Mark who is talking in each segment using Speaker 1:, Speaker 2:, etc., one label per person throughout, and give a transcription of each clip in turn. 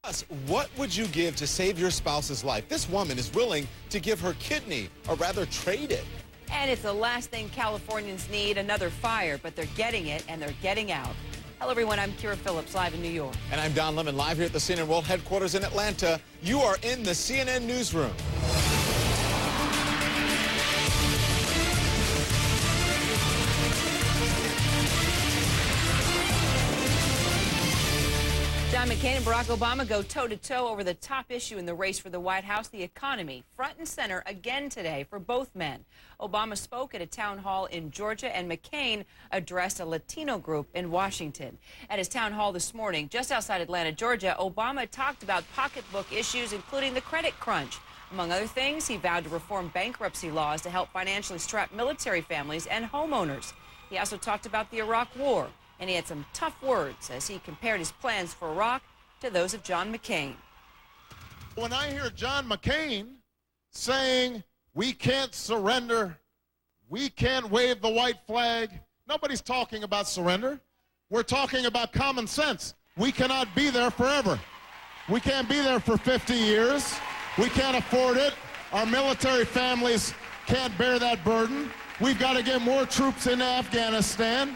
Speaker 1: Plus, what would you give to save your spouse's life? This woman is willing to give her kidney, or rather trade it.
Speaker 2: And it's the last thing Californians need, another fire, but they're getting it and they're getting out. Hello, everyone. I'm Kira Phillips, live in New York.
Speaker 1: And I'm Don Lemon, live here at the CNN World Headquarters in Atlanta. You are in the CNN Newsroom.
Speaker 2: John McCain and Barack Obama go toe-to-toe over the top issue in the race for the White House, the economy, front and center again today for both men. Obama spoke at a town hall in Georgia, and McCain addressed a Latino group in Washington. At his town hall this morning, just outside Atlanta, Georgia, Obama talked about pocketbook issues, including the credit crunch. Among other things, he vowed to reform bankruptcy laws to help financially strapped military families and homeowners. He also talked about the Iraq War, and he had some tough words as he compared his plans for Iraq to those of John McCain.
Speaker 3: When I hear John McCain saying we can't surrender, we can't wave the white flag, nobody's talking about surrender. We're talking about common sense. We cannot be there forever. We can't be there for 50 years. We can't afford it. Our military families can't bear that burden. We've got to get more troops into Afghanistan.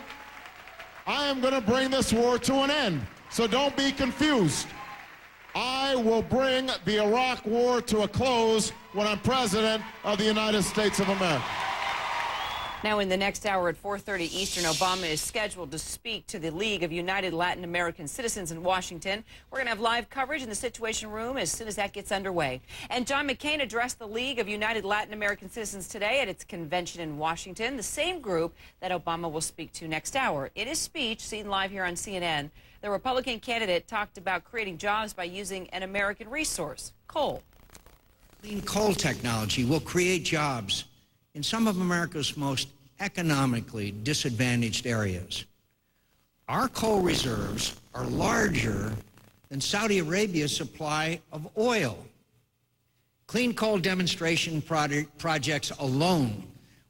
Speaker 3: I am going to bring this war to an end, so don't be confused. I will bring the Iraq war to a close when I'm president of the United States of America.
Speaker 2: Now, in the next hour at 4:30 Eastern, Obama is scheduled to speak to the League of United Latin American Citizens in Washington. We're going to have live coverage in the Situation Room as soon as that gets underway. And John McCain addressed the League of United Latin American Citizens today at its convention in Washington, the same group that Obama will speak to next hour. In his speech, seen live here on CNN, the Republican candidate talked about creating jobs by using an American resource, coal.
Speaker 4: Clean coal technology will create jobs in some of America's most economically disadvantaged areas. Our coal reserves are larger than Saudi Arabia's supply of oil. Clean coal demonstration projects alone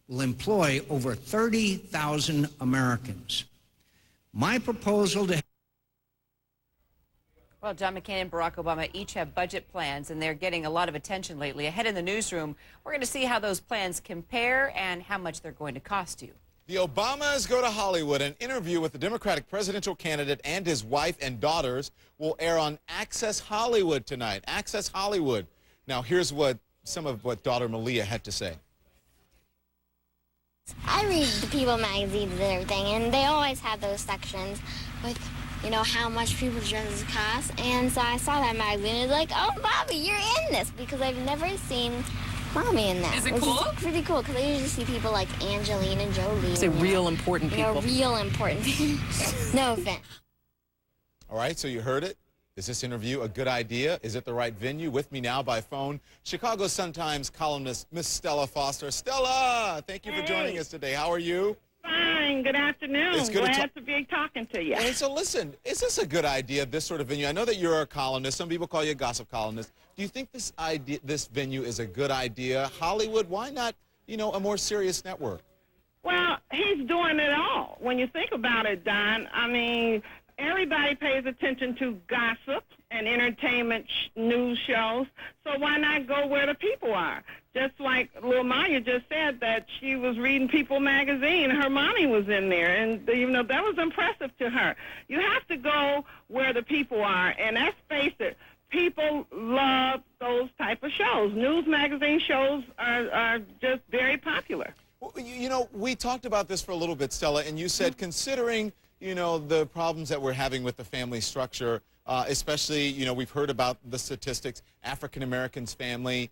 Speaker 4: will employ over 30,000 Americans. My proposal to
Speaker 2: Well, John McCain and Barack Obama each have budget plans, and they're getting a lot of attention lately. Ahead in the newsroom, we're going to see how those plans compare and how much they're going to cost you.
Speaker 1: The Obamas go to Hollywood. An interview with the Democratic presidential candidate and his wife and daughters will air on Access Hollywood tonight. Access Hollywood. Now, here's some of what daughter Malia had to say.
Speaker 5: I read the People magazines and everything, and they always have those sections with, you know, how much people dresses cost. And so I saw that magazine and it's like, oh, Bobby, you're in this, because I've never seen Mommy in that.
Speaker 6: Is it cool?
Speaker 5: Is pretty cool, because I usually see people like Angelina Jolie.
Speaker 6: It's real important people.
Speaker 5: You know, real important. No offense.
Speaker 1: All right, so you heard it. Is this interview a good idea? Is it the right venue? With me now by phone, Chicago Sun-Times columnist Miss Stella Foster. Stella, thank you for joining us today. How are you?
Speaker 7: Fine. Good afternoon.
Speaker 1: It's good
Speaker 7: Glad to be talking to you.
Speaker 1: And so listen, is this a good idea, this sort of venue? I know that you're a columnist. Some people call you a gossip columnist. Do you think this venue is a good idea? Hollywood, why not, you know, a more serious network?
Speaker 7: Well, he's doing it all. When you think about it, Don, I mean, everybody pays attention to gossip and entertainment news shows, so why not go where the people are? Just like Lil Maya just said that she was reading People magazine, her mommy was in there, and you know that was impressive to her. You have to go where the people are, and let's face it, people love those type of shows. News magazine shows are just very popular.
Speaker 1: Well, you know, we talked about this for a little bit, Stella, and you said considering, you know, the problems that we're having with the family structure, especially, you know, we've heard about the statistics, African-American families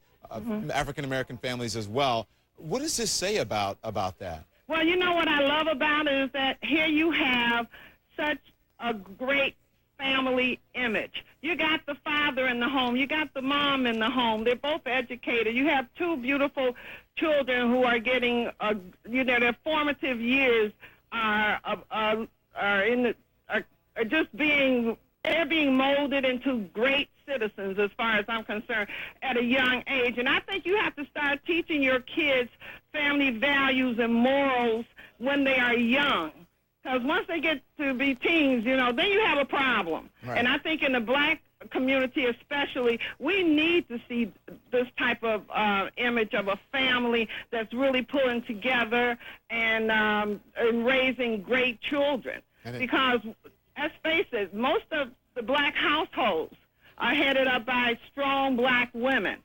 Speaker 1: as well. What does this say about that?
Speaker 7: Well, you know what I love about it is that here you have such a great family image. You got the father in the home. You got the mom in the home. They're both educated. You have two beautiful children who are getting, you know, their formative years are just being molded into great citizens, as far as I'm concerned, at a young age. And I think you have to start teaching your kids family values and morals when they are young. Because once they get to be teens, you know, then you have a problem. Right. And I think in the black community especially, we need to see this type of image of a family that's really pulling together and raising great children. Because, let's face it, most of the black households are headed up by strong black women.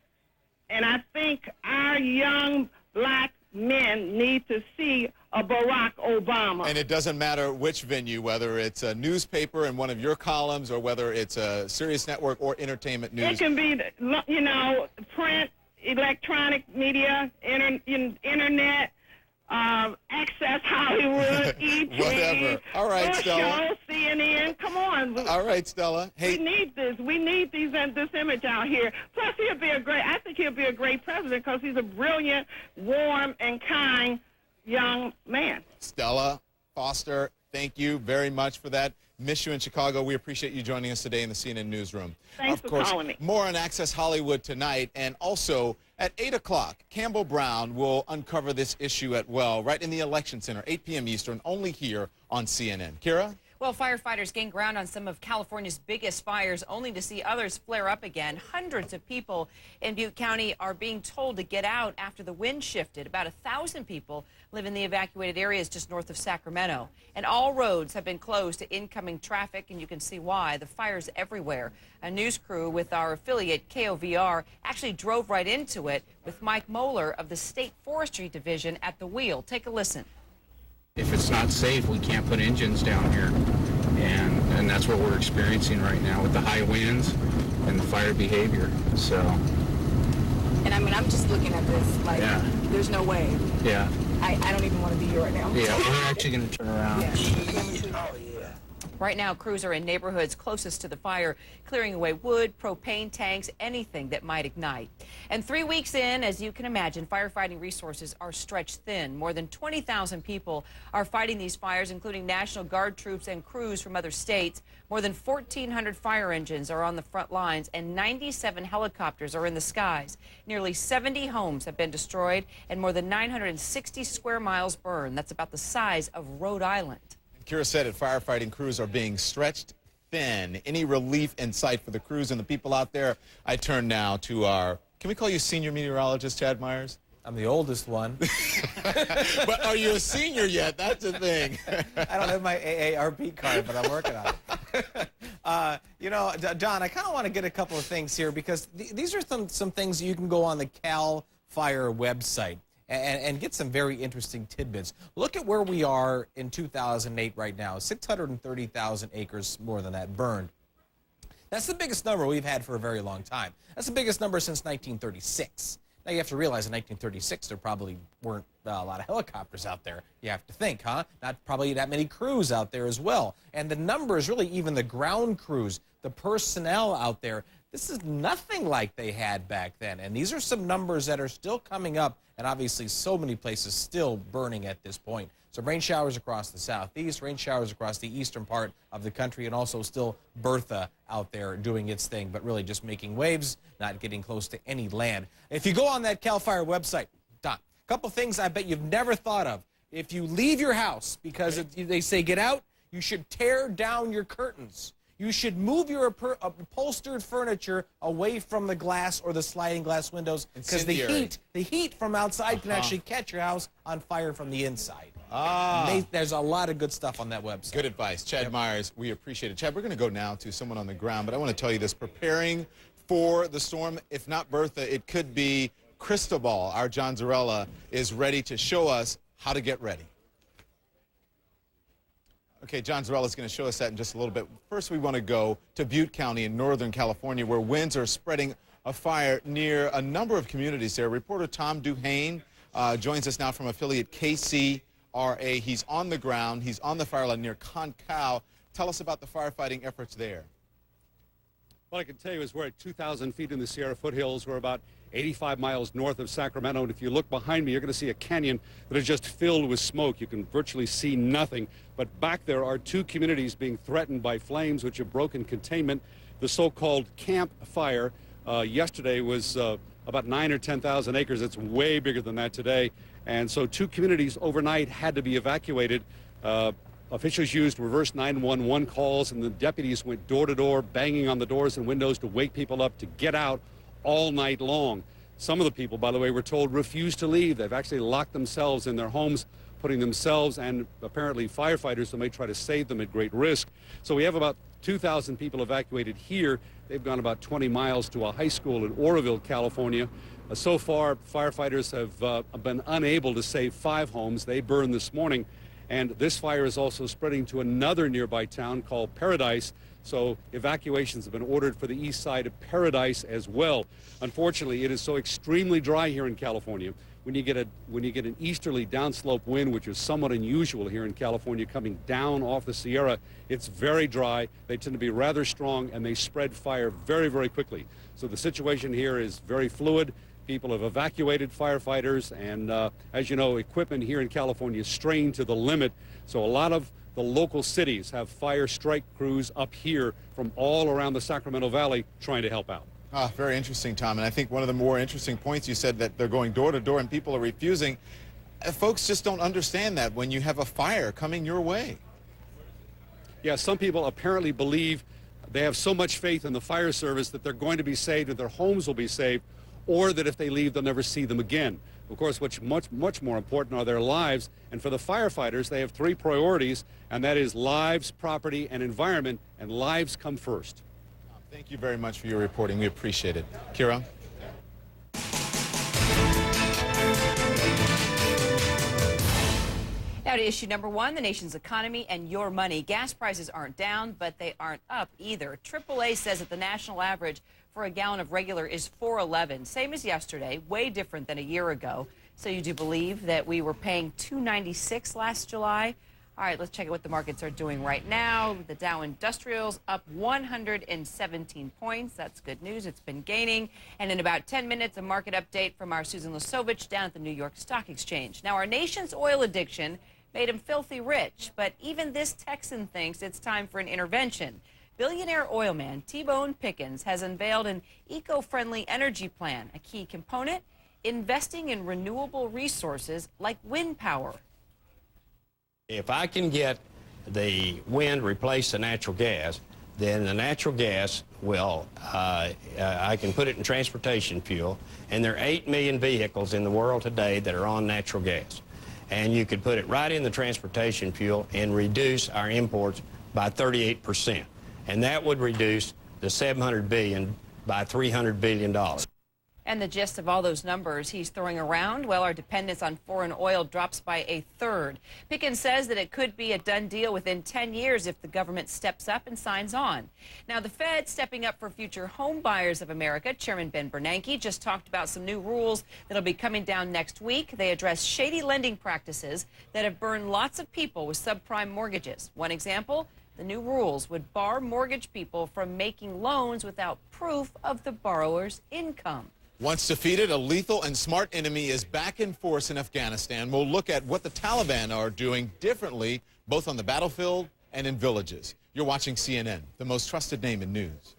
Speaker 7: And I think our young black men need to see a Barack Obama.
Speaker 1: And it doesn't matter which venue, whether it's a newspaper in one of your columns or whether it's a Sirius Network or entertainment news.
Speaker 7: It can be, you know, print, electronic media, internet, Access Hollywood, ET,
Speaker 1: whatever. All right, Stella.
Speaker 7: Show, CNN. Come on.
Speaker 1: All right, Stella. Hey,
Speaker 7: we need this. We need this image out here. Plus, I think he'll be a great president because he's a brilliant, warm, and kind young man.
Speaker 1: Stella Foster, thank you very much for that. Miss you in Chicago. We appreciate you joining us today in the CNN Newsroom.
Speaker 7: Thanks for calling me.
Speaker 1: More on Access Hollywood tonight, and also at 8 o'clock, Campbell Brown will uncover this issue right in the Election Center, 8 p.m. Eastern, only here on CNN. Kira?
Speaker 2: Well, firefighters gained ground on some of California's biggest fires, only to see others flare up again. Hundreds of people in Butte County are being told to get out after the wind shifted. About 1,000 people live in the evacuated areas just north of Sacramento. And all roads have been closed to incoming traffic, and you can see why. The fire's everywhere. A news crew with our affiliate KOVR actually drove right into it with Mike Moeller of the State Forestry Division at the wheel. Take a listen.
Speaker 6: If it's not safe, we can't put engines down here. And that's what we're experiencing right now with the high winds and the fire behavior. So.
Speaker 8: And I mean, I'm just looking at this like, there's no way.
Speaker 6: Yeah.
Speaker 8: I don't even want to be here right now.
Speaker 6: Yeah, we're actually going to turn around.
Speaker 8: Yeah.
Speaker 2: Right now, crews are in neighborhoods closest to the fire, clearing away wood, propane tanks, anything that might ignite. And 3 weeks in, as you can imagine, firefighting resources are stretched thin. More than 20,000 people are fighting these fires, including National Guard troops and crews from other states. More than 1,400 fire engines are on the front lines, and 97 helicopters are in the skies. Nearly 70 homes have been destroyed, and more than 960 square miles burned. That's about the size of Rhode Island.
Speaker 1: Kira said it, firefighting crews are being stretched thin. Any relief in sight for the crews and the people out there? I turn now to our, can we call you senior meteorologist, Chad Myers?
Speaker 9: I'm the oldest one.
Speaker 1: But are you a senior yet? That's the thing.
Speaker 9: I don't have my AARP card, but I'm working on it. You know, Don, I kind of want to get a couple of things here because these are some things you can go on the CAL FIRE website and get some very interesting tidbits. Look at where we are in 2008 right now. 630,000 acres, more than that, burned. That's the biggest number we've had for a very long time. That's the biggest number since 1936. Now, you have to realize in 1936, there probably weren't a lot of helicopters out there. You have to think, huh? Not probably that many crews out there as well. And the numbers, really, even the ground crews, the personnel out there, this is nothing like they had back then. And these are some numbers that are still coming up, and obviously so many places still burning at this point. So rain showers across the southeast, rain showers across the eastern part of the country, and also still Bertha out there doing its thing, but really just making waves, not getting close to any land. If you go on that CAL FIRE website, Don, a couple things I bet you've never thought of. If you leave your house, because they say get out, you should tear down your curtains. You should move your upholstered furniture away from the glass or the sliding glass windows because the heat from outside can actually catch your house on fire from the inside. There's a lot of good stuff on that website.
Speaker 1: Good advice. Chad Myers, we appreciate it. Chad, we're going to go now to someone on the ground, but I want to tell you this. Preparing for the storm, if not Bertha, it could be Cristobal. Our John Zarella is ready to show us how to get ready. Okay, John Zarella is going to show us that in just a little bit. First, we want to go to Butte County in Northern California, where winds are spreading a fire near a number of communities there. Reporter Tom Duhane joins us now from affiliate KCRA. He's on the ground. He's on the fire line near Concow. Tell us about the firefighting efforts there.
Speaker 10: What I can tell you is we're at 2,000 feet in the Sierra foothills. We're about 85 miles north of Sacramento. And if you look behind me, you're going to see a canyon that is just filled with smoke. You can virtually see nothing. But back there are two communities being threatened by flames, which have broken containment. The so-called Camp Fire yesterday was about 9,000 or 10,000 acres. It's way bigger than that today. And so two communities overnight had to be evacuated. Officials used reverse 911 calls, and the deputies went door to door, banging on the doors and windows to wake people up to get out all night long. Some of the people, by the way, were told refused to leave. They've actually locked themselves in their homes, putting themselves and apparently firefighters who may try to save them at great risk. So we have about 2,000 people evacuated here. They've gone about 20 miles to a high school in Oroville, California. So far, firefighters have been unable to save 5 homes. They burned this morning. And this fire is also spreading to another nearby town called Paradise. So evacuations have been ordered for the east side of Paradise as well. Unfortunately, it is so extremely dry here in California. When you get an easterly downslope wind, which is somewhat unusual here in California, coming down off the Sierra, it's very dry. They tend to be rather strong, and they spread fire very, very quickly. So the situation here is very fluid. People have evacuated firefighters, and as you know, equipment here in California is strained to the limit. So a lot of the local cities have fire strike crews up here from all around the Sacramento Valley trying to help out.
Speaker 1: Very interesting, Tom. And I think one of the more interesting points you said that they're going door to door and people are refusing. Folks just don't understand that when you have a fire coming your way.
Speaker 10: Yeah, some people apparently believe they have so much faith in the fire service that they're going to be saved, that their homes will be saved, or that if they leave, they'll never see them again. Of course, what's much more important are their lives. And for the firefighters, they have 3 priorities, and that is lives, property, and environment, and lives come first.
Speaker 1: Thank you very much for your reporting. We appreciate it. Kira?
Speaker 2: Now to issue number 1, the nation's economy and your money. Gas prices aren't down, but they aren't up either. AAA says that the national average for a gallon of regular is $4.11, same as yesterday, way different than a year ago. So you do believe that we were paying $2.96 last July? All right, let's check out what the markets are doing right now. The Dow Industrials up 117 points. That's good news. It's been gaining. And in about 10 minutes, a market update from our Susan Lesovich down at the New York Stock Exchange. Now, our nation's oil addiction made him filthy rich, but even this Texan thinks it's time for an intervention. Billionaire oilman T-Bone Pickens has unveiled an eco-friendly energy plan, a key component, investing in renewable resources like wind power.
Speaker 11: If I can get the wind replace the natural gas, then the natural gas will, I can put it in transportation fuel, and there are 8 million vehicles in the world today that are on natural gas. And you could put it right in the transportation fuel and reduce our imports by 38%. And that would reduce the $700 billion by $300 billion.
Speaker 2: And the gist of all those numbers he's throwing around, well, our dependence on foreign oil drops by 1/3. Pickens says that it could be a done deal within 10 years if the government steps up and signs on. Now, the Fed stepping up for future home buyers of America. Chairman Ben Bernanke just talked about some new rules that'll be coming down next week. They address shady lending practices that have burned lots of people with subprime mortgages. One example, the new rules would bar mortgage people from making loans without proof of the borrower's income.
Speaker 1: Once defeated, a lethal and smart enemy is back in force in Afghanistan. We'll look at what the Taliban are doing differently, both on the battlefield and in villages. You're watching CNN, the most trusted name in news.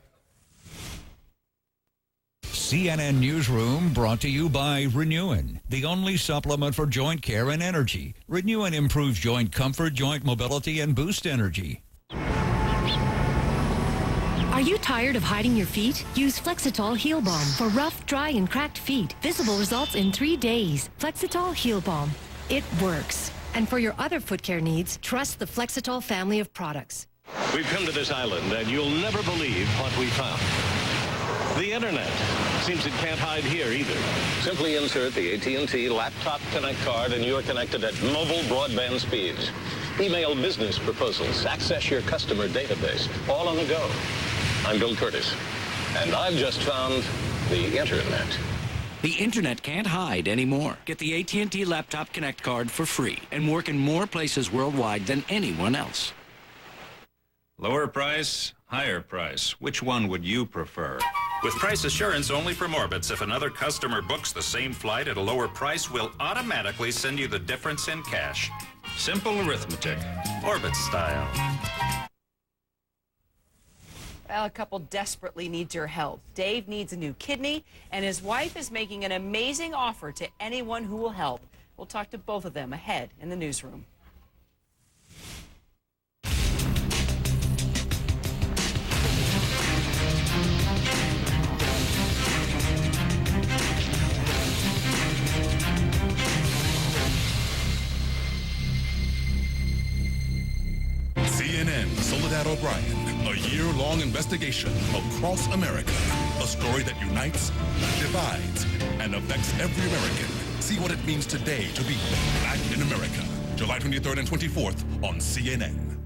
Speaker 12: CNN Newsroom brought to you by Renewin, the only supplement for joint care and energy. Renewin improves joint comfort, joint mobility, and boost energy.
Speaker 13: Are you tired of hiding your feet? Use Flexitol Heel Balm for rough, dry, and cracked feet. Visible results in 3 days. Flexitol Heel Balm. It works. And for your other foot care needs, trust the Flexitol family of products.
Speaker 14: We've come to this island, and you'll never believe what we found. The Internet. Seems it can't hide here either. Simply insert the AT&T Laptop Connect card, and you're connected at mobile broadband speeds. Email business proposals. Access your customer database. All on the go. I'm Bill Curtis, and I've just found the Internet.
Speaker 15: The Internet can't hide anymore. Get the AT&T Laptop Connect card for free and work in more places worldwide than anyone else.
Speaker 16: Lower price, higher price. Which one would you prefer? With price assurance only from Orbitz, if another customer books the same flight at a lower price, we'll automatically send you the difference in cash. Simple arithmetic. Orbitz style.
Speaker 2: Well, a couple desperately needs your help. Dave needs a new kidney, and his wife is making an amazing offer to anyone who will help. We'll talk to both of them ahead in the newsroom.
Speaker 17: O'Brien, a year-long investigation across America. A story that unites, divides, and affects every American. See what it means today to be Black in America. July 23rd and 24th on CNN.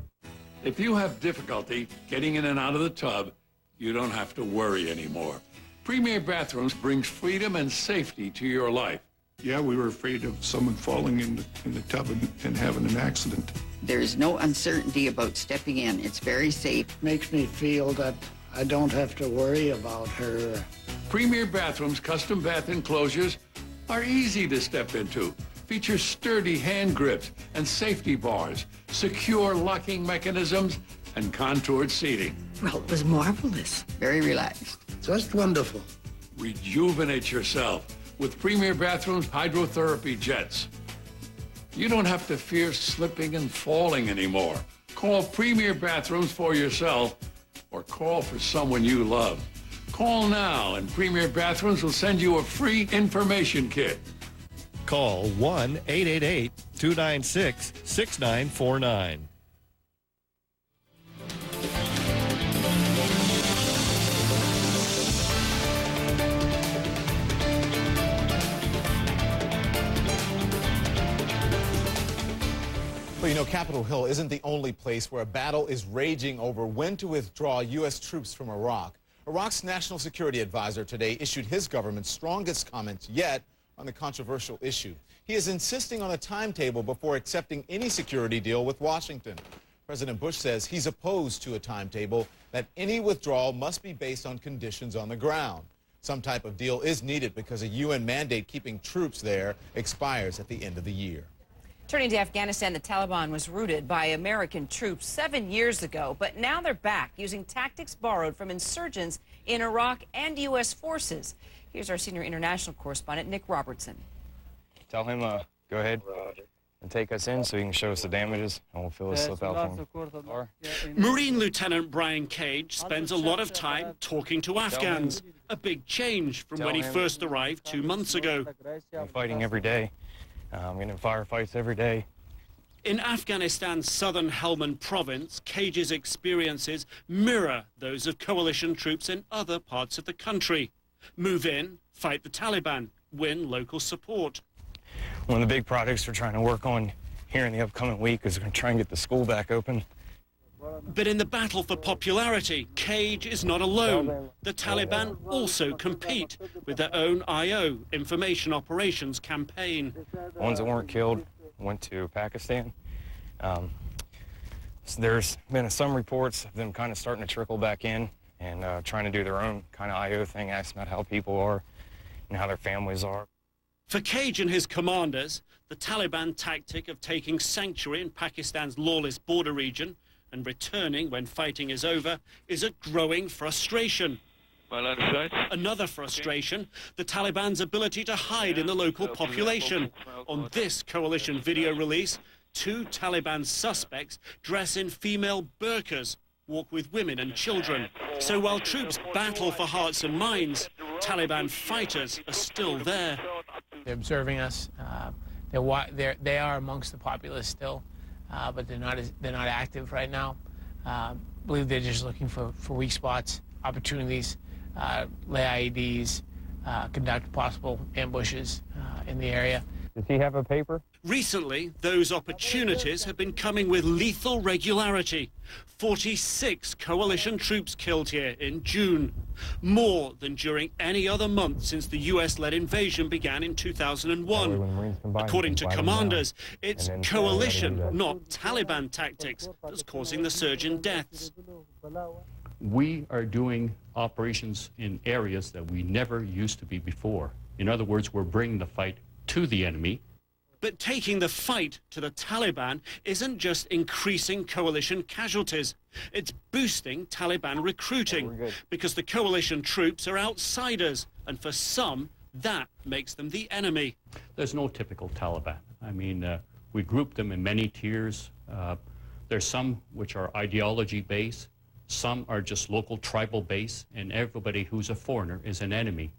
Speaker 18: If you have difficulty getting in and out of the tub, you don't have to worry anymore. Premier Bathrooms brings freedom and safety to your life.
Speaker 19: Yeah, we were afraid of someone falling in the tub and having an accident.
Speaker 20: There is no uncertainty about stepping in. It's very safe.
Speaker 21: Makes me feel that I don't have to worry about her.
Speaker 18: Premier Bathrooms custom bath enclosures are easy to step into. Feature sturdy hand grips and safety bars, secure locking mechanisms, and contoured seating.
Speaker 20: Well, it was marvelous. Very relaxed.
Speaker 21: Just wonderful.
Speaker 18: Rejuvenate yourself with Premier Bathrooms hydrotherapy jets. You don't have to fear slipping and falling anymore. Call Premier Bathrooms for yourself or call for someone you love. Call now and Premier Bathrooms will send you a free information kit.
Speaker 22: Call 1-888-296-6949.
Speaker 1: Well, you know, Capitol Hill isn't the only place where a battle is raging over when to withdraw U.S. troops from Iraq. Iraq's national security advisor today issued his government's strongest comments yet on the controversial issue. He is insisting on a timetable before accepting any security deal with Washington. President Bush says he's opposed to a timetable, that any withdrawal must be based on conditions on the ground. Some type of deal is needed because a UN mandate keeping troops there expires at the end of the year.
Speaker 2: Turning to Afghanistan, the Taliban was routed by American troops 7 years ago, but now they're back using tactics borrowed from insurgents in Iraq and U.S. forces. Here's our senior international correspondent, Nick Robertson.
Speaker 23: Tell him go ahead and take us in so he can show us the damages, and we'll fill the slip out for him.
Speaker 24: Marine Lieutenant Brian Cage spends a lot of time talking to Afghans, a big change from when he first arrived 2 months ago.
Speaker 23: I'm fighting every day. I'm getting in firefights every day.
Speaker 24: In Afghanistan's southern Helmand province, Cage's experiences mirror those of coalition troops in other parts of the country. Move in, fight the Taliban, win local support.
Speaker 23: One of the big projects we're trying to work on here in the upcoming week is we're going to try and get the school back open.
Speaker 24: But in the battle for popularity, Cage is not alone. The Taliban also compete with their own I.O., Information Operations Campaign.
Speaker 23: The ones that weren't killed went to Pakistan. So there's been some reports of them kind of starting to trickle back in and trying to do their own kind of I.O. thing, asking about how people are and how their families are.
Speaker 24: For Cage and his commanders, the Taliban tactic of taking sanctuary in Pakistan's lawless border region and returning when fighting is over is a growing frustration. Another frustration, the Taliban's ability to hide in the local population. On this coalition video release, 2 Taliban suspects dress in female burqas, walk with women and children. So while troops battle for hearts and minds, Taliban fighters are still there.
Speaker 25: They're observing us. They are amongst the populace still. But they're not active right now. I believe they're just looking for weak spots, opportunities, lay IEDs, conduct possible ambushes in the area.
Speaker 23: Does he have a paper?
Speaker 24: Recently, those opportunities have been coming with lethal regularity. 46 coalition troops killed here in June, more than during any other month since the US-led invasion began in 2001. According to commanders, it's coalition, not Taliban tactics, that's causing the surge in deaths.
Speaker 26: We are doing operations in areas that we never used to be before. In other words, we're bringing the fight to the enemy.
Speaker 24: But taking the fight to the Taliban isn't just increasing coalition casualties. It's boosting Taliban recruiting because the coalition troops are outsiders, and for some, that makes them the enemy.
Speaker 26: There's no typical Taliban. I mean, we group them in many tiers. There's some which are ideology-based, some are just local tribal-based, and everybody who's a foreigner is an enemy.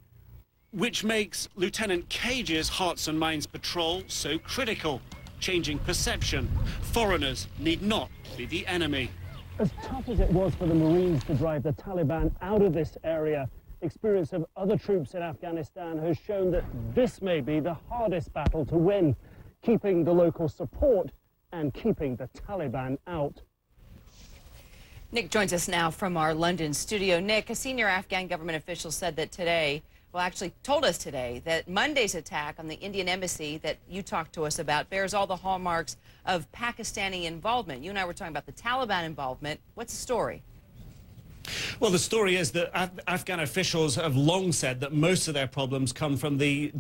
Speaker 24: Which makes Lieutenant Cage's Hearts and Minds patrol so critical, changing perception. Foreigners need not be the enemy.
Speaker 3: As tough as it was for the Marines to drive the Taliban out of this area, experience of other troops in Afghanistan has shown that this may be the hardest battle to win, keeping the local support and keeping the Taliban out.
Speaker 2: Nick joins us now from our London studio. Nick, a senior Afghan government official said that today, well, actually told us today, that Monday's attack on the Indian embassy that you talked to us about bears all the hallmarks of Pakistani involvement. You and I were talking about the Taliban involvement. What's the story?
Speaker 24: Well, the story is that Afghan officials have long said that most of their problems come from the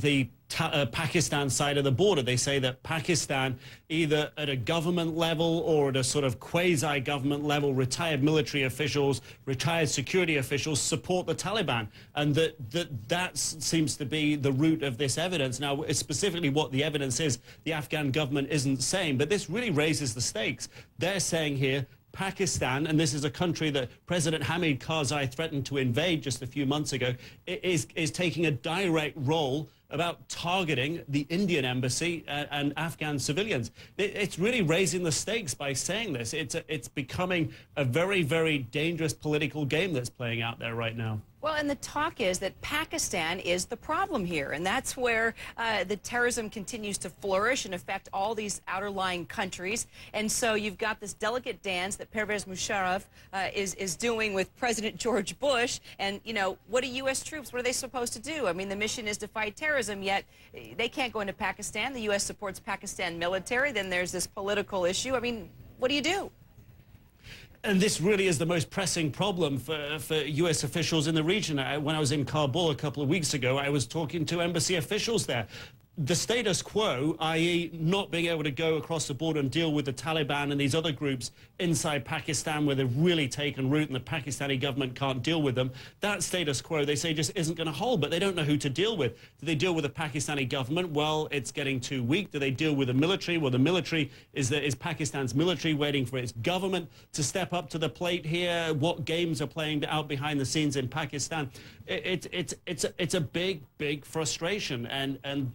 Speaker 24: Pakistan side of the border. They say that Pakistan, either at a government level or at a sort of quasi-government level, retired military officials, retired security officials support the Taliban, and that seems to be the root of this evidence. Now, specifically what the evidence is, the Afghan government isn't saying, but this really raises the stakes. They're saying here, Pakistan, and this is a country that President Hamid Karzai threatened to invade just a few months ago, is taking a direct role about targeting the Indian embassy and Afghan civilians. It's really raising the stakes by saying this. It's becoming a very, very dangerous political game that's playing out there right now.
Speaker 2: Well, and the talk is that Pakistan is the problem here, and that's where the terrorism continues to flourish and affect all these outer-lying countries. And so you've got this delicate dance that Pervez Musharraf is doing with President George Bush. And, you know, what are U.S. troops, what are they supposed to do? I mean, the mission is to fight terrorism, yet they can't go into Pakistan. The U.S. supports Pakistan military. Then there's this political issue. I mean, what do you do?
Speaker 24: And this really is the most pressing problem for U.S. officials in the region. When I was in Kabul a couple of weeks ago, I was talking to embassy officials there. The status quo, i.e. not being able to go across the border and deal with the Taliban and these other groups inside Pakistan where they've really taken root and the Pakistani government can't deal with them, that status quo, they say, just isn't going to hold, but they don't know who to deal with. Do they deal with the Pakistani government? Well, it's getting too weak. Do they deal with the military? Well, the military is Pakistan's military waiting for its government to step up to the plate here. What games are playing out behind the scenes in Pakistan? It's a big, big frustration, and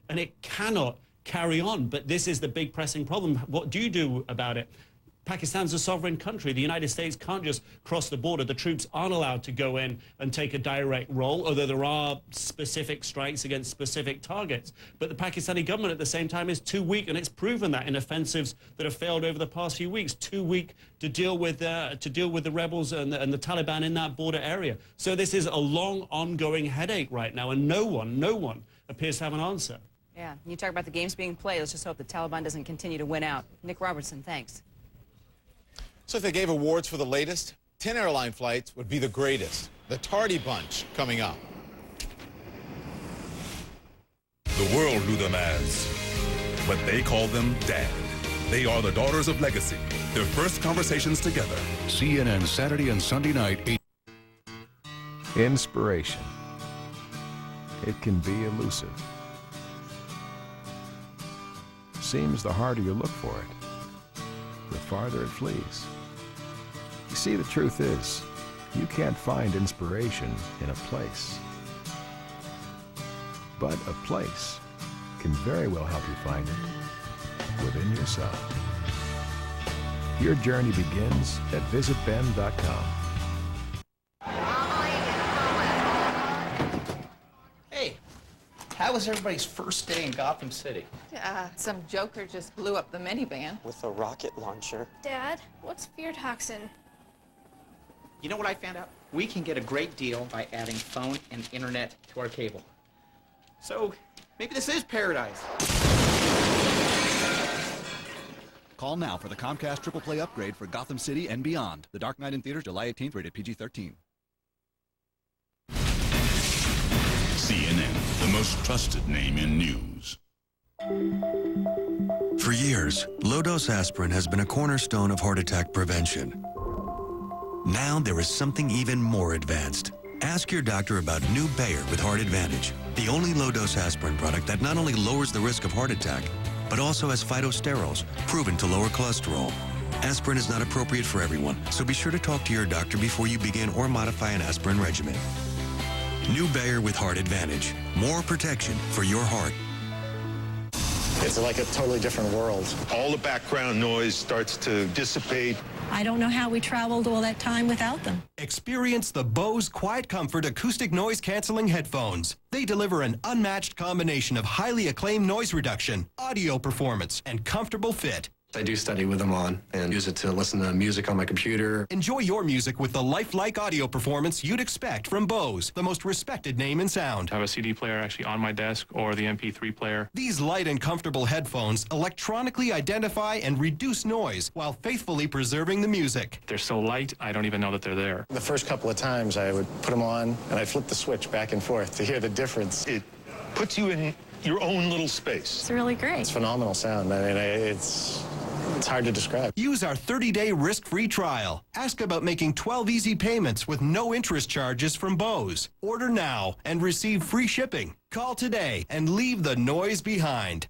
Speaker 24: it cannot carry on. But this is the big pressing problem. What do you do about it? Pakistan's a sovereign country. The United States can't just cross the border. The troops aren't allowed to go in and take a direct role, although there are specific strikes against specific targets. But the Pakistani government at the same time is too weak, and it's proven that in offensives that have failed over the past few weeks. Too weak to deal with the rebels and the Taliban in that border area. So this is a long, ongoing headache right now, and no one appears to have an answer.
Speaker 2: Yeah, you talk about the games being played. Let's just hope the Taliban doesn't continue to win out. Nick Robertson, thanks.
Speaker 1: So if they gave awards for the latest, 10 airline flights would be the greatest. The Tardy Bunch coming up.
Speaker 17: The world knew them as, but they called them Dad. They are the daughters of legacy. Their first conversations together.
Speaker 4: CNN Saturday and Sunday night, 8.
Speaker 5: Inspiration. It can be elusive. Seems the harder you look for it, the farther it flees. You see, the truth is, you can't find inspiration in a place. But a place can very well help you find it within yourself. Your journey begins at visitben.com.
Speaker 6: Hey, how was everybody's first day in Gotham City?
Speaker 7: Some joker just blew up the minivan.
Speaker 6: With a rocket launcher.
Speaker 8: Dad, what's fear toxin?
Speaker 6: You know what I found out? We can get a great deal by adding phone and internet to our cable. So, maybe this is paradise.
Speaker 27: Call now for the Comcast Triple Play upgrade for Gotham City and beyond. The Dark Knight in theaters July 18th, rated PG-13.
Speaker 28: CNN, the most trusted name in news.
Speaker 29: For years, low-dose aspirin has been a cornerstone of heart attack prevention. Now there is something even more advanced. Ask your doctor about new Bayer with Heart Advantage, the only low-dose aspirin product that not only lowers the risk of heart attack, but also has phytosterols, proven to lower cholesterol. Aspirin is not appropriate for everyone, so be sure to talk to your doctor before you begin or modify an aspirin regimen. New Bayer with Heart Advantage. More protection for your heart.
Speaker 9: It's like a totally different world.
Speaker 10: All the background noise starts to dissipate.
Speaker 11: I don't know how we traveled all that time without them.
Speaker 12: Experience the Bose Quiet Comfort acoustic noise canceling headphones. They deliver an unmatched combination of highly acclaimed noise reduction, audio performance, and comfortable fit.
Speaker 13: I do study with them on and use it to listen to music on my computer.
Speaker 12: Enjoy your music with the lifelike audio performance you'd expect from Bose, the most respected name in sound.
Speaker 14: I have a CD player actually on my desk or the MP3 player.
Speaker 12: These light and comfortable headphones electronically identify and reduce noise while faithfully preserving the music.
Speaker 14: They're so light, I don't even know that they're there.
Speaker 9: The first couple of times I would put them on and I flip the switch back and forth to hear the difference.
Speaker 10: It puts you in your own little space.
Speaker 11: It's really great.
Speaker 9: It's phenomenal sound. I mean, it's hard to describe.
Speaker 12: Use our 30-day risk-free trial. Ask about making 12 easy payments with no interest charges from Bose. Order now and receive free shipping. Call today and leave the noise behind.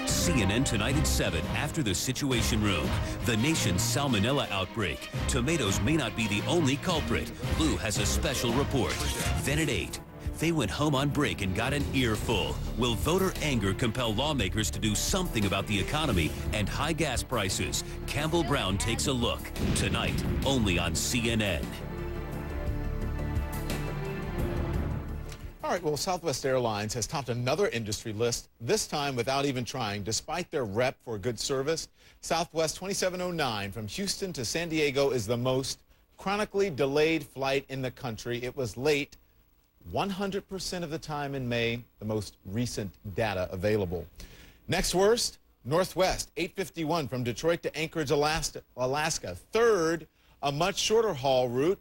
Speaker 15: CNN Tonight at 7 after the Situation Room. The nation's salmonella outbreak. Tomatoes may not be the only culprit. Lou has a special report. Then at 8. They went home on break and got an earful. Will voter anger compel lawmakers to do something about the economy and high gas prices? Campbell Brown takes a look. Tonight, only on CNN.
Speaker 1: All right, well, Southwest Airlines has topped another industry list, this time without even trying. Despite their rep for good service, Southwest 2709 from Houston to San Diego is the most chronically delayed flight in the country. It was late 100% of the time in May, the most recent data available. Next worst, Northwest 851 from Detroit to Anchorage, Alaska. Third, a much shorter haul route,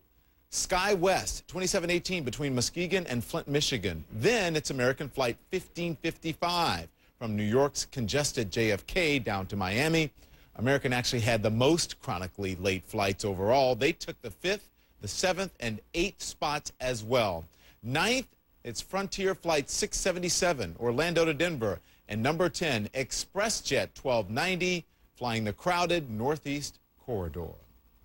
Speaker 1: SkyWest 2718 between Muskegon and Flint, Michigan. Then it's American Flight 1555 from New York's congested JFK down to Miami. American actually had the most chronically late flights overall. They took the 5th, the 7th, and 8th spots as well. 9th, it's Frontier Flight 677, Orlando to Denver. And number 10, ExpressJet 1290, flying the crowded Northeast Corridor.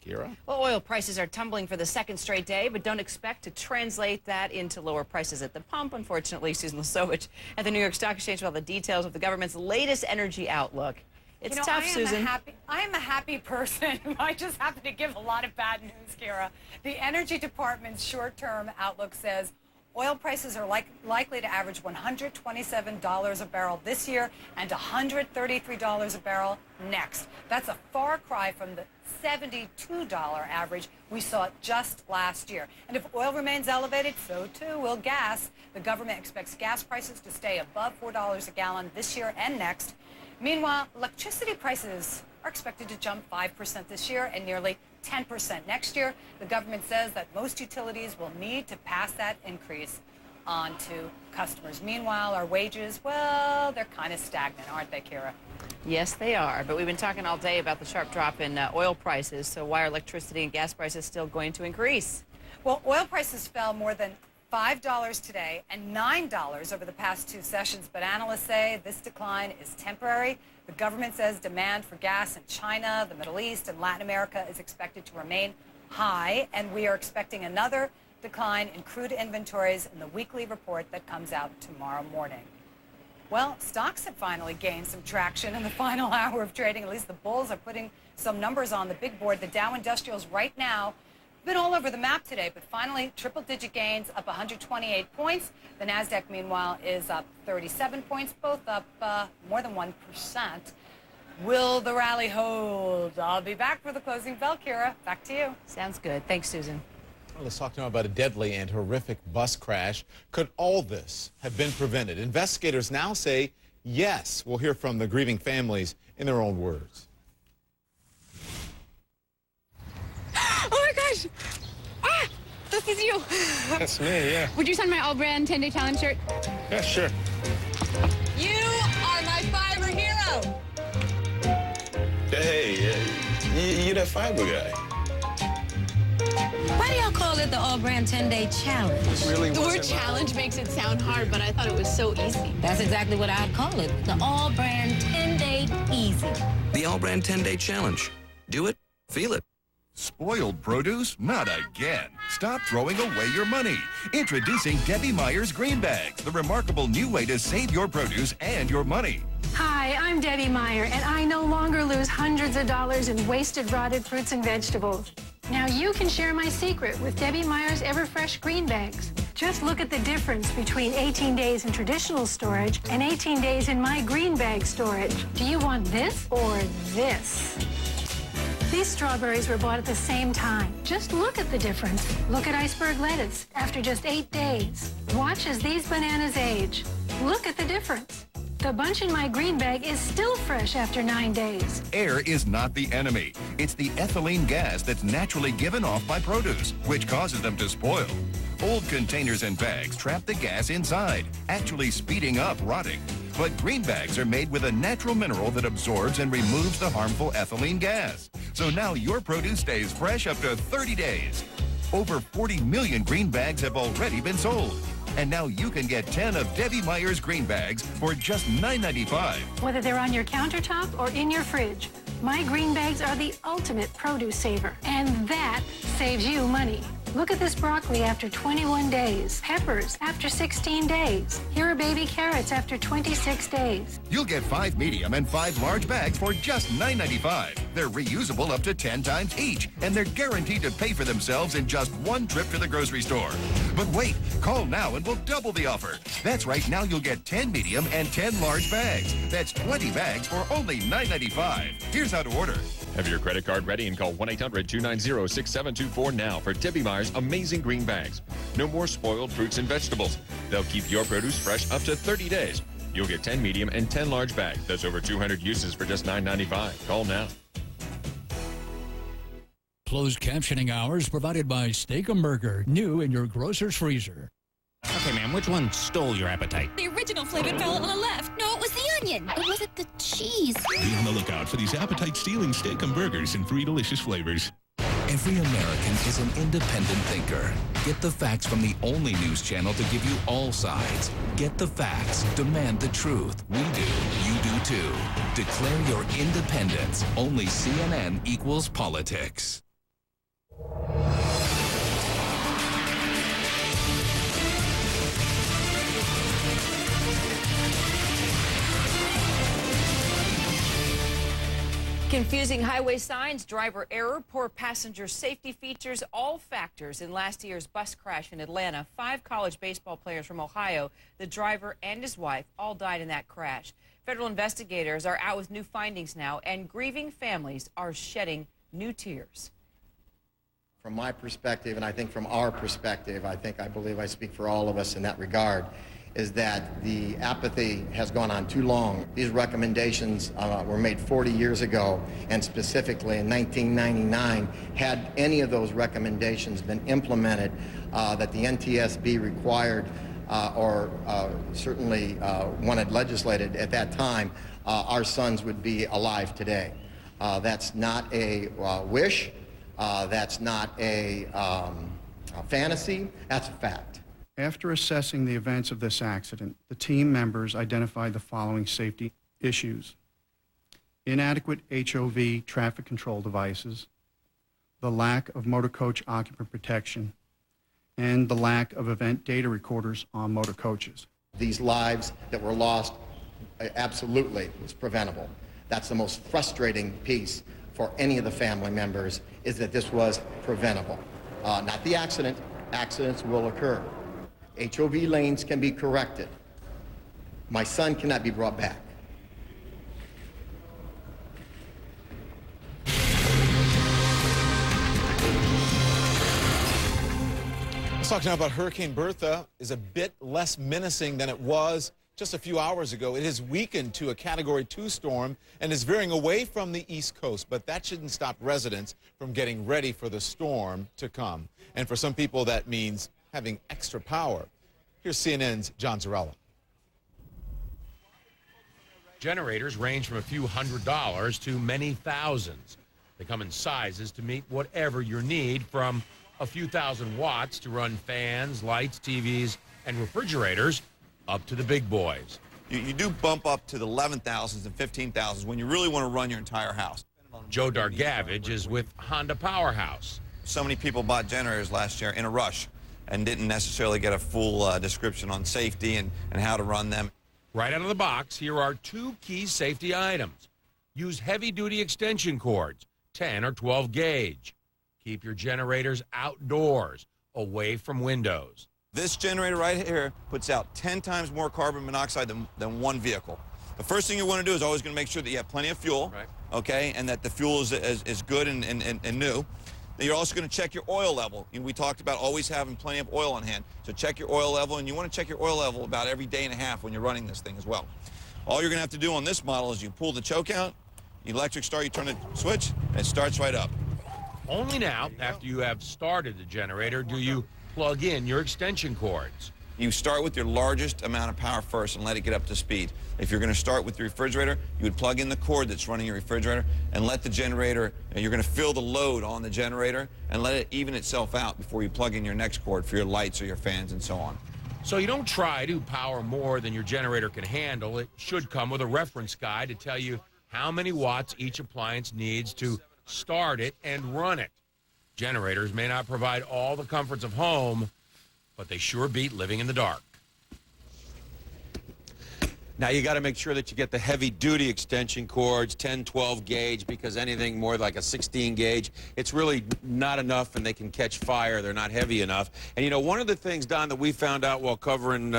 Speaker 1: Kira?
Speaker 2: Well, oil prices are tumbling for the second straight day, but don't expect to translate that into lower prices at the pump. Unfortunately, Susan Lesovich at the New York Stock Exchange with all the details of the government's latest energy outlook. It's tough, Susan.
Speaker 16: I am a happy person. I just happen to give a lot of bad news, Kira. The Energy Department's short-term outlook says oil prices are likely to average $127 a barrel this year and $133 a barrel next. That's a far cry from the $72 average we saw just last year. And if oil remains elevated, so too will gas. The government expects gas prices to stay above $4 a gallon this year and next. Meanwhile, electricity prices are expected to jump 5% this year and nearly 10% next year. The government says that most utilities will need to pass that increase on to customers. Meanwhile, our wages, well, they're kind of stagnant, aren't they, Kira?
Speaker 2: Yes, they are. But we've been talking all day about the sharp drop in oil prices. So why are electricity and gas prices still going to increase?
Speaker 16: Well, oil prices fell more than $5 today and $9 over the past 2 sessions, but analysts say this decline is temporary. The government says demand for gas in China, the Middle East, and Latin America is expected to remain high, and we are expecting another decline in crude inventories in the weekly report that comes out tomorrow morning. Well, stocks have finally gained some traction in the final hour of trading. At least the bulls are putting some numbers on the big board. The Dow Industrials right now been all over the map today, but finally triple-digit gains, up 128 points. The Nasdaq, meanwhile, is up 37 points, both up more than 1%. Will the rally hold? I'll be back for the closing bell, Kira. Back to you.
Speaker 2: Sounds good. Thanks, Susan.
Speaker 1: Well, let's talk now about a deadly and horrific bus crash. Could all this have been prevented? Investigators now say yes. We'll hear from the grieving families in their own words.
Speaker 19: Oh my gosh! Ah! This is you!
Speaker 14: That's me, yeah.
Speaker 19: Would you sign my all-brand 10-day challenge shirt?
Speaker 14: Yeah, sure.
Speaker 19: You are my fiber hero!
Speaker 10: Hey, you're that fiber guy.
Speaker 11: Why do y'all call it the all-brand 10-day challenge?
Speaker 10: Really
Speaker 19: the word challenge makes it sound hard, but I thought it was so easy.
Speaker 11: That's exactly what I'd call it. The all-brand 10-day easy.
Speaker 30: The all-brand 10-day challenge. Do it, feel it,
Speaker 3: Spoiled produce? Not again. Stop throwing away your money. Introducing Debbie Meyer's Green Bags, the remarkable new way to save your produce and your money.
Speaker 18: Hi, I'm Debbie Meyer, and I no longer lose hundreds of dollars in wasted rotted fruits and vegetables. Now you can share my secret with Debbie Meyer's Everfresh Green Bags. Just look at the difference between 18 days in traditional storage and 18 days in my green bag storage. Do you want this or this? These strawberries were bought at the same time. Just look at the difference. Look at iceberg lettuce after just 8 days. Watch as these bananas age. Look at the difference. The bunch in my green bag is still fresh after 9 days.
Speaker 3: Air is not the enemy. It's the ethylene gas that's naturally given off by produce, which causes them to spoil. Old containers and bags trap the gas inside, actually speeding up rotting. But green bags are made with a natural mineral that absorbs and removes the harmful ethylene gas. So now your produce stays fresh up to 30 days. Over 40 million green bags have already been sold. And now you can get 10 of Debbie Meyer's green bags for just $9.95.
Speaker 18: Whether they're on your countertop or in your fridge, my green bags are the ultimate produce saver. And that saves you money. Look at this broccoli after 21 days. Peppers after 16 days. Here are baby carrots after 26 days.
Speaker 3: You'll get 5 medium and 5 large bags for just $9.95. They're reusable up to 10 times each, and they're guaranteed to pay for themselves in just one trip to the grocery store. But wait, call now and we'll double the offer. That's right, now you'll get 10 medium and 10 large bags. That's 20 bags for only $9.95. Here's how to order.
Speaker 20: Have your credit card ready and call 1-800-290-6724 now for Debbie Meyer's amazing green bags. No more spoiled fruits and vegetables. They'll keep your produce fresh up to 30 days. You'll get 10 medium and 10 large bags. That's over 200 uses for just $9.95. Call now.
Speaker 4: Closed captioning hours provided by Steak 'n Burger, new in your grocer's freezer.
Speaker 21: Okay, ma'am, which one stole your appetite?
Speaker 19: The original flavor fell on the left. No, it was the onion. Or was it the cheese?
Speaker 17: Be on the lookout for these appetite-stealing steak and burgers in 3 delicious flavors.
Speaker 22: Every American is an independent thinker. Get the facts from the only news channel to give you all sides. Get the facts. Demand the truth. We do. You do too. Declare your independence. Only CNN equals politics.
Speaker 2: Confusing highway signs, driver error, poor passenger safety features, all factors in last year's bus crash in Atlanta. 5 college baseball players from Ohio, the driver and his wife, all died in that crash. Federal investigators are out with new findings now, and grieving families are shedding new tears.
Speaker 23: From my perspective, and I think from our perspective, I believe I speak for all of us in that regard, is that the apathy has gone on too long. These recommendations were made 40 years ago, and specifically in 1999, had any of those recommendations been implemented that the NTSB required or certainly wanted legislated at that time, our sons would be alive today. That's not a wish, that's not a fantasy, that's a fact.
Speaker 24: After assessing the events of this accident, the team members identified the following safety issues: inadequate HOV traffic control devices, the lack of motor coach occupant protection, and the lack of event data recorders on motor coaches.
Speaker 23: These lives that were lost absolutely was preventable. That's the most frustrating piece for any of the family members, is that this was preventable. Not the accident. Accidents will occur. HOV lanes can be corrected. My son cannot be brought back.
Speaker 1: Let's talk now about Hurricane Bertha. Is a bit less menacing than it was just a few hours ago. It has weakened to a Category 2 storm and is veering away from the East Coast, but that shouldn't stop residents from getting ready for the storm to come. And for some people, that means having extra power. Here's CNN's John Zarella.
Speaker 25: Generators range from a few $100s to many thousands. They come in sizes to meet whatever your need, from a few thousand watts to run fans, lights, TVs, and refrigerators, up to the big boys.
Speaker 26: You do bump up to the 11,000s and 15,000s when you really want to run your entire house.
Speaker 25: Joe Dargavage is with Honda Powerhouse.
Speaker 5: So many people bought generators last year in a rush and didn't necessarily get a full description on safety and how to run them.
Speaker 25: Right out of the box, here are 2 key safety items. Use heavy-duty extension cords, 10 or 12 gauge. Keep your generators outdoors, away from windows.
Speaker 5: This generator right here puts out 10 times more carbon monoxide than one vehicle. The first thing you want to do is always going to make sure that you have plenty of fuel, okay, and that the fuel is good and new. Then you're also going to check your oil level. We talked about always having plenty of oil on hand. So check your oil level, and you want to check your oil level about every day and a half when you're running this thing as well. All you're going to have to do on this model is you pull the choke out, you electric start, you turn the switch, and it starts right up.
Speaker 25: Only now, after you have started the generator, do you plug in your extension cords.
Speaker 5: You start with your largest amount of power first and let it get up to speed. If you're going to start with the refrigerator, you would plug in the cord that's running your refrigerator and let the generator, you're going to feel the load on the generator and let it even itself out before you plug in your next cord for your lights or your fans and so on.
Speaker 25: So you don't try to power more than your generator can handle. It should come with a reference guide to tell you how many watts each appliance needs to start it and run it. Generators may not provide all the comforts of home, but they sure beat living in the dark.
Speaker 6: Now, you got to make sure that you get the heavy-duty extension cords, 10, 12 gauge, because anything more like a 16 gauge, it's really not enough, and they can catch fire. They're not heavy enough. And, you know, one of the things, Don, that we found out while covering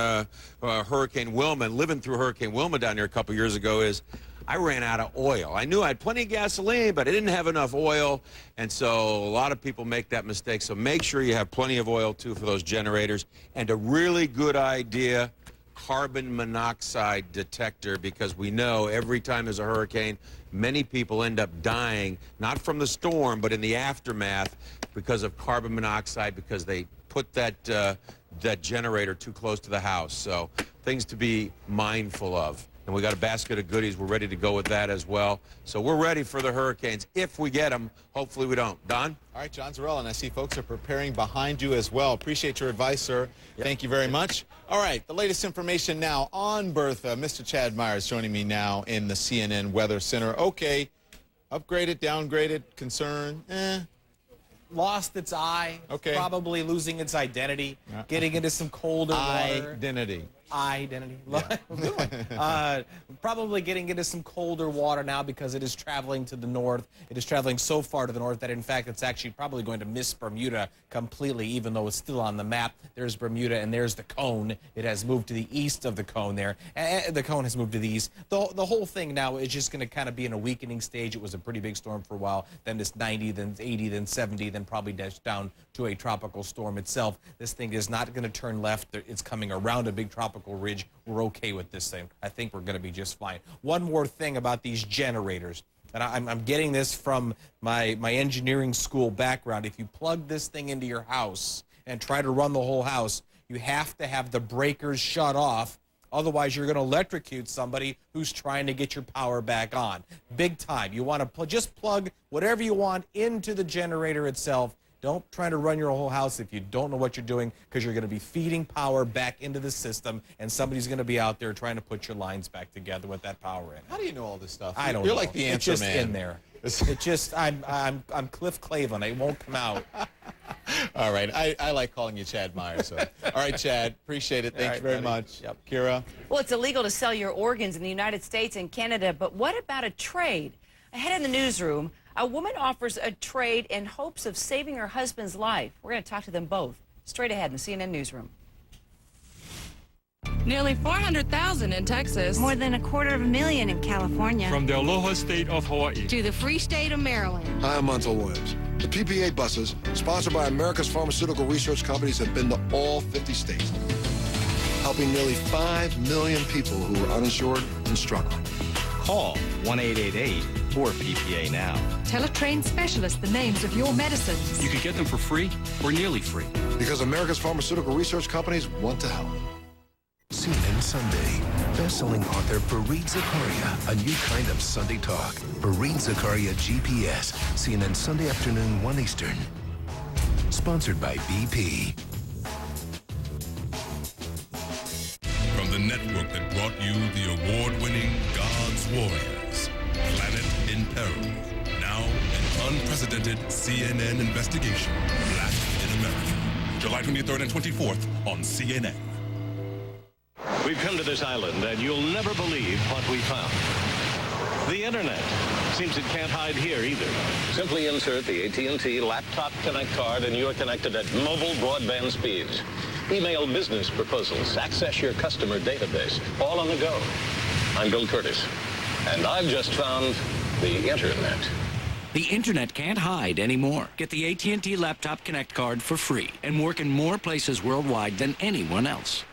Speaker 6: Hurricane Wilma and living through Hurricane Wilma down here a couple years ago is I ran out of oil. I knew I had plenty of gasoline, but I didn't have enough oil, and so a lot of people make that mistake. So make sure you have plenty of oil, too, for those generators. And a really good idea, carbon monoxide detector, because we know every time there's a hurricane, many people end up dying, not from the storm, but in the aftermath because of carbon monoxide, because they put that generator too close to the house. So things to be mindful of. And we got a basket of goodies. We're ready to go with that as well. So we're ready for the hurricanes. If we get them, hopefully we don't. Don?
Speaker 1: All right, John Zarrell, and I see folks are preparing behind you as well. Appreciate your advice, sir. Yep. Thank you very much. All right, the latest information now on Bertha. Mr. Chad Myers joining me now in the CNN Weather Center. Okay, upgraded, downgraded, concern,
Speaker 7: Lost its eye.
Speaker 1: Okay.
Speaker 7: Probably losing its identity. Getting into some colder water.
Speaker 1: Identity.
Speaker 7: Yeah. Probably getting into some colder water now because it is traveling to the north. It is traveling so far to the north that, in fact, it's actually probably going to miss Bermuda completely, even though it's still on the map. There's Bermuda, and there's the cone. It has moved to the east of the cone there. The cone has moved to the east. The whole thing now is just going to kind of be in a weakening stage. It was a pretty big storm for a while. Then this 90, then 80, then 70, then probably dashed down to a tropical storm itself. This thing is not going to turn left. It's coming around a big tropical ridge. We're okay with this thing. I think we're going to be just fine. One more thing about these generators, and I'm getting this from my engineering school background. If you plug this thing into your house and try to run the whole house, you have to have the breakers shut off. Otherwise, you're going to electrocute somebody who's trying to get your power back on. Big time. You want to just plug whatever you want into the generator itself. Don't try to run your whole house if you don't know what you're doing, because you're going to be feeding power back into the system, and somebody's going to be out there trying to put your lines back together with that power in.
Speaker 1: How do you know all this stuff?
Speaker 7: I don't know.
Speaker 1: You're like the answer
Speaker 7: man. It's just in there. It just, I'm Cliff Clavin. It won't come out.
Speaker 1: All right. I like calling you Chad Myers. So. All right, Chad. Appreciate it. Thank you very much.
Speaker 7: Yep.
Speaker 1: Kira?
Speaker 2: Well, it's illegal to sell your organs in the United States and Canada, but what about a trade? Ahead in the newsroom, a woman offers a trade in hopes of saving her husband's life. We're going to talk to them both straight ahead in the CNN Newsroom.
Speaker 8: Nearly 400,000 in Texas.
Speaker 13: More than 250,000 in California.
Speaker 26: From the Aloha State of Hawaii
Speaker 8: to the free state of Maryland.
Speaker 27: Hi, I'm Montel Williams. The PPA buses, sponsored by America's pharmaceutical research companies, have been to all 50 states, helping nearly 5 million people who are uninsured and struggling.
Speaker 28: Call 1-888-4PPA now.
Speaker 8: Tell a trained specialist the names of your medicines.
Speaker 26: You can get them for free or nearly free.
Speaker 27: Because America's pharmaceutical research companies want to help.
Speaker 22: CNN Sunday. Best-selling author Fareed Zakaria. A new kind of Sunday talk. Fareed Zakaria GPS. CNN Sunday afternoon, 1 Eastern. Sponsored by BP.
Speaker 17: From the network that brought you the award-winning God's Warriors, Planet in Peril. Now Now, an unprecedented CNN investigation. Black in America. July 23rd and 24th on CNN.
Speaker 9: We've come to this island, and you'll never believe what we found. The internet. Seems it can't hide here either. Simply insert the AT&T Laptop Connect card and you're connected at mobile broadband speeds. Email business proposals, access your customer database, all on the go. I'm Bill Curtis, and I've just found the internet.
Speaker 10: The internet can't hide anymore. Get the AT&T Laptop Connect card for free and work in more places worldwide than anyone else.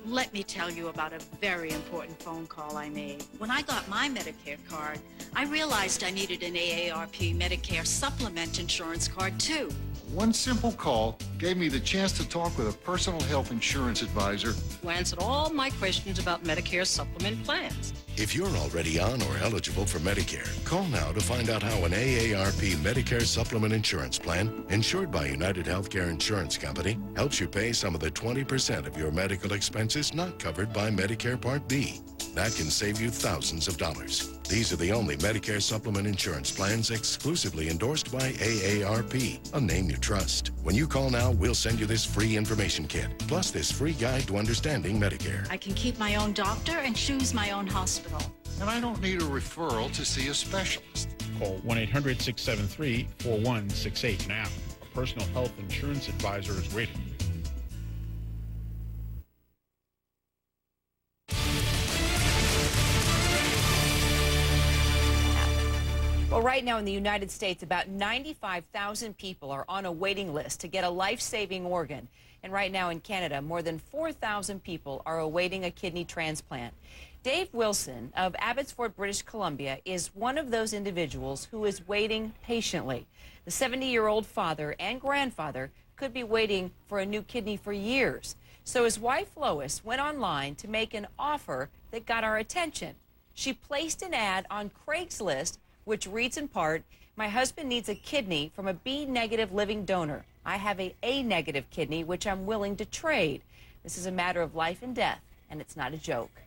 Speaker 11: Let me tell you about a very important phone call I made. When I got my Medicare card, I realized I needed an AARP Medicare Supplement insurance card too.
Speaker 12: One simple call gave me the chance to talk with a personal health insurance advisor
Speaker 11: Who answered all my questions about Medicare supplement plans.
Speaker 14: If you're already on or eligible for Medicare, call now to find out how an AARP Medicare Supplement Insurance Plan, insured by United Healthcare Insurance Company, helps you pay some of the 20% of your medical expenses not covered by Medicare Part B. That can save you thousands of dollars. These are the only Medicare supplement insurance plans exclusively endorsed by AARP, a name you trust. When you call now, we'll send you this free information kit, plus this free guide to understanding Medicare.
Speaker 11: I can keep my own doctor and choose my own hospital.
Speaker 12: and I don't need a referral to see a specialist.
Speaker 15: Call 1-800-673-4168 now. A personal health insurance advisor is waiting.
Speaker 2: Well, right now in the United States, about 95,000 people are on a waiting list to get a life-saving organ. And right now in Canada, more than 4,000 people are awaiting a kidney transplant. Dave Wilson of Abbotsford, British Columbia, is one of those individuals who is waiting patiently. The 70-year-old father and grandfather could be waiting for a new kidney for years. So his wife, Lois, went online to make an offer that got our attention. She placed an ad on Craigslist which reads in part, "My husband needs a kidney from a B-negative living donor. I have a A-negative kidney, which I'm willing to trade. This is a matter of life and death, and it's not a joke."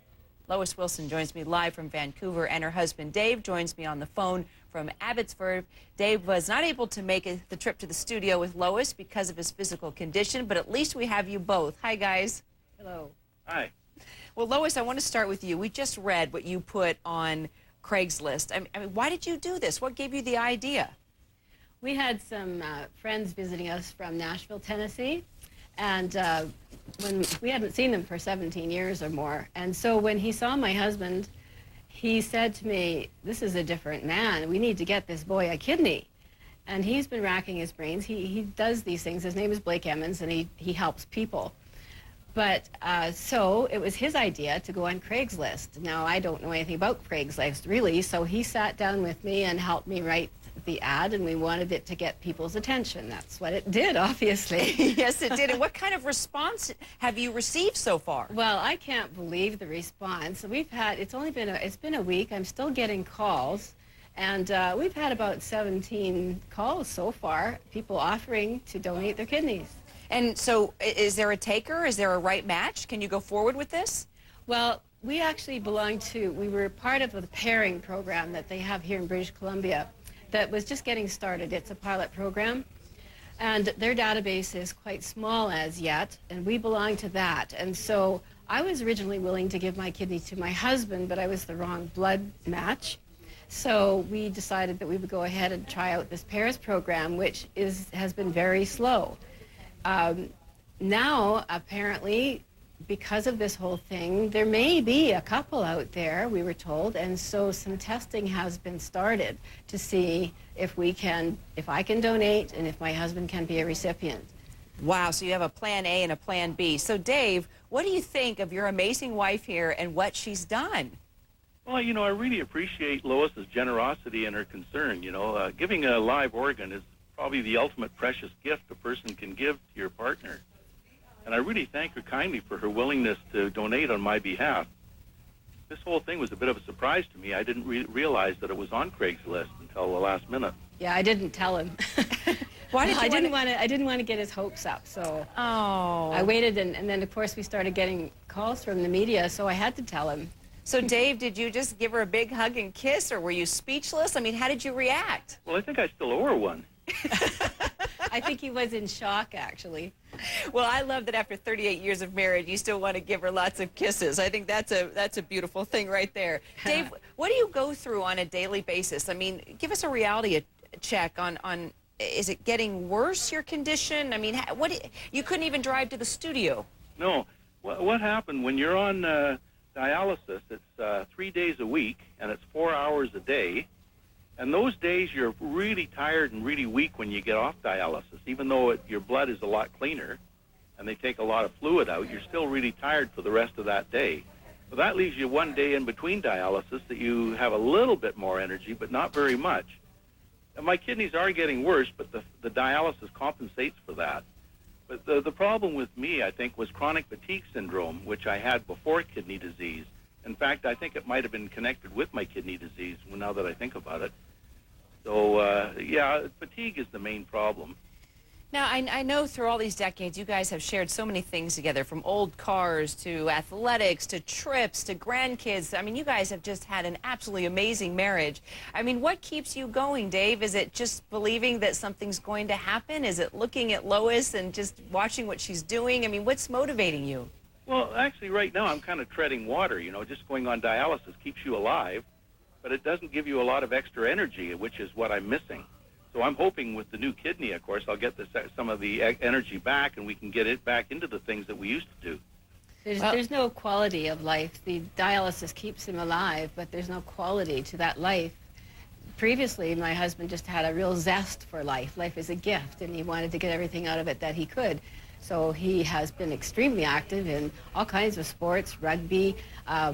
Speaker 2: Lois Wilson joins me live from Vancouver, and her husband Dave joins me on the phone from Abbotsford. Dave was not able to make the trip to the studio with Lois because of his physical condition, but at least we have you both. Hi, guys. Hello.
Speaker 16: Hi.
Speaker 2: Well, Lois, I want to start with you. We just read what you put on Craigslist. I mean, why did you do this? What gave you the idea?
Speaker 28: We had some friends visiting us from Nashville, Tennessee, and when we hadn't seen them for 17 years or more. And so when he saw my husband, he said to me, "This is a different man. We need to get this boy a kidney." And he's been racking his brains. He does these things. His name is Blake Emmons, and he helps people. But so it was his idea to go on Craigslist. Now, I don't know anything about Craigslist, really, so he sat down with me and helped me write the ad, and we wanted it to get people's attention. That's what it did, obviously.
Speaker 2: Yes, it did. And what kind of response have you received so far?
Speaker 28: Well, I can't believe the response. We've had, it's been a week. I'm still getting calls, and we've had about 17 calls so far, people offering to donate their kidneys.
Speaker 2: And so is there a taker? Is there a right match? Can you go forward with this?
Speaker 28: Well, we actually we were part of the pairing program that they have here in British Columbia that was just getting started. It's a pilot program, and their database is quite small as yet, and we belong to that. And so I was originally willing to give my kidney to my husband, but I was the wrong blood match. So we decided that we would go ahead and try out this pairs program, which has been very slow. Now, apparently, because of this whole thing, there may be a couple out there, we were told, and so some testing has been started to see if I can donate and if my husband can be a recipient.
Speaker 2: Wow, so you have a plan A and a plan B. So Dave, what do you think of your amazing wife here and what she's done?
Speaker 16: Well, you know, I really appreciate Lois's generosity and her concern. You know, giving a live organ is probably the ultimate precious gift a person can give to your partner. And I really thank her kindly for her willingness to donate on my behalf. This whole thing was a bit of a surprise to me. I didn't realize that it was on Craigslist until the last minute.
Speaker 28: Yeah, I didn't tell him.
Speaker 2: Why did you
Speaker 28: I didn't want to get his hopes up, so
Speaker 2: I
Speaker 28: waited, and then of course we started getting calls from the media, so I had to tell him.
Speaker 2: So, Dave, did you just give her a big hug and kiss, or were you speechless? I mean, how did you react?
Speaker 16: Well, I think I still owe her one.
Speaker 28: I think he was in shock, actually.
Speaker 2: Well, I love that after 38 years of marriage, you still want to give her lots of kisses. I think that's a beautiful thing right there. Dave, what do you go through on a daily basis? I mean, give us a reality check on is it getting worse, your condition? I mean, you couldn't even drive to the studio.
Speaker 16: No. What happened when you're on dialysis? It's 3 days a week, and it's 4 hours a day. And those days you're really tired and really weak when you get off dialysis. Even though your blood is a lot cleaner and they take a lot of fluid out, you're still really tired for the rest of that day. So that leaves you one day in between dialysis that you have a little bit more energy, but not very much. And my kidneys are getting worse, but the dialysis compensates for that. But the problem with me, I think, was chronic fatigue syndrome, which I had before kidney disease. In fact, I think it might have been connected with my kidney disease, now that I think about it. So, yeah, fatigue is the main problem.
Speaker 2: Now, I know through all these decades, you guys have shared so many things together, from old cars to athletics to trips to grandkids. I mean, you guys have just had an absolutely amazing marriage. I mean, what keeps you going, Dave? Is it just believing that something's going to happen? Is it looking at Lois and just watching what she's doing? I mean, what's motivating you?
Speaker 16: Well, actually, right now I'm kind of treading water. Just going on dialysis keeps you alive, but it doesn't give you a lot of extra energy, which is what I'm missing. So I'm hoping with the new kidney, of course, I'll get some of the energy back, and we can get it back into the things that we used to do.
Speaker 28: There's no quality of life. The dialysis keeps him alive, but there's no quality to that life. Previously, my husband just had a real zest for life. Life is a gift, and he wanted to get everything out of it that he could. So he has been extremely active in all kinds of sports, rugby,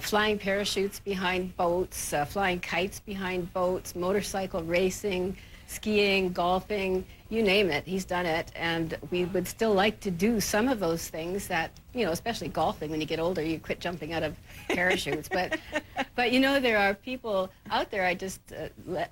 Speaker 28: flying parachutes behind boats, flying kites behind boats, motorcycle racing, skiing, golfing, you name it, he's done it. And we would still like to do some of those things that, especially golfing. When you get older, you quit jumping out of parachutes. But there are people out there. I just,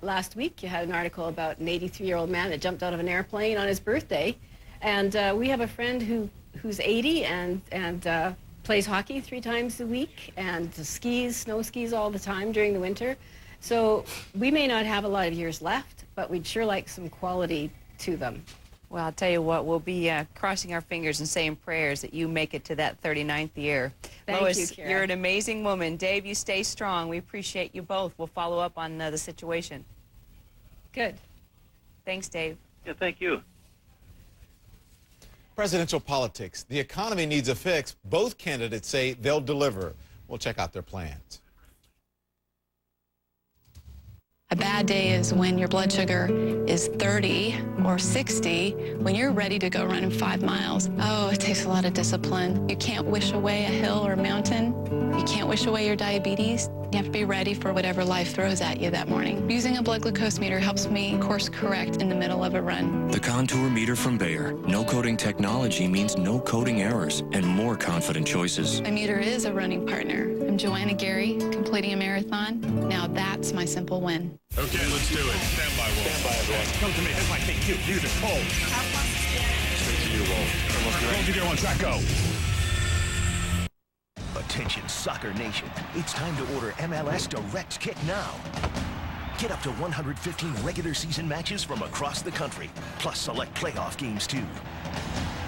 Speaker 28: last week, you had an article about an 83-year-old man that jumped out of an airplane on his birthday. And we have a friend who's 80 and plays hockey 3 times a week and snow skis all the time during the winter. So we may not have a lot of years left, but we'd sure like some quality to them.
Speaker 2: Well, I'll tell you what, we'll be crossing our fingers and saying prayers that you make it to that 39th year.
Speaker 28: Thank
Speaker 2: Lois,
Speaker 28: you, Kara.
Speaker 2: You're an amazing woman. Dave, you stay strong. We appreciate you both. We'll follow up on the situation.
Speaker 28: Good.
Speaker 2: Thanks, Dave.
Speaker 16: Yeah, thank you.
Speaker 1: Presidential politics. The economy needs a fix. Both candidates say they'll deliver. We'll check out their plans.
Speaker 3: A bad day is when your blood sugar is 30 or 60, when you're ready to go running 5 miles. Oh, it takes a lot of discipline. You can't wish away a hill or a mountain. You can't wish away your diabetes. You have to be ready for whatever life throws at you that morning. Using a blood glucose meter helps me course correct in the middle of a run.
Speaker 10: The Contour meter from Bayer. No coding technology means no coding errors and more confident choices.
Speaker 3: My meter is a running partner. I'm Joanna Gary, completing a marathon. Now that's my simple win.
Speaker 15: Okay, let's do it. Stand by, Wolf. Stand by, everyone. Come to me. Here's my thing. Cue. Music. Hold. Straight to you, Wolf. Hold you there on track. Go.
Speaker 4: Attention, Soccer Nation. It's time to order MLS Direct Kick now. Get up to 115 regular season matches from across the country, plus select playoff games, too.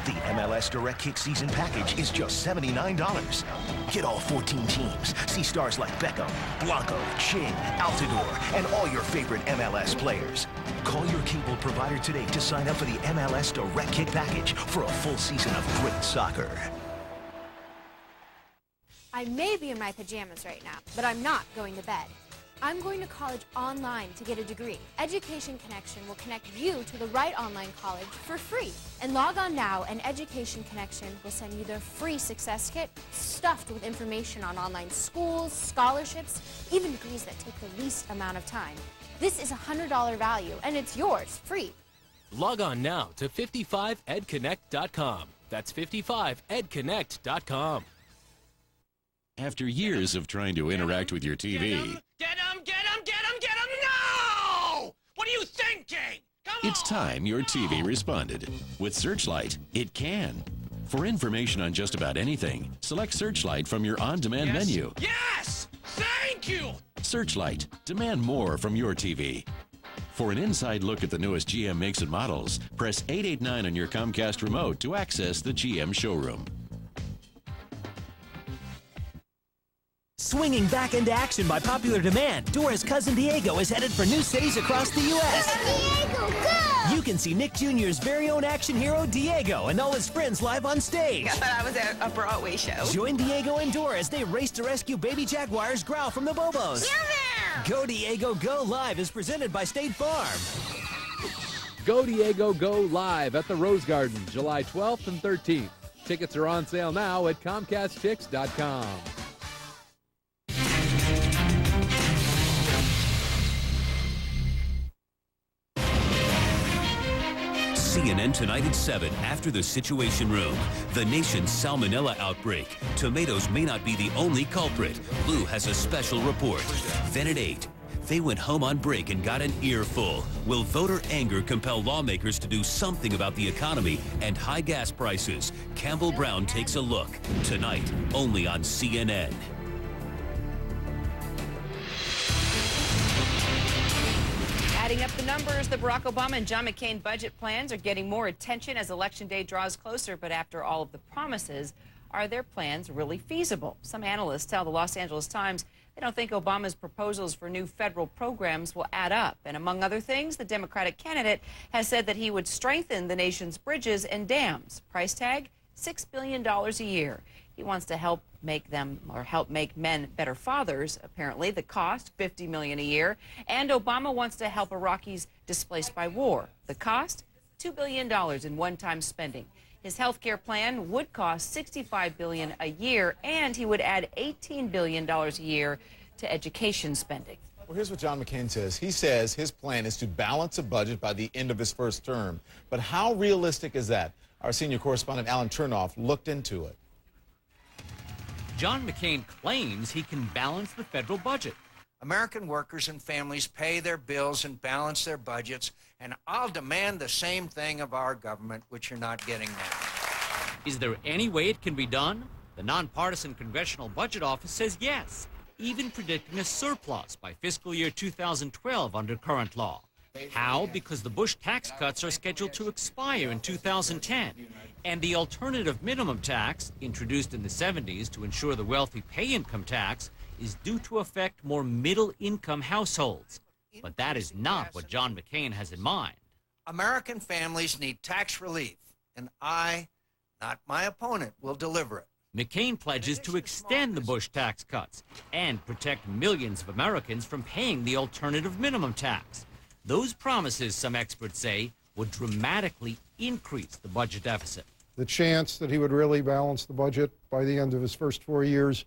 Speaker 4: The MLS Direct Kick season package is just $79. Get all 14 teams. See stars like Beckham, Blanco, Chin, Altidore, and all your favorite MLS players. Call your cable provider today to sign up for the MLS Direct Kick package for a full season of great soccer.
Speaker 18: I may be in my pajamas right now, but I'm not going to bed. I'm going to college online to get a degree. Education Connection will connect you to the right online college for free. And log on now, and Education Connection will send you their free success kit stuffed with information on online schools, scholarships, even degrees that take the least amount of time. This is a $100 value, and it's yours, free.
Speaker 19: Log on now to 55edconnect.com. That's 55edconnect.com.
Speaker 20: After years of trying to interact with your TV,
Speaker 25: Get him! No! What are you thinking?
Speaker 20: it's time your TV responded. With Searchlight, it can. For information on just about anything, select Searchlight from your on-demand menu.
Speaker 25: Yes! Thank you!
Speaker 20: Searchlight. Demand more from your TV. For an inside look at the newest GM makes and models, press 889 on your Comcast remote to access the GM showroom.
Speaker 5: Swinging back into action by popular demand, Dora's cousin Diego is headed for new cities across the U.S.
Speaker 6: Diego, go!
Speaker 5: You can see Nick Jr.'s very own action hero, Diego, and all his friends live on stage.
Speaker 6: I thought I was at a Broadway show.
Speaker 5: Join Diego and Dora as they race to rescue baby jaguars growl from the Bobos. Go Diego, Go Live is presented by State Farm.
Speaker 7: Go Diego, Go Live at the Rose Garden, July 12th and 13th. Tickets are on sale now at ComcastTix.com.
Speaker 8: CNN Tonight at 7 after the Situation Room. The nation's salmonella outbreak. Tomatoes may not be the only culprit. Lou has a special report. Then at 8, they went home on break and got an earful. Will voter anger compel lawmakers to do something about the economy and high gas prices? Campbell Brown takes a look. Tonight, only on CNN.
Speaker 2: Adding up the numbers, the Barack Obama and John McCain budget plans are getting more attention as Election Day draws closer. But after all of the promises, are their plans really feasible? Some analysts tell the Los Angeles Times they don't think Obama's proposals for new federal programs will add up. And among other things, the Democratic candidate has said that he would strengthen the nation's bridges and dams. Price tag, $6 billion a year. He wants to help make men better fathers. Apparently, the cost, $50 million a year. And Obama wants to help Iraqis displaced by war. The cost, $2 billion in one-time spending. His health care plan would cost $65 billion a year, and he would add $18 billion a year to education spending.
Speaker 1: Well, here's what John McCain says. He says his plan is to balance a budget by the end of his first term. But how realistic is that? Our senior correspondent Alan Chernoff looked into it.
Speaker 10: John McCain claims he can balance the federal budget.
Speaker 13: American workers and families pay their bills and balance their budgets, and I'll demand the same thing of our government, which you're not getting now.
Speaker 10: Is there any way it can be done? The nonpartisan Congressional Budget Office says yes, even predicting a surplus by fiscal year 2012 under current law. How? Because the Bush tax cuts are scheduled to expire in 2010. And the alternative minimum tax, introduced in the 70s to ensure the wealthy pay income tax, is due to affect more middle-income households. But that is not what John McCain has in mind.
Speaker 13: American families need tax relief, and I, not my opponent, will deliver it.
Speaker 10: McCain pledges to extend the Bush tax cuts and protect millions of Americans from paying the alternative minimum tax. Those promises, some experts say, would dramatically increase the budget deficit.
Speaker 12: The chance that he would really balance the budget by the end of his first 4 years,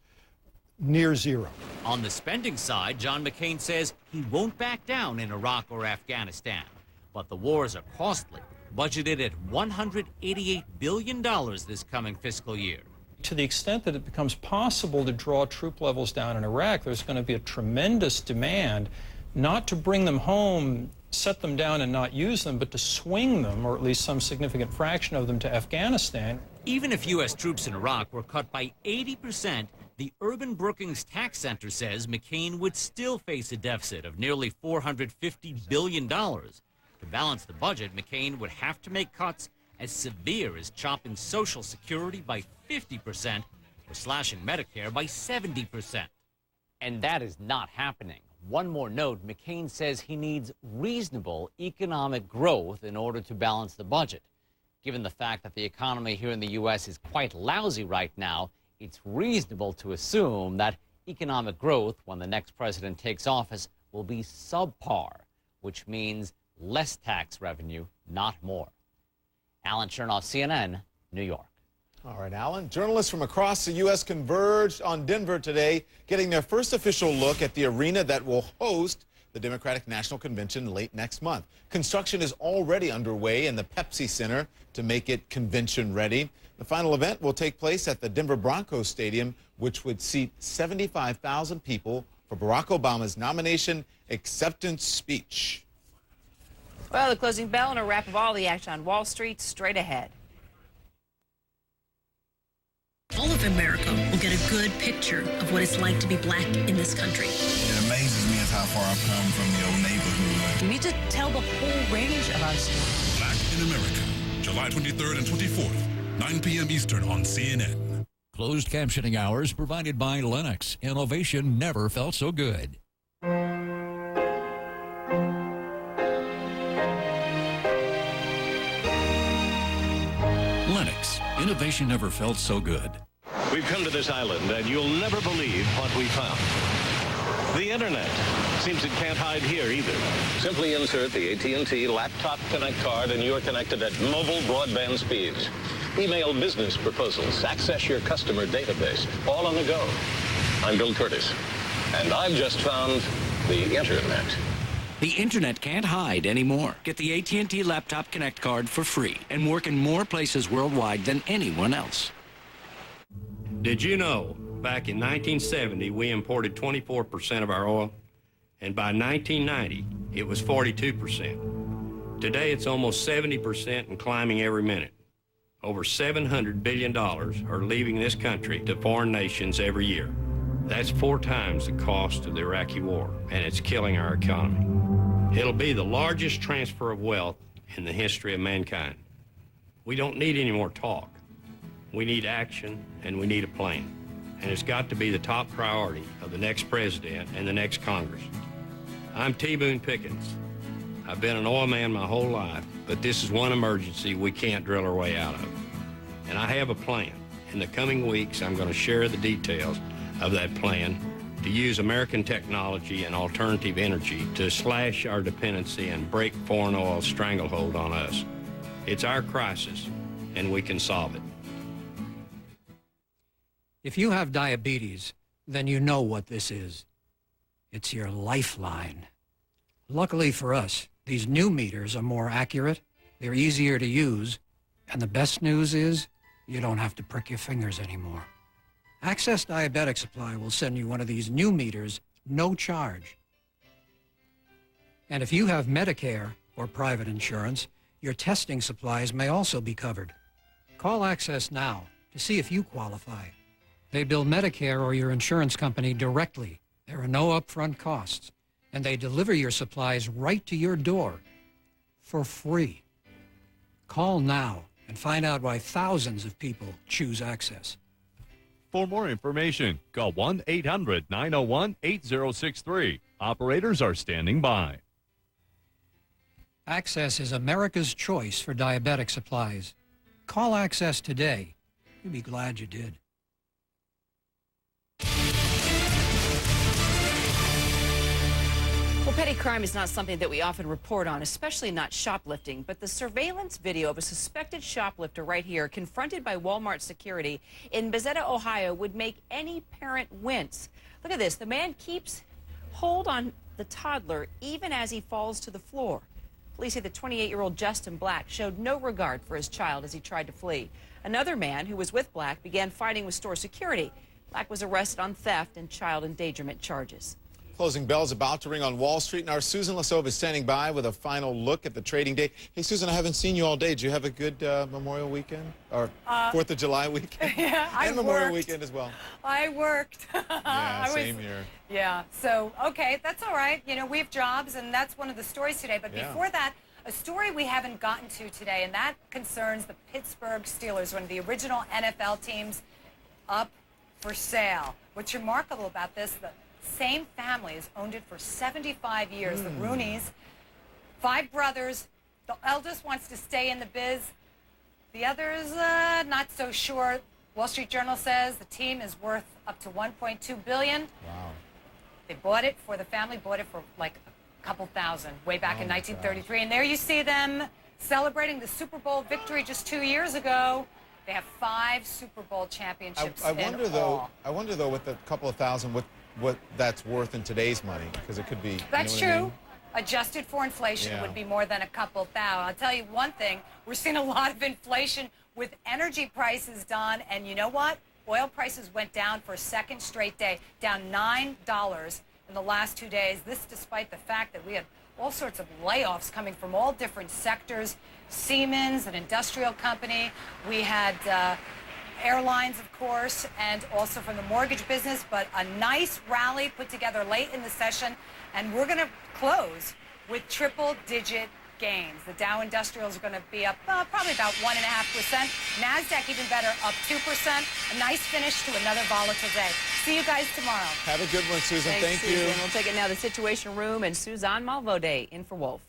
Speaker 12: near zero.
Speaker 10: On the spending side, John McCain says he won't back down in Iraq or Afghanistan. But the wars are costly, budgeted at $188 billion this coming fiscal year.
Speaker 21: To the extent that it becomes possible to draw troop levels down in Iraq, there's going to be a tremendous demand not to bring them home, set them down and not use them, but to swing them, or at least some significant fraction of them, to Afghanistan.
Speaker 10: Even if U.S. troops in Iraq were cut by 80%, the Urban Brookings Tax Center says McCain would still face a deficit of nearly $450 billion. To balance the budget, McCain would have to make cuts as severe as chopping Social Security by 50% or slashing Medicare by 70%.
Speaker 23: And that is not happening. One more note, McCain says he needs reasonable economic growth in order to balance the budget. Given the fact that the economy here in the U.S. is quite lousy right now, it's reasonable to assume that economic growth, when the next president takes office, will be subpar, which means less tax revenue, not more. Alan Chernoff, CNN, New York.
Speaker 1: All right, Alan. Journalists from across the U.S. converged on Denver today, getting their first official look at the arena that will host the Democratic National Convention late next month. Construction is already underway in the Pepsi Center to make it convention ready. The final event will take place at the Denver Broncos Stadium, which would seat 75,000 people for Barack Obama's nomination acceptance speech.
Speaker 2: Well, the closing bell and a wrap of all the action on Wall Street straight ahead.
Speaker 8: All of
Speaker 9: of America will get a good picture of what it's like to be black in this country.
Speaker 11: It amazes me as how far I've come from the old neighborhood.
Speaker 9: We need to tell the whole range of our stories.
Speaker 15: Black in America, July 23rd and 24th, 9 p.m. Eastern on CNN.
Speaker 14: Closed captioning hours provided by Lennox. Innovation never felt so good. Lennox. Innovation never felt so good.
Speaker 17: We've come to this island, and you'll never believe what we found. The internet. Seems it can't hide here either. Simply insert the AT&T laptop connect card and you're connected at mobile broadband speeds. Email business proposals, access your customer database, all on the go. I'm Bill Curtis, and I've just found the internet.
Speaker 22: The internet can't hide anymore. Get the AT&T Laptop Connect card for free and work in more places worldwide than anyone else.
Speaker 24: Did you know, back in 1970, we imported 24% of our oil, and by 1990, it was 42%. Today, it's almost 70% and climbing every minute. Over $700 billion are leaving this country to foreign nations every year. That's 4 times the cost of the Iraqi war, and it's killing our economy. It'll be the largest transfer of wealth in the history of mankind. We don't need any more talk. We need action, and we need a plan. And it's got to be the top priority of the next president and the next Congress. I'm T. Boone Pickens. I've been an oil man my whole life, but this is one emergency we can't drill our way out of. And I have a plan. In the coming weeks, I'm going to share the details of that plan to use American technology and alternative energy to slash our dependency and break foreign oil's stranglehold on us. It's our crisis, and we can solve it.
Speaker 26: If you have diabetes, then you know what this is. It's your lifeline. Luckily for us, these new meters are more accurate, they're easier to use, and the best news is you don't have to prick your fingers anymore. Access Diabetic Supply will send you one of these new meters, no charge. And if you have Medicare or private insurance, your testing supplies may also be covered. Call Access now to see if you qualify. They bill Medicare or your insurance company directly. There are no upfront costs, and they deliver your supplies right to your door for free. Call now and find out why thousands of people choose Access.
Speaker 27: For more information, call 1-800-901-8063. Operators are standing by.
Speaker 26: Access is America's choice for diabetic supplies. Call Access today. You'll be glad you did.
Speaker 2: Well, petty crime is not something that we often report on, especially not shoplifting. But the surveillance video of a suspected shoplifter right here, confronted by Walmart security in Bezetta, Ohio, would make any parent wince. Look at this. The man keeps hold on the toddler even as he falls to the floor. Police say the 28-year-old Justin Black showed no regard for his child as he tried to flee. Another man who was with Black began fighting with store security. Black was arrested on theft and child endangerment charges.
Speaker 1: Closing bells about to ring on Wall Street. And our Susan Lasova is standing by with a final look at the trading day. Hey, Susan, I haven't seen you all day. Did you have a good Memorial weekend? Or 4th of July weekend?
Speaker 29: Yeah,
Speaker 1: and Memorial weekend as well.
Speaker 29: I worked.
Speaker 1: Yeah, same here.
Speaker 29: Yeah, so, okay, that's all right. You know, we have jobs, and that's one of the stories today. But before that, a story we haven't gotten to today, and that concerns the Pittsburgh Steelers, one of the original NFL teams, up for sale. What's remarkable about this, the same family has owned it for 75 years. The Rooneys, 5 brothers. The eldest wants to stay in the biz. The others, not so sure. Wall Street Journal says the team is worth up to $1.2 billion. Wow. They bought it for, the family bought it for like a couple thousand way back in 1933. And there you see them celebrating the Super Bowl victory just 2 years ago. They have 5 Super Bowl championships
Speaker 1: I wonder though, with a couple of thousand, what that's worth in today's money, because it could be.
Speaker 29: That's
Speaker 1: you know
Speaker 29: true.
Speaker 1: what I mean?
Speaker 29: Adjusted for inflation, it would be more than a couple thousand. I'll tell you one thing, we're seeing a lot of inflation with energy prices, Don, and you know what? Oil prices went down for a second straight day, down $9 in the last 2 days. This despite the fact that we had all sorts of layoffs coming from all different sectors. Siemens, an industrial company. We had airlines, of course, and also from the mortgage business, but a nice rally put together late in the session, and we're going to close with triple-digit gains. The Dow Industrials are going to be up probably about 1.5%. NASDAQ even better, up 2%. A nice finish to another volatile day. See you guys tomorrow.
Speaker 1: Have a good one, Susan.
Speaker 2: Thanks,
Speaker 1: Thank you.
Speaker 2: Susan. We'll take it now, the Situation Room, and Suzanne Malvode in for Wolf.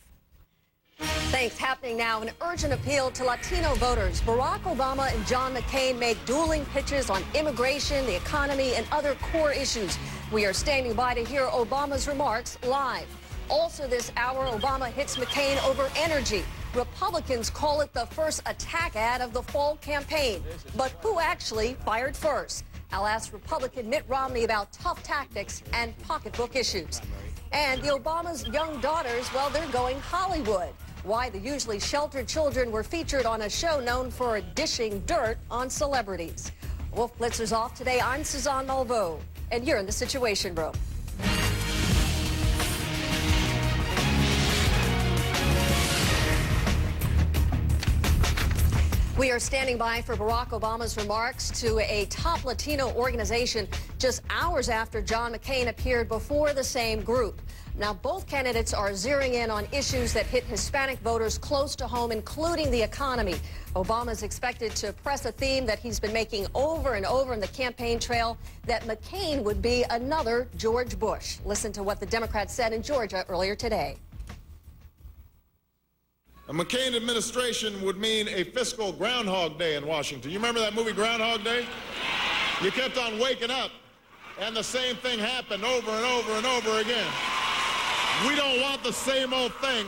Speaker 3: Thanks. Happening now, an urgent appeal to Latino voters. Barack Obama and John McCain make dueling pitches on immigration, the economy, and other core issues. We are standing by to hear Obama's remarks live. Also this hour, Obama hits McCain over energy. Republicans call it the first attack ad of the fall campaign. But who actually fired first? I'll ask Republican Mitt Romney about tough tactics and pocketbook issues. And the Obama's young daughters, well, they're going Hollywood. Why the usually sheltered children were featured on a show known for dishing dirt on celebrities. Wolf Blitzer's off today. I'm Suzanne Malveaux, and you're in the Situation Room. We are standing by for Barack Obama's remarks to a top Latino organization just hours after John McCain appeared before the same group. Now, both candidates are zeroing in on issues that hit Hispanic voters close to home, including the economy. Obama is expected to press a theme that he's been making over and over in the campaign trail, that McCain would be another George Bush. Listen to what the Democrats said in Georgia earlier today.
Speaker 4: A McCain administration would mean a fiscal Groundhog Day in Washington. You remember that movie Groundhog Day? You kept on waking up, and the same thing happened over and over and over again. We don't want the same old thing.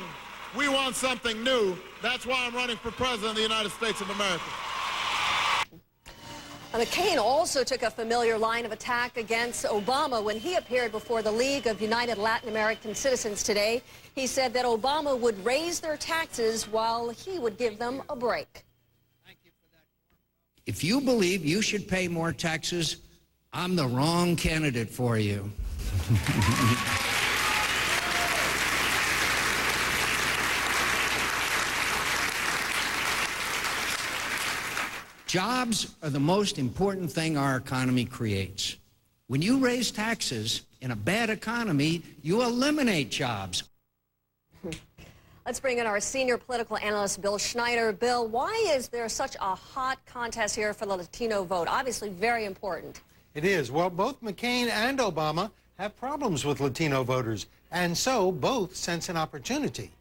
Speaker 4: We want something new. That's why I'm running for president of the United States of America.
Speaker 3: McCain also took a familiar line of attack against Obama when he appeared before the League of United Latin American Citizens today. He said that Obama would raise their taxes while he would give them a break.
Speaker 26: If you believe you should pay more taxes, I'm the wrong candidate for you. Jobs are the most important thing our economy creates. When you raise taxes in a bad economy, you eliminate jobs.
Speaker 3: Let's bring in our senior political analyst, Bill Schneider. Bill, why is there such a hot contest here for the Latino vote? Obviously very important.
Speaker 12: It is. Well, both McCain and Obama have problems with Latino voters, and so both sense an opportunity.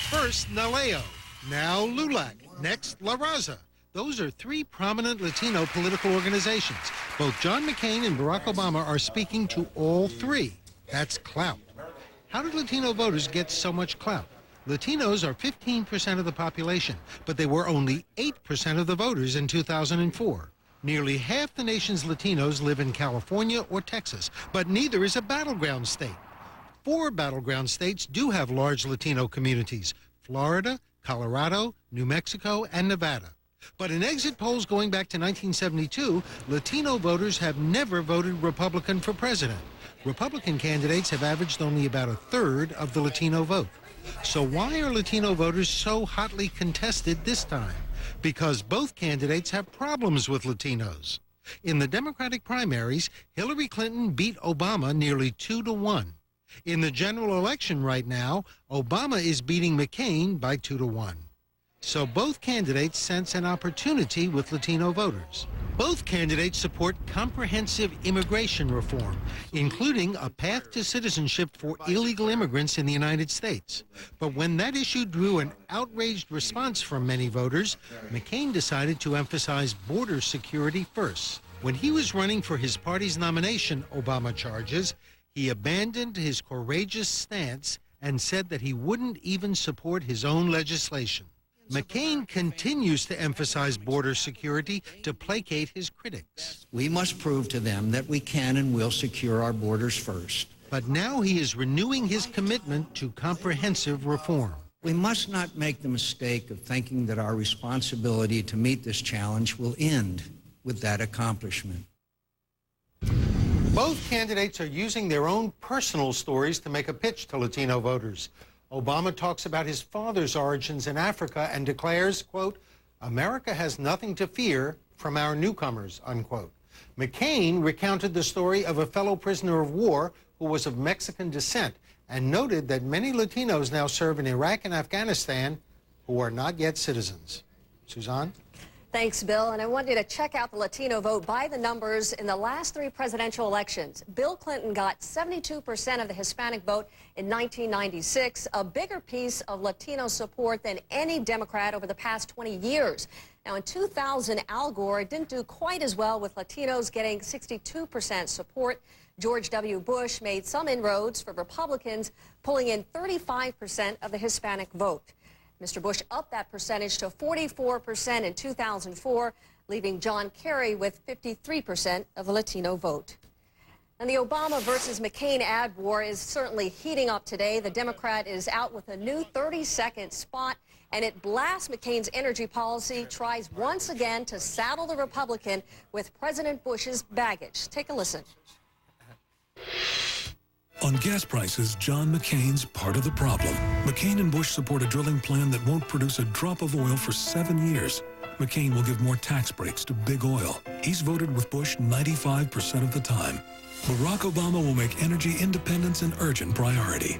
Speaker 12: First, Naleo. Now LULAC, next La Raza. Those are three prominent Latino political organizations. Both John McCain and Barack Obama are speaking to all three. That's clout. How did Latino voters get so much clout? Latinos are 15% of the population, but they were only 8% of the voters in 2004. Nearly half the nation's Latinos live in California or Texas, but neither is a battleground state. 4 battleground states do have large Latino communities: Florida, Colorado, New Mexico, and Nevada. But in exit polls going back to 1972, Latino voters have never voted Republican for president. Republican candidates have averaged only about 1/3 of the Latino vote. So why are Latino voters so hotly contested this time? Because both candidates have problems with Latinos. In the Democratic primaries, Hillary Clinton beat Obama nearly 2-1. In the general election right now, Obama is beating McCain by 2-1. So both candidates sense an opportunity with Latino voters. Both candidates support comprehensive immigration reform, including a path to citizenship for illegal immigrants in the United States. But when that issue drew an outraged response from many voters, McCain decided to emphasize border security first. When he was running for his party's nomination, Obama charges, he abandoned his courageous stance and said that he wouldn't even support his own legislation. McCain continues to emphasize border security to placate his critics.
Speaker 26: We must prove to them that we can and will secure our borders first.
Speaker 12: But now he is renewing his commitment to comprehensive reform.
Speaker 26: We must not make the mistake of thinking that our responsibility to meet this challenge will end with that accomplishment.
Speaker 12: Both candidates are using their own personal stories to make a pitch to Latino voters. Obama talks about his father's origins in Africa and declares, quote, America has nothing to fear from our newcomers, unquote. McCain recounted the story of a fellow prisoner of war who was of Mexican descent and noted that many Latinos now serve in Iraq and Afghanistan who are not yet citizens. Suzanne?
Speaker 3: Thanks, Bill. And I want you to check out the Latino vote by the numbers in the last 3 presidential elections. Bill Clinton got 72% of the Hispanic vote in 1996, a bigger piece of Latino support than any Democrat over the past 20 years. Now, in 2000, Al Gore didn't do quite as well, with Latinos getting 62% support. George W. Bush made some inroads for Republicans, pulling in 35% of the Hispanic vote. Mr. Bush upped that percentage to 44% in 2004, leaving John Kerry with 53% of the Latino vote. And the Obama versus McCain ad war is certainly heating up today. The Democrat is out with a new 30-second spot, and it blasts McCain's energy policy, tries once again to saddle the Republican with President Bush's baggage. Take a listen.
Speaker 5: On gas prices, John McCain's part of the problem. McCain and Bush support a drilling plan that won't produce a drop of oil for 7 years. McCain will give more tax breaks to big oil. He's voted with Bush 95% of the time. Barack Obama will make energy independence an urgent priority.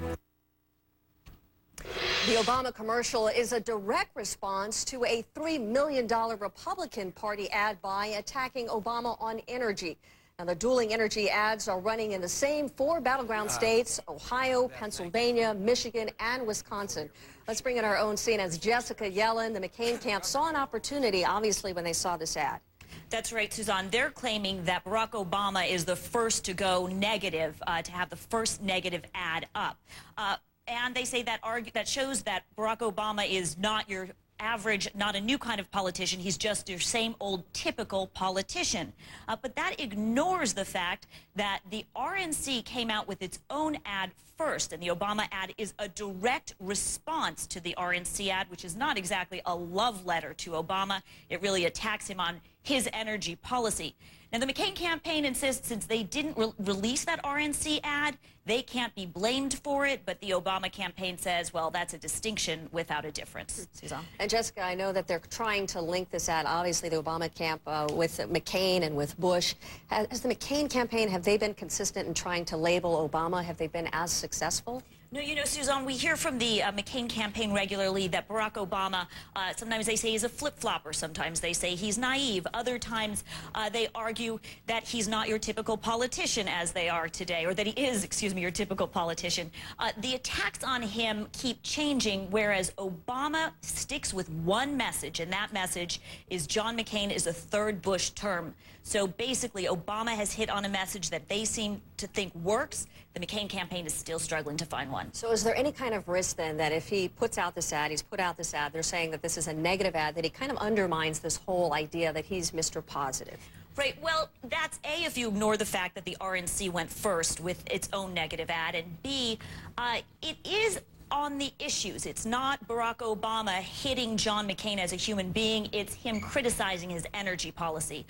Speaker 3: The Obama commercial is a direct response to a $3 million Republican Party ad buy attacking Obama on energy. Now, the dueling energy ads are running in the same 4 battleground states: Ohio, Pennsylvania, Michigan, and Wisconsin. Let's bring in our own CNN's Jessica Yellen. The McCain camp saw an opportunity, obviously, when they saw this ad.
Speaker 6: That's right, Suzanne. They're claiming that Barack Obama is the first to go negative, to have the first negative ad up. And they say that that shows that Barack Obama is not your average, not a new kind of politician. He's just your same old typical politician. But that ignores the fact that the RNC came out with its own ad first, and the Obama ad is a direct response to the RNC ad, which is not exactly a love letter to Obama. It really attacks him on his energy policy. Now, the McCain campaign insists since they didn't release that RNC ad, they can't be blamed for it, but the Obama campaign says, well, that's a distinction without a difference. Suzanne?
Speaker 3: And Jessica, I know that they're trying to link this ad, obviously, the Obama camp with McCain and with Bush. Has the McCain campaign, have they been consistent in trying to label Obama? Have they been as successful?
Speaker 6: No, you know, Suzanne, we hear from the McCain campaign regularly that Barack Obama, sometimes they say he's a flip-flopper, sometimes they say he's naive, other times they argue that he's not your typical politician as they are today, or that he is, excuse me, your typical politician. The attacks on him keep changing, whereas Obama sticks with one message, and that message is John McCain is a third Bush term. So basically, Obama has hit on a message that they seem to think works. The McCain campaign is still struggling to find one.
Speaker 3: So is there any kind of risk then that if he puts out this ad, he's put out this ad, they're saying that this is a negative ad, that he kind of undermines this whole idea that he's Mr. Positive?
Speaker 6: Right. Well, that's A, if you ignore the fact that the RNC went first with its own negative ad, and B, it is on the issues. It's not Barack Obama hitting John McCain as a human being. It's him criticizing his energy policy.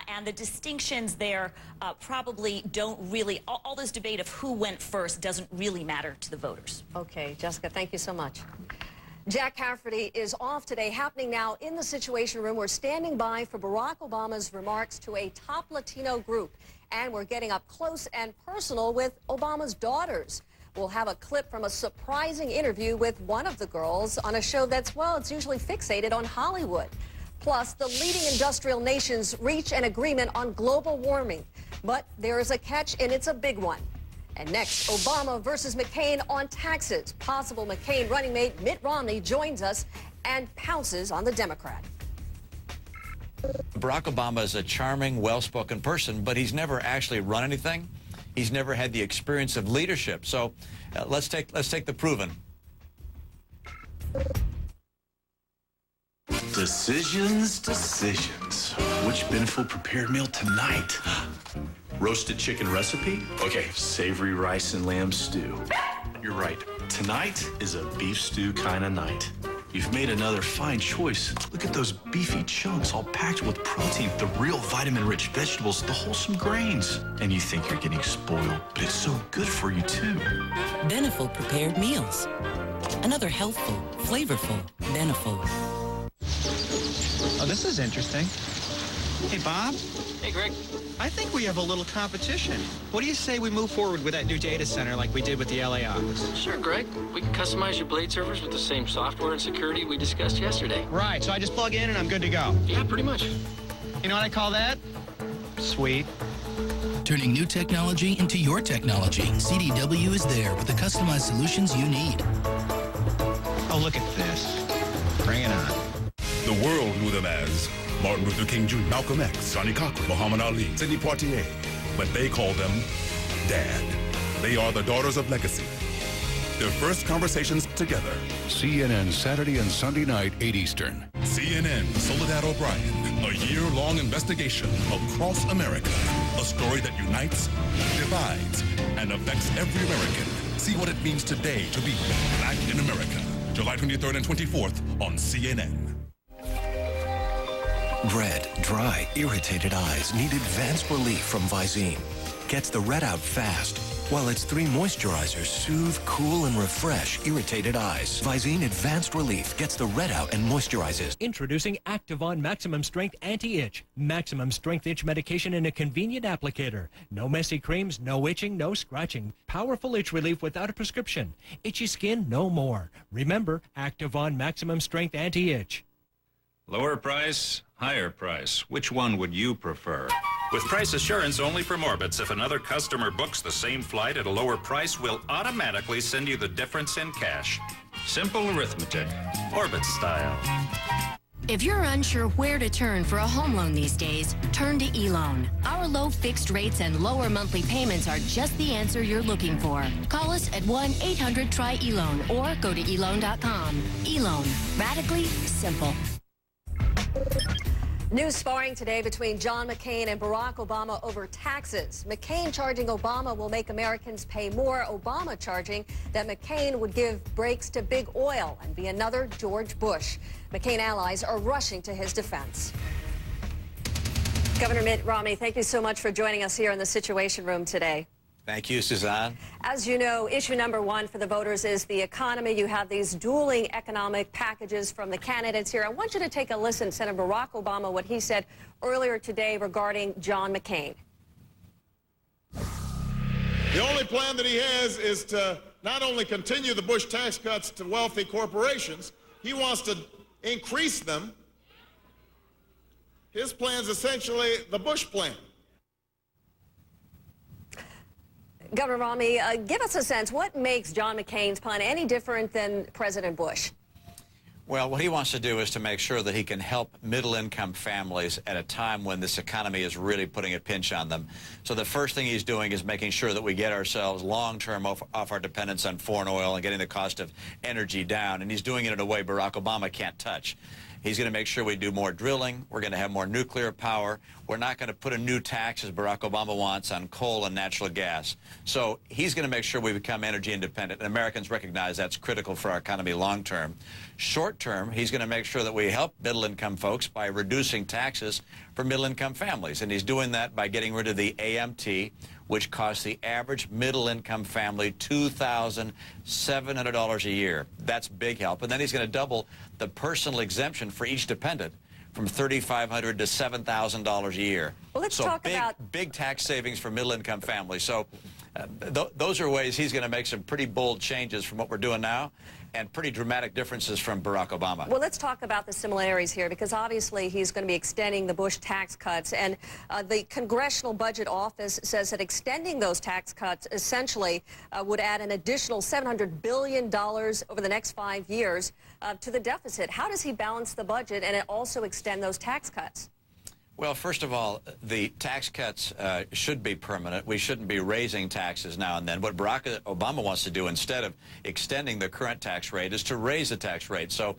Speaker 6: And the distinctions there probably don't really, all this debate of who went first doesn't really matter to the voters.
Speaker 3: Okay, Jessica, thank you so much. Jack Cafferty is off today, happening now in the Situation Room. We're standing by for Barack Obama's remarks to a top Latino group. And we're getting up close and personal with Obama's daughters. We'll have a clip from a surprising interview with one of the girls on a show that's, well, it's usually fixated on Hollywood. Plus, the leading industrial nations reach an agreement on global warming. But there is a catch, and it's a big one. And next, Obama versus McCain on taxes. Possible McCain running mate Mitt Romney joins us and pounces on the Democrat.
Speaker 7: Barack Obama is a charming, well-spoken person, but he's never actually run anything. He's never had the experience of leadership. So let's take the proven.
Speaker 11: Decisions. Which Beneful prepared meal tonight? Roasted chicken recipe? Okay, savory rice and lamb stew. You're right. Tonight is a beef stew kind of night. You've made another fine choice. Look at those beefy chunks all packed with protein, the real vitamin-rich vegetables, the wholesome grains. And you think you're getting spoiled, but it's so good for you, too.
Speaker 16: Beneful prepared meals. Another healthful, flavorful Beneful.
Speaker 10: this is interesting. Hey, Bob.
Speaker 13: Hey, Greg.
Speaker 10: I think we have a little competition. What do you say we move forward with that new data center like we did with the LA office?
Speaker 13: Sure, Greg. We can customize your Blade servers with the same software and security we discussed yesterday.
Speaker 10: Right, so I just plug in and I'm good to go.
Speaker 13: Yeah, pretty much.
Speaker 10: You know what I call that? Sweet.
Speaker 18: Turning new technology into your technology. CDW is there with the customized solutions you need.
Speaker 10: Oh, look at this. Bring it on.
Speaker 19: The world knew them as Martin Luther King Jr., Malcolm X, Johnny Cochran, Muhammad Ali, Sidney Poitier. But they call them Dad. They are the daughters of legacy. Their first conversations together.
Speaker 20: CNN Saturday and Sunday night, 8 Eastern.
Speaker 19: CNN Soledad O'Brien. A year-long investigation across America. A story that unites, divides, and affects every American. See what it means today to be Black in America. July 23rd and 24th on CNN.
Speaker 21: Red, dry, irritated eyes need advanced relief from Visine. Gets the red out fast, while its 3 moisturizers soothe, cool, and refresh irritated eyes. Visine Advanced Relief gets the red out and moisturizes.
Speaker 23: Introducing Activon Maximum Strength Anti-Itch. Maximum Strength Itch medication in a convenient applicator. No messy creams, no itching, no scratching. Powerful itch relief without a prescription. Itchy skin, no more. Remember, Activon Maximum Strength Anti-Itch.
Speaker 25: Lower price, higher price. Which one would you prefer? With price assurance only from Orbitz, if another customer books the same flight at a lower price, we'll automatically send you the difference in cash. Simple arithmetic. Orbitz style.
Speaker 28: If you're unsure where to turn for a home loan these days, turn to eLoan. Our low fixed rates and lower monthly payments are just the answer you're looking for. Call us at 1-800-TRY-ELOAN or go to eLoan.com. eLoan. Radically simple.
Speaker 3: News sparring today between John McCain and Barack Obama over taxes. McCain charging Obama will make Americans pay more. Obama charging that McCain would give breaks to big oil and be another George Bush. McCain allies are rushing to his defense. Governor Mitt Romney, thank you so much for joining us here in the Situation Room today.
Speaker 7: Thank you, Suzanne.
Speaker 3: As you know, issue number 1 for the voters is the economy. You have these dueling economic packages from the candidates here. I want you to take a listen, Senator Barack Obama, what he said earlier today regarding John McCain.
Speaker 4: The only plan that he has is to not only continue the Bush tax cuts to wealthy corporations, he wants to increase them. His plan's essentially the Bush plan.
Speaker 3: Governor Romney, give us a sense, what makes John McCain's plan any different than President Bush?
Speaker 7: Well, what he wants to do is to make sure that he can help middle-income families at a time when this economy is really putting a pinch on them. So the first thing he's doing is making sure that we get ourselves long-term off our dependence on foreign oil and getting the cost of energy down. And he's doing it in a way Barack Obama can't touch. He's going to make sure we do more drilling. We're going to have more nuclear power. We're not going to put a new tax, as Barack Obama wants, on coal and natural gas. So he's going to make sure we become energy independent, and Americans recognize that's critical for our economy long term. Short term, he's going to make sure that we help middle-income folks by reducing taxes for middle-income families, and he's doing that by getting rid of the AMT, which costs the average middle-income family $2,700 a year. That's big help. And then he's going to double the personal exemption for each dependent from $3,500 to $7,000 a year.
Speaker 3: Well, let's talk about
Speaker 7: big tax savings for middle-income families. So those are ways he's going to make some pretty bold changes from what we're doing now, and pretty dramatic differences from Barack Obama.
Speaker 3: Well, let's talk about the similarities here, because obviously he's going to be extending the Bush tax cuts, and the Congressional Budget Office says that extending those tax cuts essentially would add an additional $700 billion over the next 5 years to the deficit. How does he balance the budget and also extend those tax cuts?
Speaker 7: Well, first of all, the tax cuts should be permanent. We shouldn't be raising taxes now and then. What Barack Obama wants to do, instead of extending the current tax rate, is to raise the tax rate. So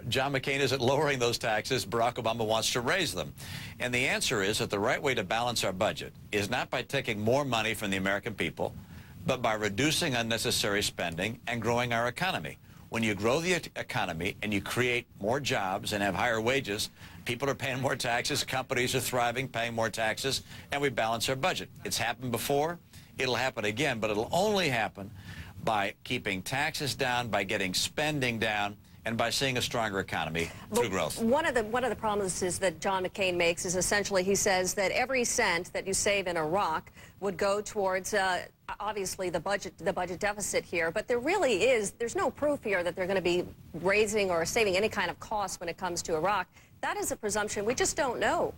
Speaker 7: John McCain isn't lowering those taxes. Barack Obama wants to raise them. And the answer is that the right way to balance our budget is not by taking more money from the American people, but by reducing unnecessary spending and growing our economy. When you grow the economy and you create more jobs and have higher wages, people are paying more taxes, companies are thriving, paying more taxes, and we balance our budget. It's happened before, it'll happen again, but it'll only happen by keeping taxes down, by getting spending down, and by seeing a stronger economy through growth.
Speaker 3: One of the promises that John McCain makes is essentially he says that every cent that you save in Iraq would go towards obviously the budget deficit here, but there's no proof here that they're going to be raising or saving any kind of cost when it comes to Iraq. That is a presumption. We just don't know.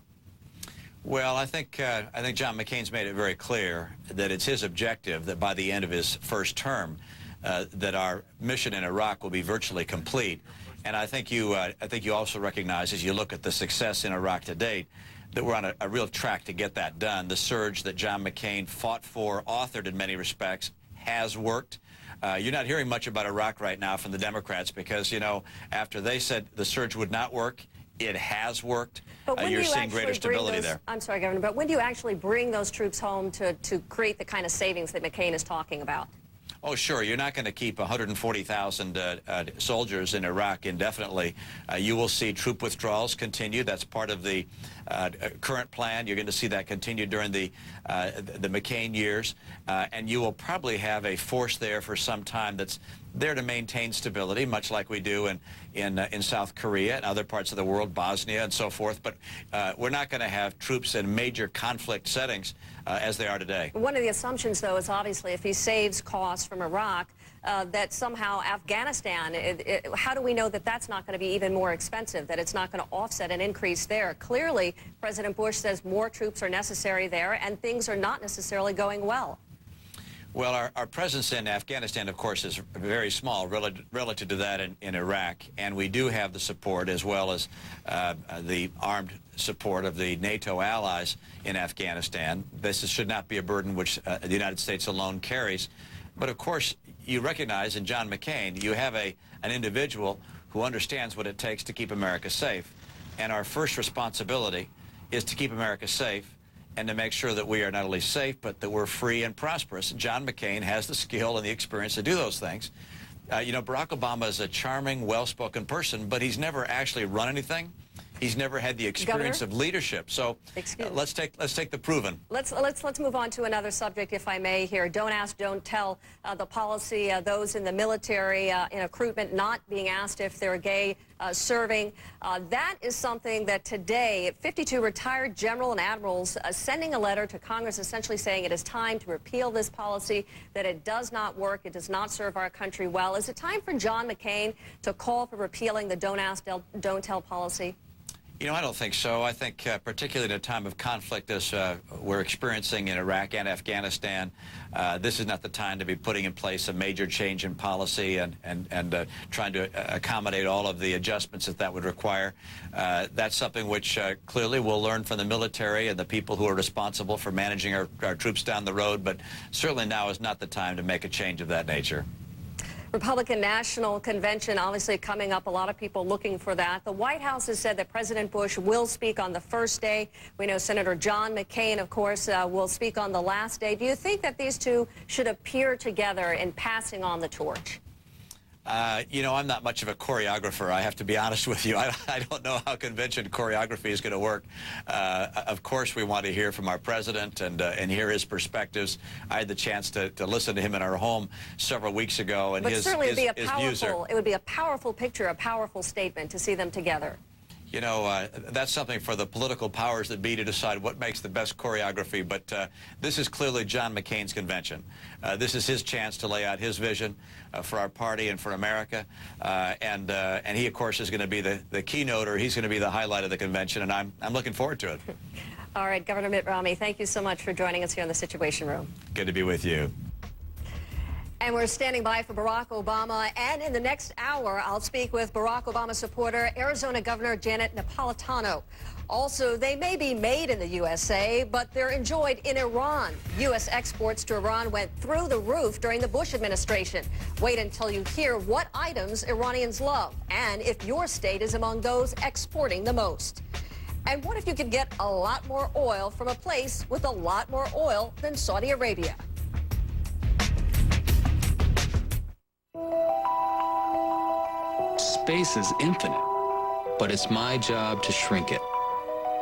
Speaker 7: Well, I think John McCain's made it very clear that it's his objective that by the end of his first term, that our mission in Iraq will be virtually complete. And I think you also recognize, as you look at the success in Iraq to date, that we're on a real track to get that done. The surge that John McCain fought for, authored in many respects, has worked. You're not hearing much about Iraq right now from the Democrats because, you know, after they said the surge would not work, it has worked. You're seeing greater stability there.
Speaker 3: I'm sorry, Governor, but when do you actually bring those troops home to create the kind of savings that McCain is talking about?
Speaker 7: Oh, sure. You're not going to keep 140,000 soldiers in Iraq indefinitely. You will see troop withdrawals continue. That's part of the current plan. You're going to see that continue during the McCain years. And you will probably have a force there for some time that's there to maintain stability, much like we do in South Korea and other parts of the world, Bosnia and so forth. But we're not going to have troops in major conflict settings as they are today.
Speaker 3: One of the assumptions, though, is obviously if he saves costs from Iraq, that somehow Afghanistan, how do we know that that's not going to be even more expensive, that it's not going to offset an increase there? Clearly, President Bush says more troops are necessary there, and things are not necessarily going well.
Speaker 7: Well, our presence in Afghanistan, of course, is very small relative to that in Iraq, and we do have the support as well as the armed support of the NATO allies in Afghanistan. This should not be a burden which the United States alone carries. But, of course, you recognize in John McCain, you have an individual who understands what it takes to keep America safe. And our first responsibility is to keep America safe and to make sure that we are not only safe, but that we're free and prosperous. John McCain has the skill and the experience to do those things. You know, Barack Obama is a charming, well-spoken person, but he's never actually run anything. He's never had the experience of leadership. So let's take the proven.
Speaker 3: Let's move on to another subject, if I may. Here, don't ask, don't tell. The policy, those in the military in recruitment not being asked if they're gay serving. That is something that today, 52 retired general and admirals sending a letter to Congress, essentially saying it is time to repeal this policy. That it does not work. It does not serve our country well. Is it time for John McCain to call for repealing the don't ask, don't tell policy?
Speaker 7: You know, I don't think so. I think particularly in a time of conflict as we're experiencing in Iraq and Afghanistan, this is not the time to be putting in place a major change in policy and trying to accommodate all of the adjustments that would require. That's something which clearly we'll learn from the military and the people who are responsible for managing our troops down the road, but certainly now is not the time to make a change of that nature.
Speaker 3: Republican National Convention obviously coming up. A lot of people looking for that. The White House has said that President Bush will speak on the first day. We know Senator John McCain, of course, will speak on the last day. Do you think that these two should appear together in passing on the torch?
Speaker 7: You know, I'm not much of a choreographer, I have to be honest with you. I don't know how convention choreography is going to work. Of course, we want to hear from our president and hear his perspectives. I had the chance to listen to him in our home several weeks ago, and his views are...
Speaker 3: It would be a powerful picture, a powerful statement to see them together.
Speaker 7: You know, that's something for the political powers that be to decide what makes the best choreography, but this is clearly John McCain's convention. This is his chance to lay out his vision for our party and for America, and he, of course, is going to be the keynoter. He's going to be the highlight of the convention, and I'm looking forward to it.
Speaker 3: All right, Governor Mitt Romney, thank you so much for joining us here in the Situation Room.
Speaker 7: Good to be with you.
Speaker 3: And we're standing by for Barack Obama. And in the next hour, I'll speak with Barack Obama supporter, Arizona Governor Janet Napolitano. Also, they may be made in the USA, but they're enjoyed in Iran. U.S. exports to Iran went through the roof during the Bush administration. Wait until you hear what items Iranians love and if your state is among those exporting the most. And what if you could get a lot more oil from a place with a lot more oil than Saudi Arabia?
Speaker 8: Space is infinite, but it's my job to shrink it.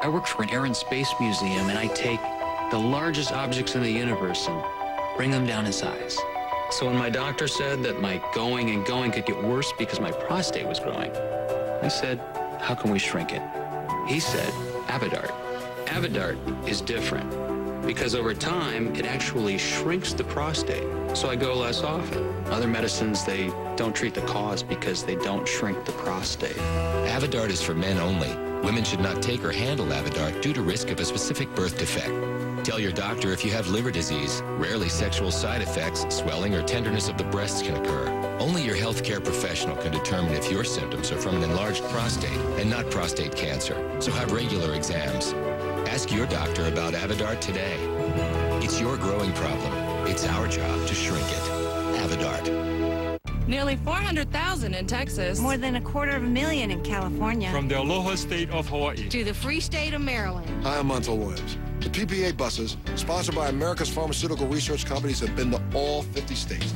Speaker 8: I work for an Air and Space Museum, and I take the largest objects in the universe and bring them down in size. So when my doctor said that my going and going could get worse because my prostate was growing, I said, how can we shrink it? He said, Avodart. Avodart is different because over time, it actually shrinks the prostate, so I go less often. Other medicines, they don't treat the cause because they don't shrink the prostate.
Speaker 1: Avodart is for men only. Women should not take or handle Avodart due to risk of a specific birth defect. Tell your doctor if you have liver disease. Rarely sexual side effects, swelling, or tenderness of the breasts can occur. Only your healthcare professional can determine if your symptoms are from an enlarged prostate and not prostate cancer. So have regular exams. Ask your doctor about Avodart today. It's your growing problem. It's our job to shrink it. Avodart.
Speaker 9: Nearly 400,000 in Texas.
Speaker 14: More than 250,000 in California.
Speaker 15: From the Aloha State of Hawaii
Speaker 9: to the Free State of Maryland.
Speaker 17: Hi, I'm Montel Williams. The PPA buses, sponsored by America's pharmaceutical research companies, have been to all 50 states,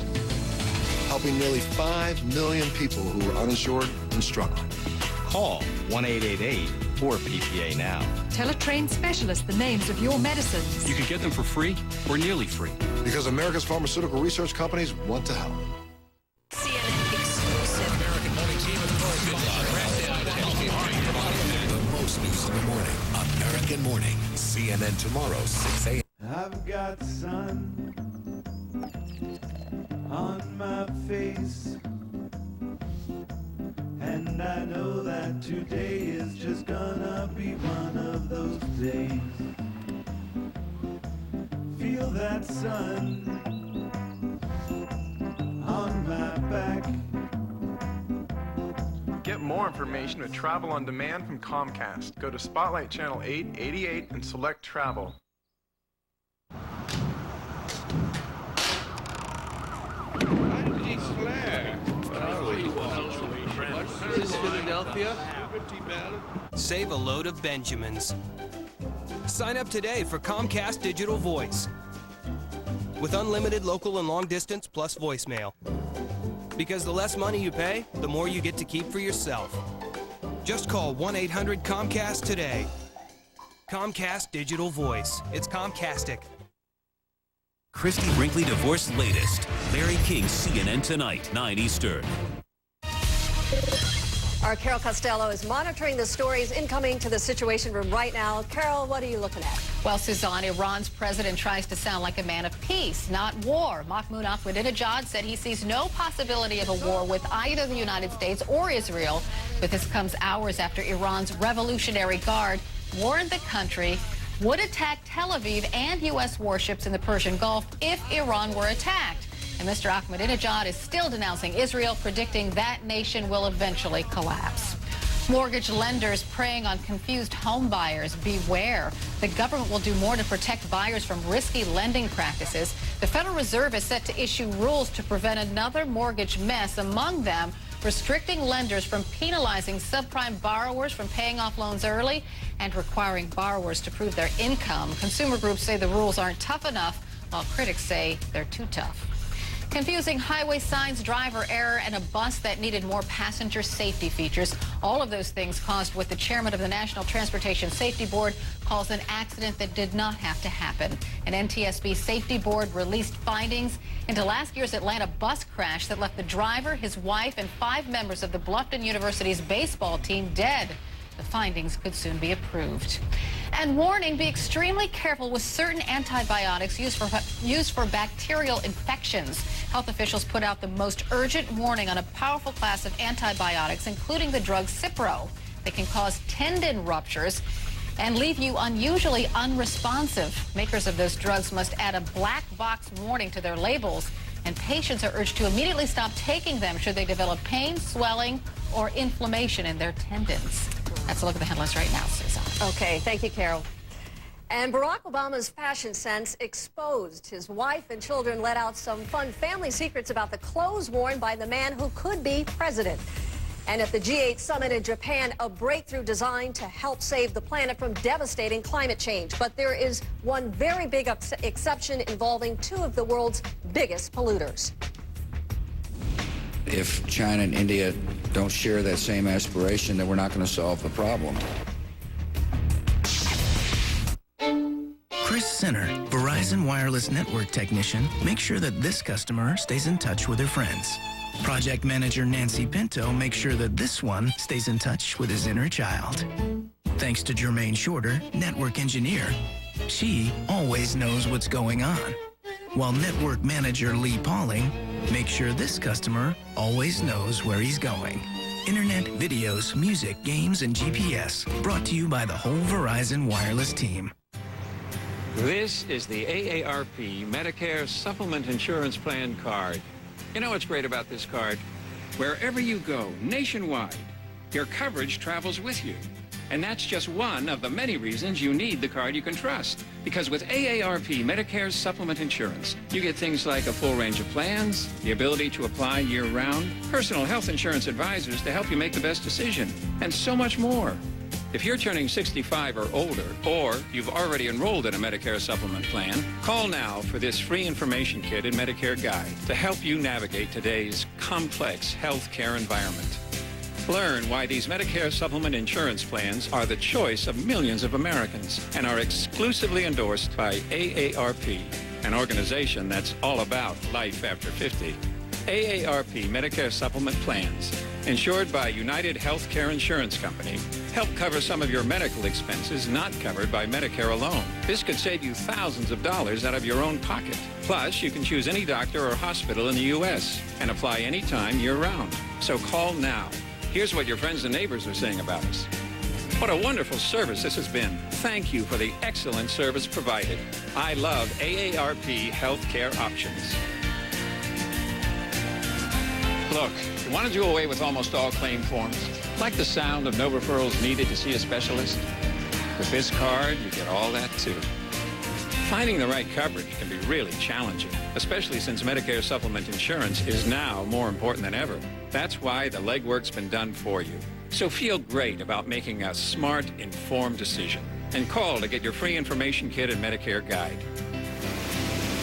Speaker 17: helping nearly 5 million people who are uninsured and struggling.
Speaker 22: Call 1-888-4PPA now.
Speaker 9: Tell a trained specialist the names of your medicines.
Speaker 15: You can get them for free or nearly free.
Speaker 17: Because America's pharmaceutical research companies want to help.
Speaker 28: CNN exclusive.
Speaker 5: American Morning Team of the most news in the morning. American Morning. CNN tomorrow, 6 a.m.
Speaker 24: I've got sun on my face, and I know that today is just gonna be one of those days. Feel that sun on my back.
Speaker 27: Get more information with Travel on Demand from Comcast. Go to Spotlight Channel 888 and select Travel.
Speaker 29: Is this Philadelphia? Save a load of Benjamins. Sign up today for Comcast Digital Voice with unlimited local and long distance plus voicemail. Because the less money you pay, the more you get to keep for yourself. Just call 1-800-COMCAST today. Comcast Digital Voice. It's Comcastic.
Speaker 30: Christie Brinkley divorce latest. Larry King, CNN Tonight, 9 Eastern.
Speaker 3: Our Carol Costello is monitoring the stories incoming to the Situation Room right now. Carol, what are you looking at?
Speaker 31: Well, Suzanne, Iran's president tries to sound like a man of peace, not war. Mahmoud Ahmadinejad said he sees no possibility of a war with either the United States or Israel. But this comes hours after Iran's Revolutionary Guard warned the country would attack Tel Aviv and U.S. warships in the Persian Gulf if Iran were attacked. And Mr. Ahmadinejad is still denouncing Israel, predicting that nation will eventually collapse. Mortgage lenders preying on confused home buyers. Beware. The government will do more to protect buyers from risky lending practices. The Federal Reserve is set to issue rules to prevent another mortgage mess, among them restricting lenders from penalizing subprime borrowers from paying off loans early and requiring borrowers to prove their income. Consumer groups say the rules aren't tough enough, while critics say they're too tough. Confusing highway signs, driver error, and a bus that needed more passenger safety features. All of those things caused what the chairman of the National Transportation Safety Board calls an accident that did not have to happen. An NTSB safety board released findings into last year's Atlanta bus crash that left the driver, his wife, and 5 members of the Bluffton University's baseball team dead. The findings could soon be approved. And warning, be extremely careful with certain antibiotics used for bacterial infections. Health officials put out the most urgent warning on a powerful class of antibiotics, including the drug Cipro. They can cause tendon ruptures and leave you unusually unresponsive. Makers of those drugs must add a black box warning to their labels, and patients are urged to immediately stop taking them should they develop pain, swelling, or inflammation in their tendons. That's a look at the headlines right now, Susan.
Speaker 3: Okay, thank you, Carol. And Barack Obama's fashion sense exposed. His wife and children let out some fun family secrets about the clothes worn by the man who could be president. And at the G8 summit in Japan, a breakthrough designed to help save the planet from devastating climate change. But there is one very big exception involving 2 of the world's biggest polluters.
Speaker 32: If China and India don't share that same aspiration, then we're not going to solve the problem.
Speaker 2: Chris Sinner, Verizon Wireless Network Technician, makes sure that this customer stays in touch with her friends. Project Manager Nancy Pinto makes sure that this one stays in touch with his inner child. Thanks to Jermaine Shorter, Network Engineer, she always knows what's going on. While Network Manager Lee Pauling makes sure this customer always knows where he's going. Internet, videos, music, games, and GPS, brought to you by the whole Verizon Wireless team.
Speaker 6: This is the AARP Medicare Supplement Insurance Plan card. You know what's great about this card? Wherever you go, nationwide, your coverage travels with you. And that's just one of the many reasons you need the card you can trust. Because with AARP Medicare Supplement Insurance, you get things like a full range of plans, the ability to apply year-round, personal health insurance advisors to help you make the best decision, and so much more. If you're turning 65 or older, or you've already enrolled in a Medicare supplement plan, call now for this free information kit and Medicare guide to help you navigate today's complex healthcare environment. Learn why these Medicare supplement insurance plans are the choice of millions of Americans and are exclusively endorsed by AARP, an organization that's all about life after 50. AARP Medicare supplement plans, insured by United Healthcare Insurance Company, help cover some of your medical expenses not covered by Medicare alone. This could save you thousands of dollars out of your own pocket. Plus, you can choose any doctor or hospital in the U.S. and apply anytime year-round. So call now. Here's what your friends and neighbors are saying about us. What a wonderful service this has been. Thank you for the excellent service provided. I love AARP healthcare options. Look, you want to do away with almost all claim forms? Like the sound of no referrals needed to see a specialist? With this card, you get all that too. Finding the right coverage can be really challenging, especially since Medicare supplement insurance is now more important than ever. That's why the legwork's been done for you. So feel great about making a smart, informed decision. And call to get your free information kit and Medicare guide.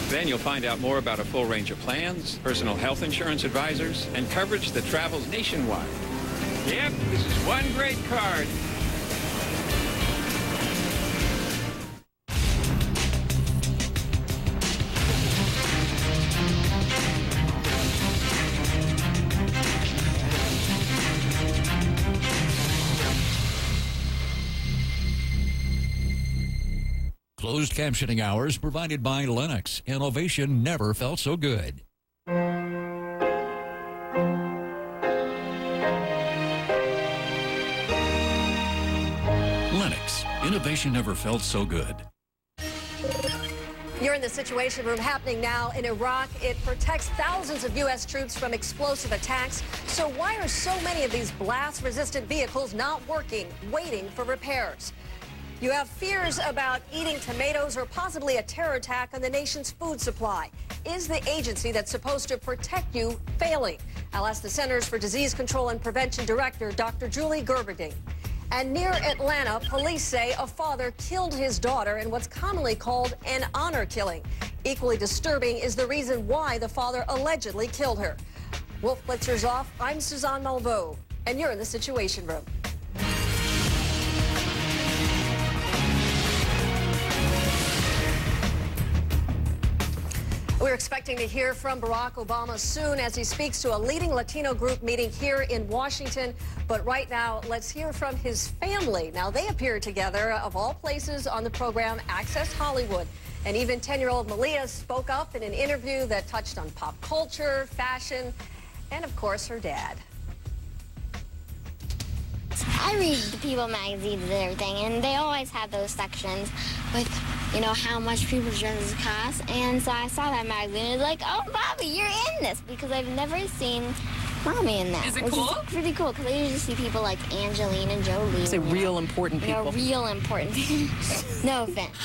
Speaker 6: Then you'll find out more about a full range of plans, personal health insurance advisors, and coverage that travels nationwide. Yep, this is one great card.
Speaker 10: Closed captioning hours provided by Lennox. Innovation never felt so good. Lennox. Innovation never felt so good.
Speaker 3: You're in the Situation Room. Happening now in Iraq. It protects thousands of U.S. troops from explosive attacks. So why are so many of these blast-resistant vehicles not working, waiting for repairs? You have fears about eating tomatoes or possibly a terror attack on the nation's food supply. Is the agency that's supposed to protect you failing? I'll ask the Centers for Disease Control and Prevention Director, Dr. Julie Gerberding. And near Atlanta, police say a father killed his daughter in what's commonly called an honor killing. Equally disturbing is the reason why the father allegedly killed her. Wolf Blitzer's off. I'm Suzanne Malveaux, and you're in the Situation Room. We're expecting to hear from Barack Obama soon as he speaks to a leading Latino group meeting here in Washington. But right now, let's hear from his family. Now, they appeared together, of all places, on the program Access Hollywood. And even 10-year-old Malia spoke up in an interview that touched on pop culture, fashion, and, of course, her dad.
Speaker 11: I read the People magazines and everything, and they always have those sections with, you know, how much people's dresses cost. And so I saw that magazine and was like, oh, Bobby, you're in this, because I've never seen Mommy in that.
Speaker 12: Is it cool?
Speaker 11: Is pretty cool, because I usually see people like Angelina Jolie.
Speaker 12: It's real important people.
Speaker 11: You know, real important people. No offense.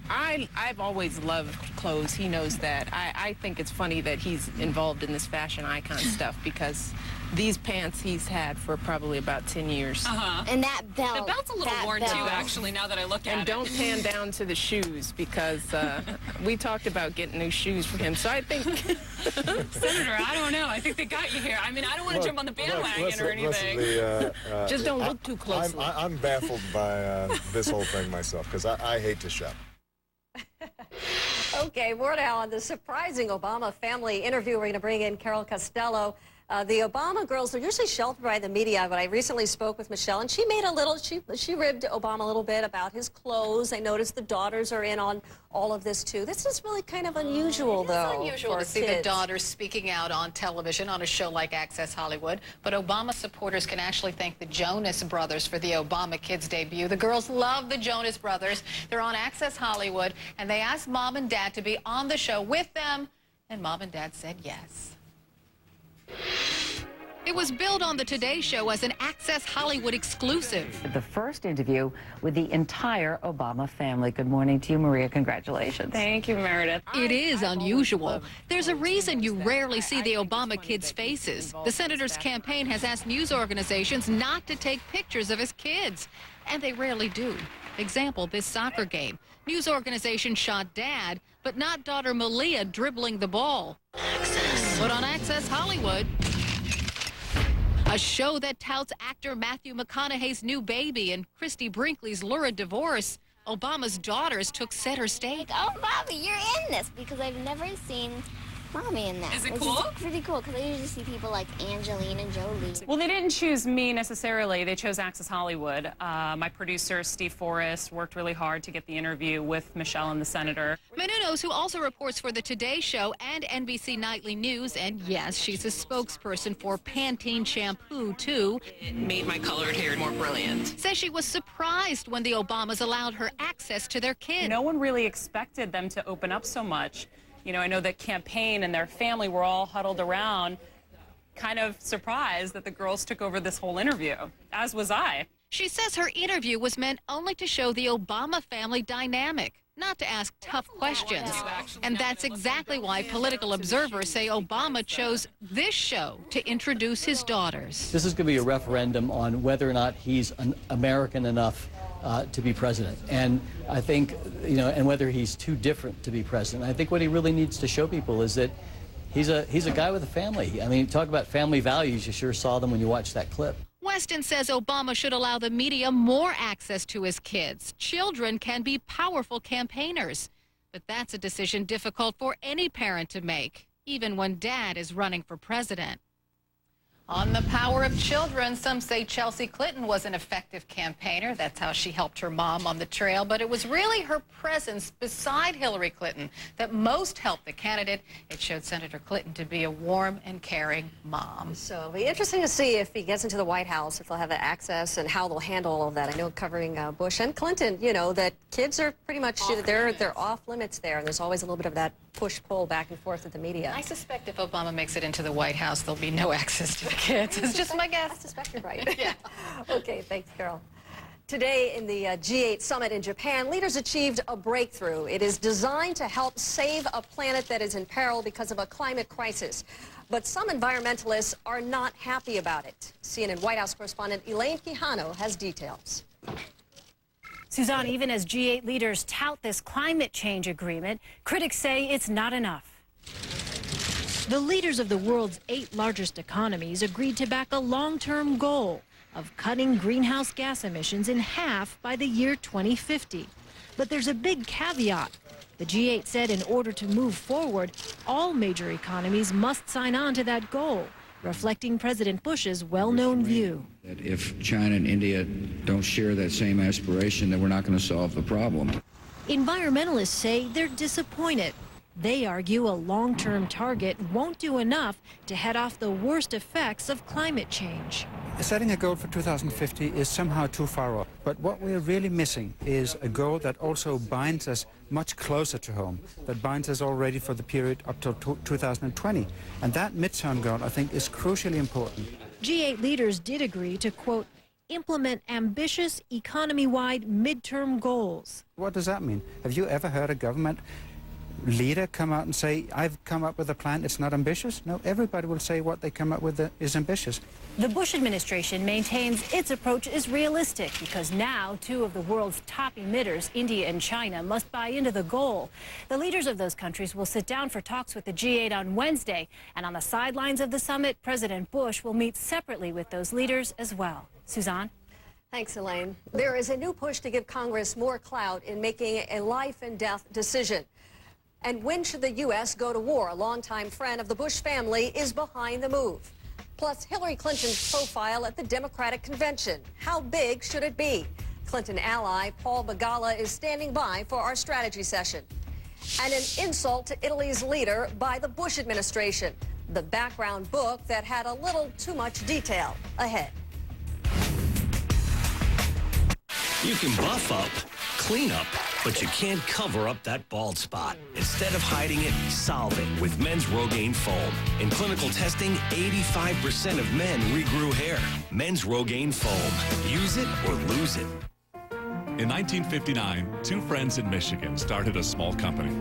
Speaker 12: I've always loved clothes. He knows that. I think it's funny that he's involved in this fashion icon stuff because These pants he's had for probably about 10 years.
Speaker 11: And that belt.
Speaker 31: The belt's a little worn too, actually, now that I look at it.
Speaker 12: And don't pan down to the shoes, because we talked about getting new shoes for him. So I think...
Speaker 31: Senator, I don't know. I think they got you here. I mean, I don't want to jump on the bandwagon or anything.
Speaker 12: Just don't look too closely.
Speaker 4: I'm baffled by this whole thing myself, because I hate to shop.
Speaker 3: Okay, more now on the surprising Obama family interview. We're going to bring in Carol Costello. The Obama girls are usually sheltered by the media, but I recently spoke with Michelle, and she made a little, she ribbed Obama a little bit about his clothes. I noticed the daughters are in on all of this, too. This is really kind of unusual, though.
Speaker 31: It's unusual to see the daughters speaking out on television on a show like Access Hollywood, but Obama supporters can actually thank the Jonas Brothers for the Obama Kids debut. The girls love the Jonas Brothers. They're on Access Hollywood, and they asked Mom and Dad to be on the show with them, and Mom and Dad said yes. It was billed on the Today Show as an Access Hollywood exclusive.
Speaker 7: The first interview with the entire Obama family. Good morning to you, Maria. Congratulations.
Speaker 31: Thank you, Meredith. It is unusual. There's a reason you rarely see the Obama kids' faces. The senator's campaign has asked news organizations not to take pictures of his kids, and they rarely do. Example, this soccer game. News organization shot Dad, but not daughter Malia dribbling the ball. But on Access Hollywood, a show that touts actor Matthew McConaughey's new baby and Christy Brinkley's lurid divorce, Obama's daughters took center stage.
Speaker 11: Like, oh, Bobby, you're in this, because I've never seen Mommy in that.
Speaker 31: Is it cool?
Speaker 11: Is pretty cool, because I usually see people like Angelina Jolie.
Speaker 13: Well, they didn't choose me necessarily. They chose Access Hollywood. My producer, Steve Forrest, worked really hard to get the interview with Michelle and the senator.
Speaker 31: Menounos, who also reports for the Today Show and NBC Nightly News, and yes, she's a spokesperson for Pantene shampoo, too.
Speaker 12: It made my colored hair more brilliant.
Speaker 31: Says she was surprised when the Obamas allowed her access to their kid.
Speaker 13: No one really expected them to open up so much. You know, I know that campaign and their family were all huddled around, kind of surprised that the girls took over this whole interview, as was I.
Speaker 31: She says her interview was meant only to show the Obama family dynamic, not to ask tough questions. And that's exactly why political observers say Obama chose this show to introduce his daughters.
Speaker 16: This is going to be a referendum on whether or not he's American enough to be president. And I think, you know, and whether he's too different to be president. I think what he really needs to show people is that he's a guy with a family. I mean, talk about family values. You sure saw them when you watched that clip.
Speaker 31: Weston says Obama should allow the media more access to his kids. Children can be powerful campaigners. But that's a decision difficult for any parent to make, even when Dad is running for president. On the power of children, some say Chelsea Clinton was an effective campaigner. That's how she helped her mom on the trail. But it was really her presence beside Hillary Clinton that most helped the candidate. It showed Senator Clinton to be a warm and caring mom.
Speaker 3: So it'll be interesting to see if he gets into the White House, if they'll have the access and how they'll handle all of that. I know covering Bush and Clinton, you know, that kids are pretty much, they're off limits there. And there's always a little bit of that push-pull back and forth with the media.
Speaker 31: I suspect if Obama makes it into the White House, there'll be no access to the kids. It's just my guess.
Speaker 3: I suspect you're right. Yeah. Okay, thanks, Carol. Today in the G8 summit in Japan, leaders achieved a breakthrough. It is designed to help save a planet that is in peril because of a climate crisis. But some environmentalists are not happy about it. CNN White House correspondent Elaine Quijano has details.
Speaker 18: Suzanne, even as G8 leaders tout this climate change agreement, critics say it's not enough. The leaders of the world's 8 largest economies agreed to back a long-term goal of cutting greenhouse gas emissions in half by the year 2050. But there's a big caveat. The G8 said in order to move forward, all major economies must sign on to that goal, reflecting President Bush's well-known view.
Speaker 32: That if China and India don't share that same aspiration, then we're not going to solve the problem.
Speaker 18: Environmentalists say they're disappointed. They argue a long-term target won't do enough to head off the worst effects of climate change.
Speaker 19: Setting a goal for 2050 is somehow too far off. But what we're really missing is a goal that also binds us much closer to home, that binds us already for the period up till 2020. And that midterm goal, I think, is crucially important.
Speaker 18: G8 leaders did agree to, quote, implement ambitious economy-wide midterm goals.
Speaker 19: What does that mean? Have you ever heard a government leader come out and say, I've come up with a plan, it's not ambitious? No, everybody will say what they come up with is ambitious.
Speaker 18: The Bush administration maintains its approach is realistic because now two of the world's top emitters, India and China, must buy into the goal. The leaders of those countries will sit down for talks with the G8 on Wednesday, and on the sidelines of the summit, President Bush will meet separately with those leaders as well. Suzanne?
Speaker 3: Thanks, Elaine. There is a new push to give Congress more clout in making a life and death decision. And when should the U.S. go to war? A longtime friend of the Bush family is behind the move. Plus, Hillary Clinton's profile at the Democratic Convention. How big should it be? Clinton ally Paul Begala is standing by for our strategy session. And an insult to Italy's leader by the Bush administration. The background book that had a little too much detail. Ahead.
Speaker 1: You can buff up, clean up, but you can't cover up that bald spot. Instead of hiding it, solve it with Men's Rogaine Foam. In clinical testing, 85% of men regrew hair. Men's Rogaine Foam. Use it or lose it.
Speaker 8: In 1959, two friends in Michigan started a small company.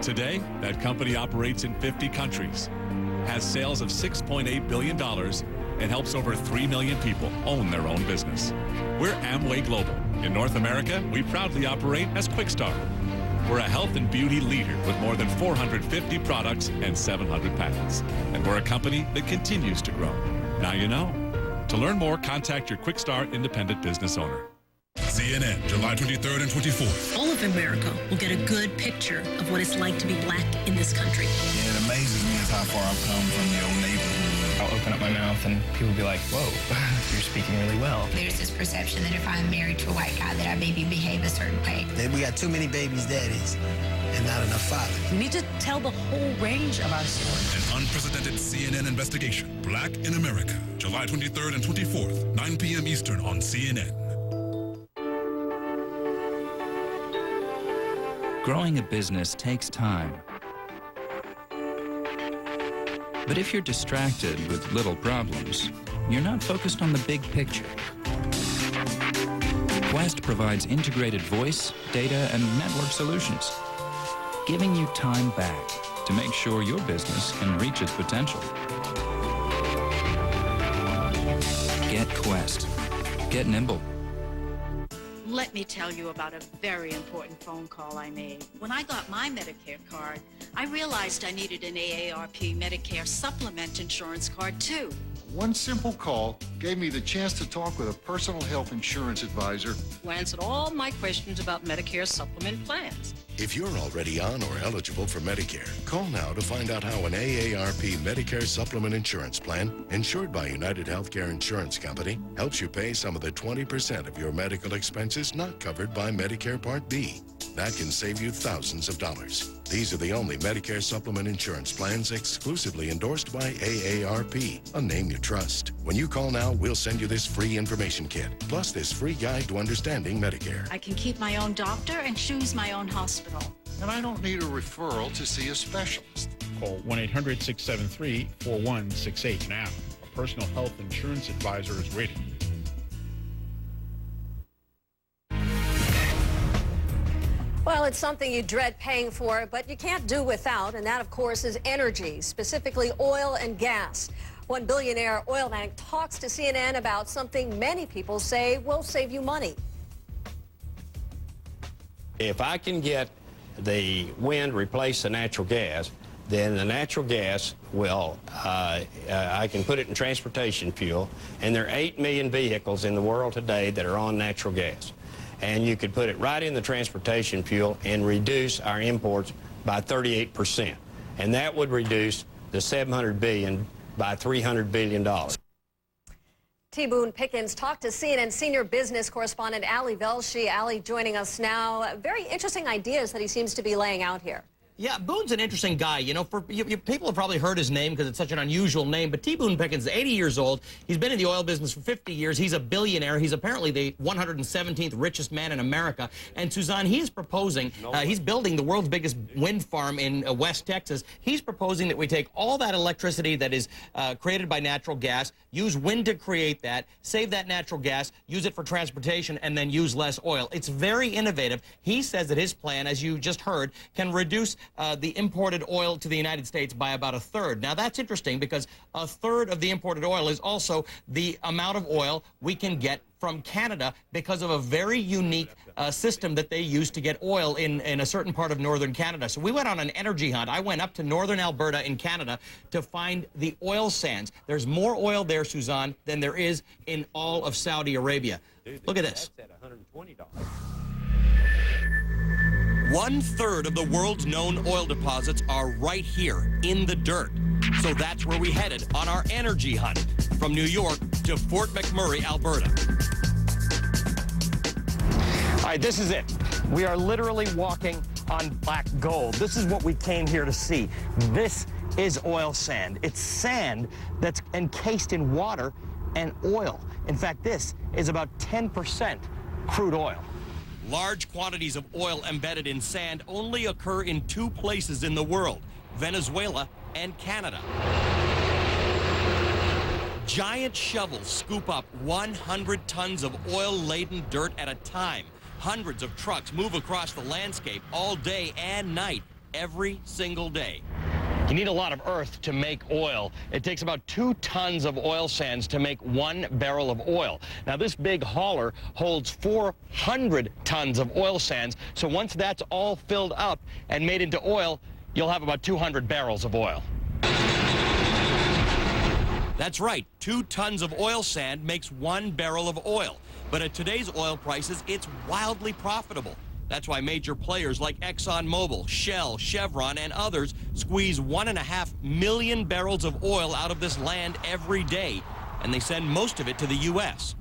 Speaker 8: Today, that company operates in 50 countries, has sales of $6.8 billion, and helps over 3 million people own their own business. We're Amway Global. In North America, we proudly operate as Quickstar. We're a health and beauty leader with more than 450 products and 700 patents. And we're a company that continues to grow. Now you know. To learn more, contact your Quickstar independent business owner.
Speaker 9: CNN, July 23rd and 24th.
Speaker 14: All of America will get a good picture of what it's like to be black in this country.
Speaker 9: Yeah, it amazes me is how far I've come from the old neighborhood.
Speaker 15: I'll open up my mouth and people will be like, whoa, you're speaking really well.
Speaker 17: There's this perception that if I'm married to a white guy that I maybe behave a certain way.
Speaker 20: We got too many babies daddies and not enough fathers.
Speaker 14: We need to tell the whole range of our story.
Speaker 9: An unprecedented CNN investigation, Black in America, July 23rd and 24th, 9 p.m. Eastern on CNN.
Speaker 21: Growing a business takes time. But if you're distracted with little problems, you're not focused on the big picture. Quest provides integrated voice, data, and network solutions, giving you time back to make sure your business can reach its potential. Get Quest. Get nimble.
Speaker 22: Let me tell you about a very important phone call I made. When I got my Medicare card, I realized I needed an AARP Medicare Supplement insurance card too.
Speaker 23: One simple call gave me the chance to talk with a personal health insurance advisor
Speaker 22: Who answered all my questions about Medicare Supplement plans.
Speaker 25: If you're already on or eligible for Medicare, call now to find out how an AARP Medicare Supplement Insurance Plan, insured by United Healthcare Insurance Company, helps you pay some of the 20% of your medical expenses not covered by Medicare Part B. That can save you thousands of dollars. These are the only Medicare Supplement Insurance plans exclusively endorsed by AARP, a name you trust. When you call now, we'll send you this free information kit, plus this free guide to understanding Medicare.
Speaker 22: I can keep my own doctor and choose my own hospital.
Speaker 23: and I don't need a referral to see a specialist.
Speaker 26: Call 1-800-673-4168 now. A personal health insurance advisor is waiting.
Speaker 3: Well, it's something you dread paying for, but you can't do without, and that, of course, is energy, specifically oil and gas. One billionaire oil magnate talks to CNN about something many people say will save you money.
Speaker 33: If I can get the wind replace the natural gas, then the natural gas will, I can put it in transportation fuel, and there are 8 million vehicles in the world today that are on natural gas. And you could put it right in the transportation fuel and reduce our imports by 38%. And that would reduce the $700 billion by $300 billion.
Speaker 3: T. Boone Pickens talked to CNN senior business correspondent Ali Velshi. Ali joining us now. Very interesting ideas that he seems to be laying out here.
Speaker 34: Yeah, Boone's an interesting guy. You know, people have probably heard his name because it's such an unusual name, but T. Boone Pickens is 80 years old. He's been in the oil business for 50 years. He's a billionaire. He's apparently the 117th richest man in America. And, Suzanne, he's proposing, he's building the world's biggest wind farm in West Texas. He's proposing that we take all that electricity that is created by natural gas, use wind to create that, save that natural gas, use it for transportation, and then use less oil. It's very innovative. He says that his plan, as you just heard, can reduce the imported oil to the United States by about a third. Now, that's interesting because a third of the imported oil is also the amount of oil we can get from Canada because of a very unique system that they use to get oil in a certain part of northern Canada. So we went on an energy hunt. I went up to northern Alberta in Canada to find the oil sands. There's more oil there, Suzanne, than there is in all of Saudi Arabia. Look at this.
Speaker 1: That's at $120. 1/3 of the world's known oil deposits are right here in the dirt. So that's where we headed on our energy hunt from New York to Fort McMurray, Alberta.
Speaker 34: All right, this is it. We are literally walking on black gold. This is what we came here to see. This is oil sand. It's sand that's encased in water and oil. In fact, this is about 10% crude oil.
Speaker 1: Large quantities of oil embedded in sand only occur in 2 places in the world, Venezuela and Canada. Giant shovels scoop up 100 tons of oil-laden dirt at a time. Hundreds of trucks move across the landscape all day and night, every single day.
Speaker 34: You need a lot of earth to make oil. It takes about 2 tons of oil sands to make 1 barrel of oil. Now, this big hauler holds 400 tons of oil sands, so once that's all filled up and made into oil, you'll have about 200 barrels of oil.
Speaker 1: That's right, 2 tons of oil sand makes 1 barrel of oil. But at today's oil prices, it's wildly profitable. That's why major players like ExxonMobil, Shell, Chevron, and others squeeze 1.5 million barrels of oil out of this land every day, and they send most of it to the U.S.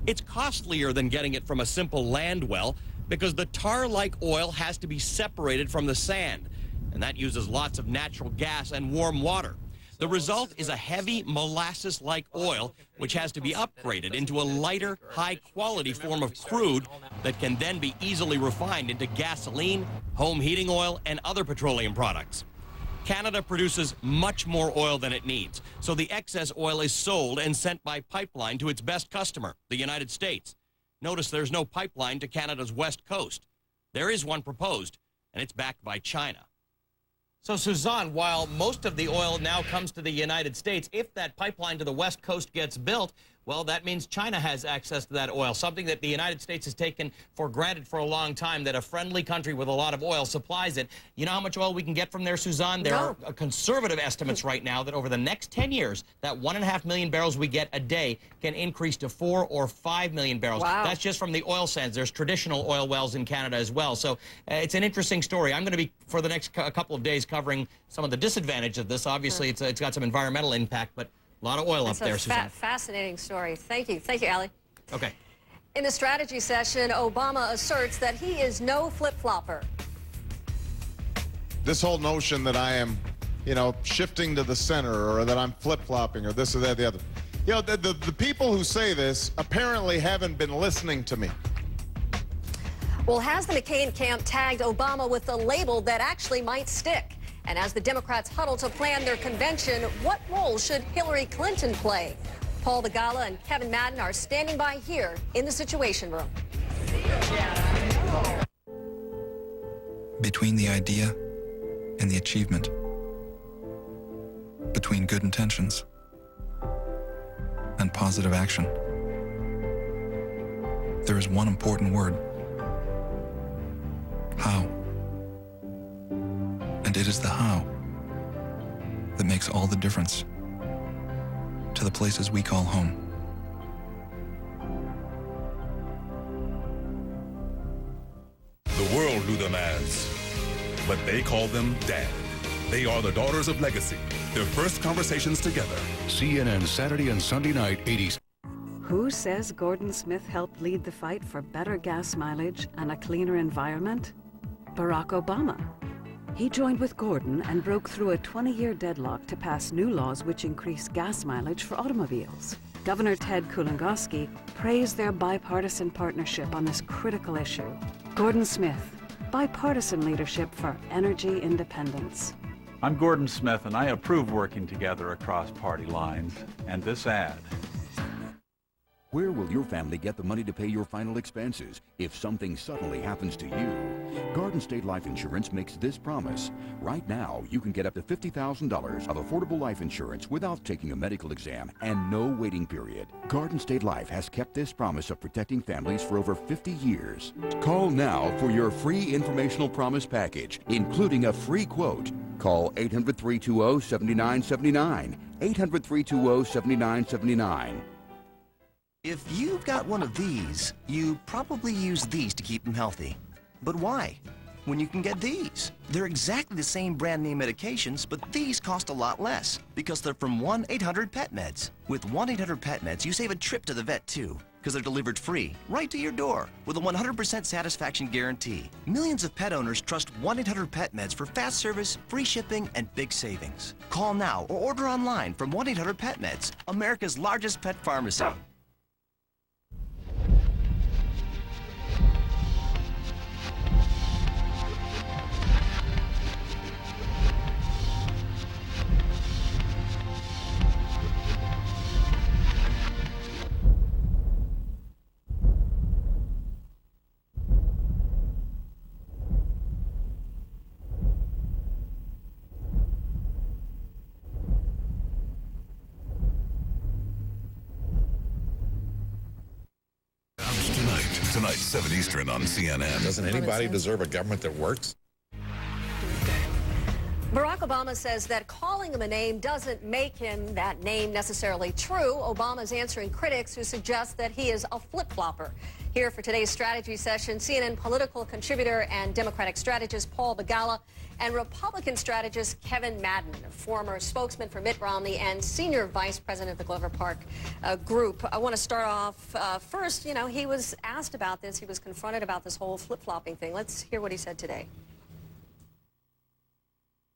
Speaker 1: It's costlier than getting it from a simple land well because the tar-like oil has to be separated from the sand, and that uses lots of natural gas and warm water. The result is a heavy molasses-like oil, which has to be upgraded into a lighter, high-quality form of crude that can then be easily refined into gasoline, home heating oil, and other petroleum products. Canada produces much more oil than it needs, so the excess oil is sold and sent by pipeline to its best customer, the United States. Notice there's no pipeline to Canada's west coast. There is one proposed, and it's backed by China.
Speaker 34: So, Suzanne, while most of the oil now comes to the United States, if that pipeline to the West Coast gets built, well, that means China has access to that oil, something that the United States has taken for granted for a long time, that a friendly country with a lot of oil supplies it. You know how much oil we can get from there, Suzanne? There are conservative estimates right now that over the next 10 years, that 1.5 million barrels we get a day can increase to 4 or 5 million barrels.
Speaker 3: Wow.
Speaker 34: That's just from the oil sands. There's traditional oil wells in Canada as well. So it's an interesting story. I'm going to be, for the next couple of days, covering some of the disadvantage of this. Obviously, it's got some environmental impact, but a lot of oil up there, Suzanne.
Speaker 3: Fascinating story. Thank you. Thank you, Allie.
Speaker 34: Okay.
Speaker 3: In the strategy session, Obama asserts that he is no flip-flopper.
Speaker 2: This whole notion that I am, shifting to the center or that I'm flip-flopping or this or that or the other. The people who say this apparently haven't been listening to me.
Speaker 3: Well, has the McCain camp tagged Obama with a label that actually might stick? And as the Democrats huddle to plan their convention, what role should Hillary Clinton play? Paul Begala and Kevin Madden are standing by here in the Situation Room.
Speaker 4: Between the idea and the achievement, between good intentions and positive action, there is one important word: how. And it is the how that makes all the difference to the places we call home.
Speaker 9: The world knew them as, but they called them Dad. They are the daughters of legacy. Their first conversations together.
Speaker 5: CNN Saturday and Sunday night, 80s.
Speaker 6: Who says Gordon Smith helped lead the fight for better gas mileage and a cleaner environment? Barack Obama. He joined with Gordon and broke through a 20-year deadlock to pass new laws which increase gas mileage for automobiles. Governor Ted Kulongoski praised their bipartisan partnership on this critical issue. Gordon Smith, bipartisan leadership for energy independence.
Speaker 7: I'm Gordon Smith, and I approve working together across party lines. And this ad.
Speaker 5: Where will your family get the money to pay your final expenses if something suddenly happens to you? Garden State Life Insurance makes this promise. Right now, you can get up to $50,000 of affordable life insurance without taking a medical exam and no waiting period. Garden State Life has kept this promise of protecting families for over 50 years. Call now for your free informational promise package, including a free quote. Call 800-320-7979. 800-320-7979.
Speaker 10: If you've got one of these, you probably use these to keep them healthy. But why? When you can get these. They're exactly the same brand name medications, but these cost a lot less because they're from 1-800-PET-MEDS. With 1-800-PET-MEDS, you save a trip to the vet too, because they're delivered free, right to your door, with a 100% satisfaction guarantee. Millions of pet owners trust 1-800-PET-MEDS for fast service, free shipping, and big savings. Call now or order online from 1-800-PET-MEDS, America's largest pet pharmacy.
Speaker 11: Tonight, 7 Eastern on CNN.
Speaker 12: Doesn't anybody deserve a government that works?
Speaker 3: Barack Obama says that calling him a name doesn't make him that name necessarily true. Obama's answering critics who suggest that he is a flip-flopper. Here for today's strategy session, CNN political contributor and Democratic strategist Paul Begala and Republican strategist Kevin Madden, former spokesman for Mitt Romney and senior vice president of the Glover Park group. I want to start off first, you know, he was asked about this. He was confronted about this whole flip-flopping thing. Let's hear what he said today.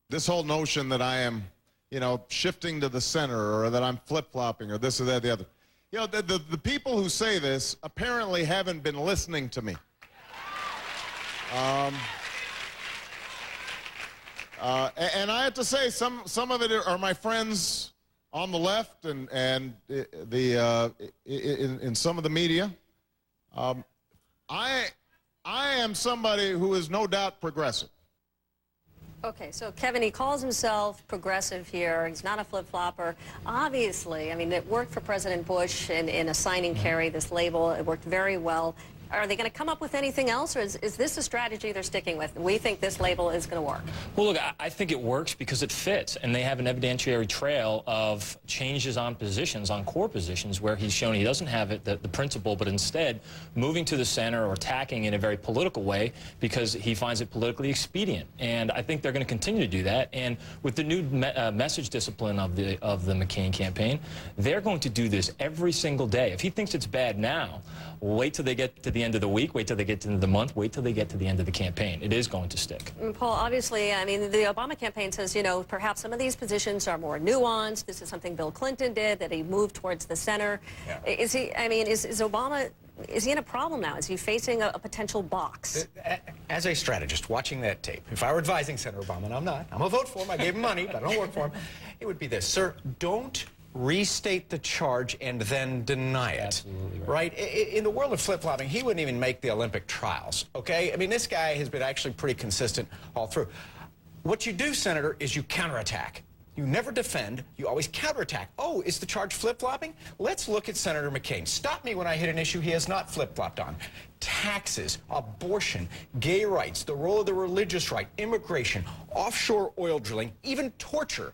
Speaker 2: This whole notion that I am, you know, shifting to the center or that I'm flip-flopping or this or that or the other. You know, the people who say this apparently haven't been listening to me. And I have to say, some of it are my friends on the left and in some of the media. I am somebody who is no doubt progressive.
Speaker 3: Okay, so Kevin, he calls himself progressive here. He's not a flip-flopper. Obviously, I mean, it worked for President Bush in assigning Kerry this label. It worked very well. Are they going to come up with anything else, or is this a strategy they're sticking with? We think this label is going to work.
Speaker 15: Well, look, I think it works because it fits, and they have an evidentiary trail of changes on positions, on core positions, where he's shown he doesn't have it, the principle, but instead moving to the center or attacking in a very political way because he finds it politically expedient. And I think they're going to continue to do that. And with the new message discipline of the McCain campaign, they're going to do this every single day. If he thinks it's bad now, wait till they get to the end of the week, wait till they get to the end of the month, wait till they get to the end of the campaign. It is going to stick.
Speaker 3: And Paul, obviously, I mean, the Obama campaign says, you know, perhaps some of these positions are more nuanced. This is something Bill Clinton did, that he moved towards the center. Yeah. Is he, I mean, is Obama, is he in a problem now? Is he facing a potential box?
Speaker 13: As a strategist, watching that tape, if I were advising Senator Obama, and I'm not, I'm going to vote for him, I gave him money, but I don't work for him, it would be this: sir, don't restate the charge and then deny it.
Speaker 15: Absolutely
Speaker 13: right. In the world of flip-flopping, he wouldn't even make the Olympic trials, okay? I mean, this guy has been actually pretty consistent all through. What you do, Senator, is you counterattack. You never defend, you always counterattack. Oh, is the charge flip-flopping? Let's look at Senator McCain. Stop me when I hit an issue he has not flip-flopped on. Taxes, abortion, gay rights, the role of the religious right, immigration, offshore oil drilling, even torture.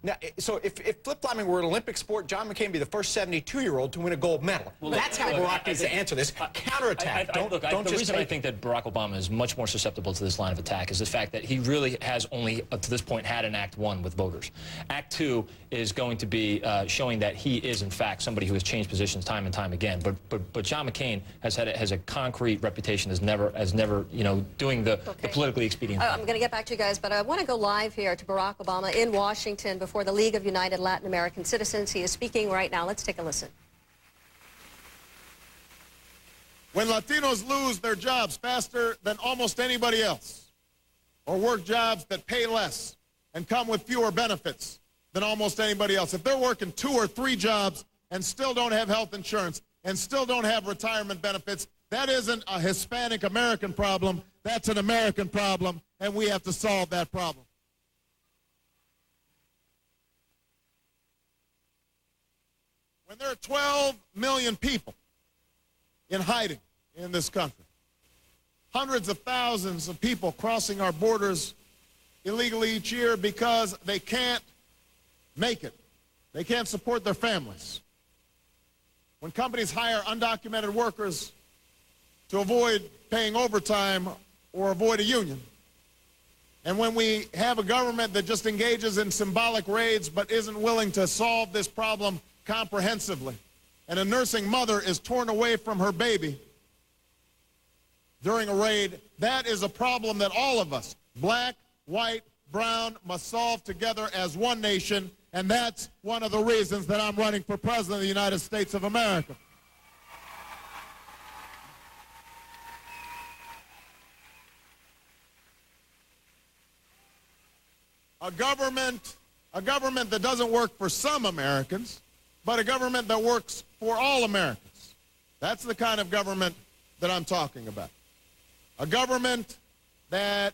Speaker 13: Now, so if flip-flopping were an Olympic sport, John McCain would be the first 72-year-old to win a gold medal. Well, that's how Barack needs to answer this. Counterattack.
Speaker 15: The reason I think that Barack Obama is much more susceptible to this line of attack is the fact that he really has only, up to this point, had an Act 1 with voters. Act 2 is going to be showing that he is, in fact, somebody who has changed positions time and time again. But John McCain has a concrete reputation as never, you know, doing the politically expedient thing.
Speaker 3: I'm going to get back to you guys, but I want to go live here to Barack Obama in Washington before the League of United Latin American Citizens. He is speaking right now. Let's take a listen.
Speaker 2: When Latinos lose their jobs faster than almost anybody else, or work jobs that pay less and come with fewer benefits than almost anybody else, if they're working 2 or 3 jobs and still don't have health insurance, and still don't have retirement benefits. That isn't a Hispanic American problem. That's an American problem, and we have to solve that problem. When there are 12 million people in hiding in this country, hundreds of thousands of people crossing our borders illegally each year because they can't make it. They can't support their families. When companies hire undocumented workers to avoid paying overtime or avoid a union, and when we have a government that just engages in symbolic raids but isn't willing to solve this problem comprehensively, and a nursing mother is torn away from her baby during a raid, that is a problem that all of us, black, white, brown, must solve together as one nation, and that's one of the reasons that I'm running for President of the United States of America. A government that doesn't work for some Americans, but a government that works for all Americans. That's the kind of government that I'm talking about. A government that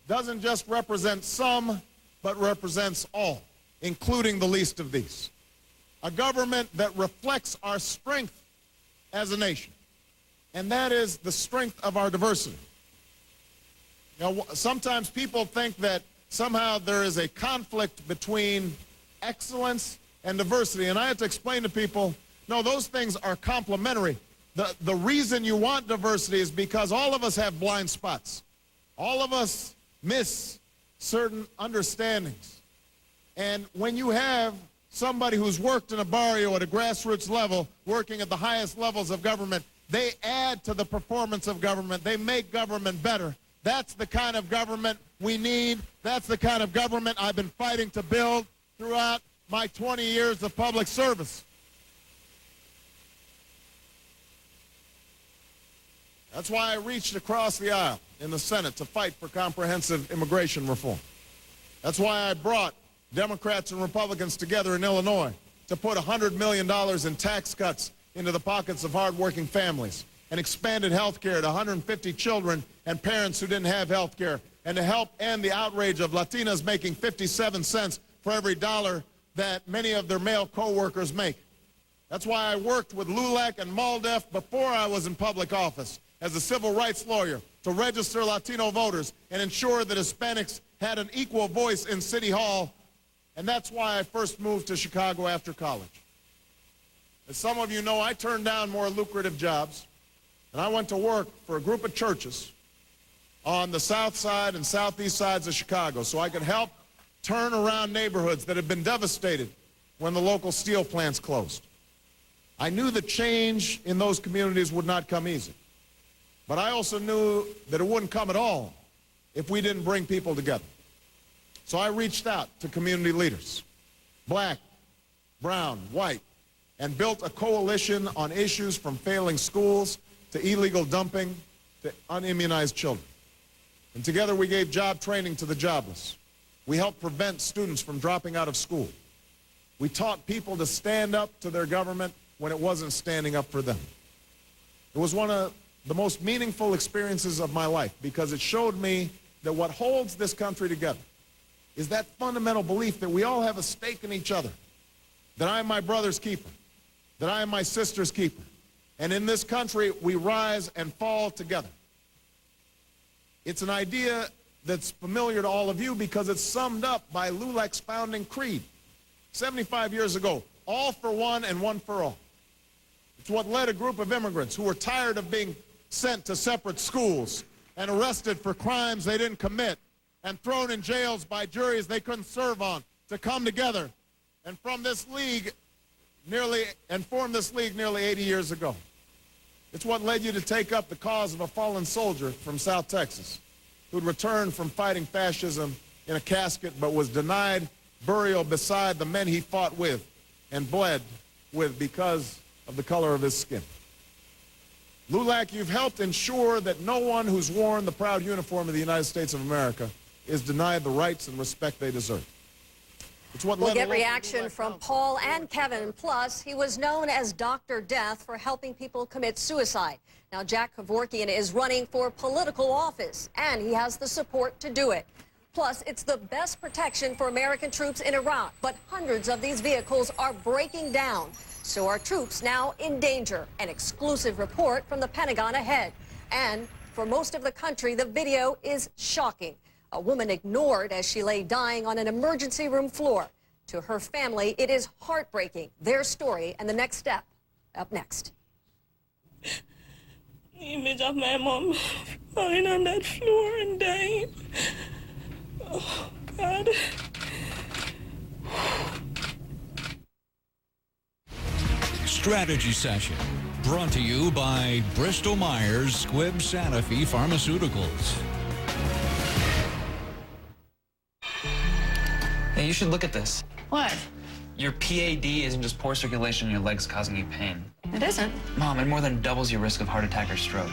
Speaker 2: doesn't just represent some, but represents all, including the least of these. A government that reflects our strength as a nation, and that is the strength of our diversity. Now, sometimes people think that somehow there is a conflict between excellence and diversity, and I have to explain to people, no, those things are complementary. The reason you want diversity is because all of us have blind spots. All of us miss certain understandings. And when you have somebody who's worked in a barrio at a grassroots level, working at the highest levels of government, they add to the performance of government. They make government better. That's the kind of government we need. That's the kind of government I've been fighting to build throughout my 20 years of public service. That's why I reached across the aisle in the Senate to fight for comprehensive immigration reform. That's why I brought Democrats and Republicans together in Illinois to put $100 million in tax cuts into the pockets of hardworking families, and expanded health care to 150 children and parents who didn't have health care, and to help end the outrage of Latinas making 57 cents for every dollar that many of their male co-workers make. That's why I worked with LULAC and MALDEF before I was in public office as a civil rights lawyer to register Latino voters and ensure that Hispanics had an equal voice in City Hall, and that's why I first moved to Chicago after college. As some of you know, I turned down more lucrative jobs, and I went to work for a group of churches on the south side and southeast sides of Chicago so I could help turn around neighborhoods that had been devastated when the local steel plants closed. I knew the change in those communities would not come easy, but I also knew that it wouldn't come at all if we didn't bring people together. So I reached out to community leaders, black, brown, white, and built a coalition on issues from failing schools to illegal dumping to unimmunized children. And together we gave job training to the jobless. We helped prevent students from dropping out of school. We taught people to stand up to their government when it wasn't standing up for them. It was one of the most meaningful experiences of my life because it showed me that what holds this country together is that fundamental belief that we all have a stake in each other, that I am my brother's keeper, that I am my sister's keeper. And in this country, we rise and fall together. It's an idea that's familiar to all of you because it's summed up by LULAC's founding creed 75 years ago, all for one and one for all. It's what led a group of immigrants who were tired of being sent to separate schools and arrested for crimes they didn't commit and thrown in jails by juries they couldn't serve on to come together and form this league nearly 80 years ago. It's what led you to take up the cause of a fallen soldier from South Texas who'd returned from fighting fascism in a casket but was denied burial beside the men he fought with and bled with because of the color of his skin. LULAC, you've helped ensure that no one who's worn the proud uniform of the United States of America is denied the rights and respect they deserve. It's what
Speaker 3: We'll get reaction from Paul and Kevin. Plus, he was known as Dr. Death for helping people commit suicide. Now, Jack Kevorkian is running for political office, and he has the support to do it. Plus, it's the best protection for American troops in Iraq, but hundreds of these vehicles are breaking down. So are troops now in danger? An exclusive report from the Pentagon ahead. And for most of the country, the video is shocking. A woman ignored as she lay dying on an emergency room floor. To her family, it is heartbreaking. Their story and the next step. Up next.
Speaker 8: The image of my mom falling on that floor and dying. Oh, God.
Speaker 14: Strategy Session, brought to you by Bristol Myers Squibb Sanofi Pharmaceuticals.
Speaker 16: Hey, you should look at this.
Speaker 22: What?
Speaker 16: Your PAD isn't just poor circulation in your legs causing you pain.
Speaker 22: It isn't.
Speaker 16: Mom, it more than doubles your risk of heart attack or stroke.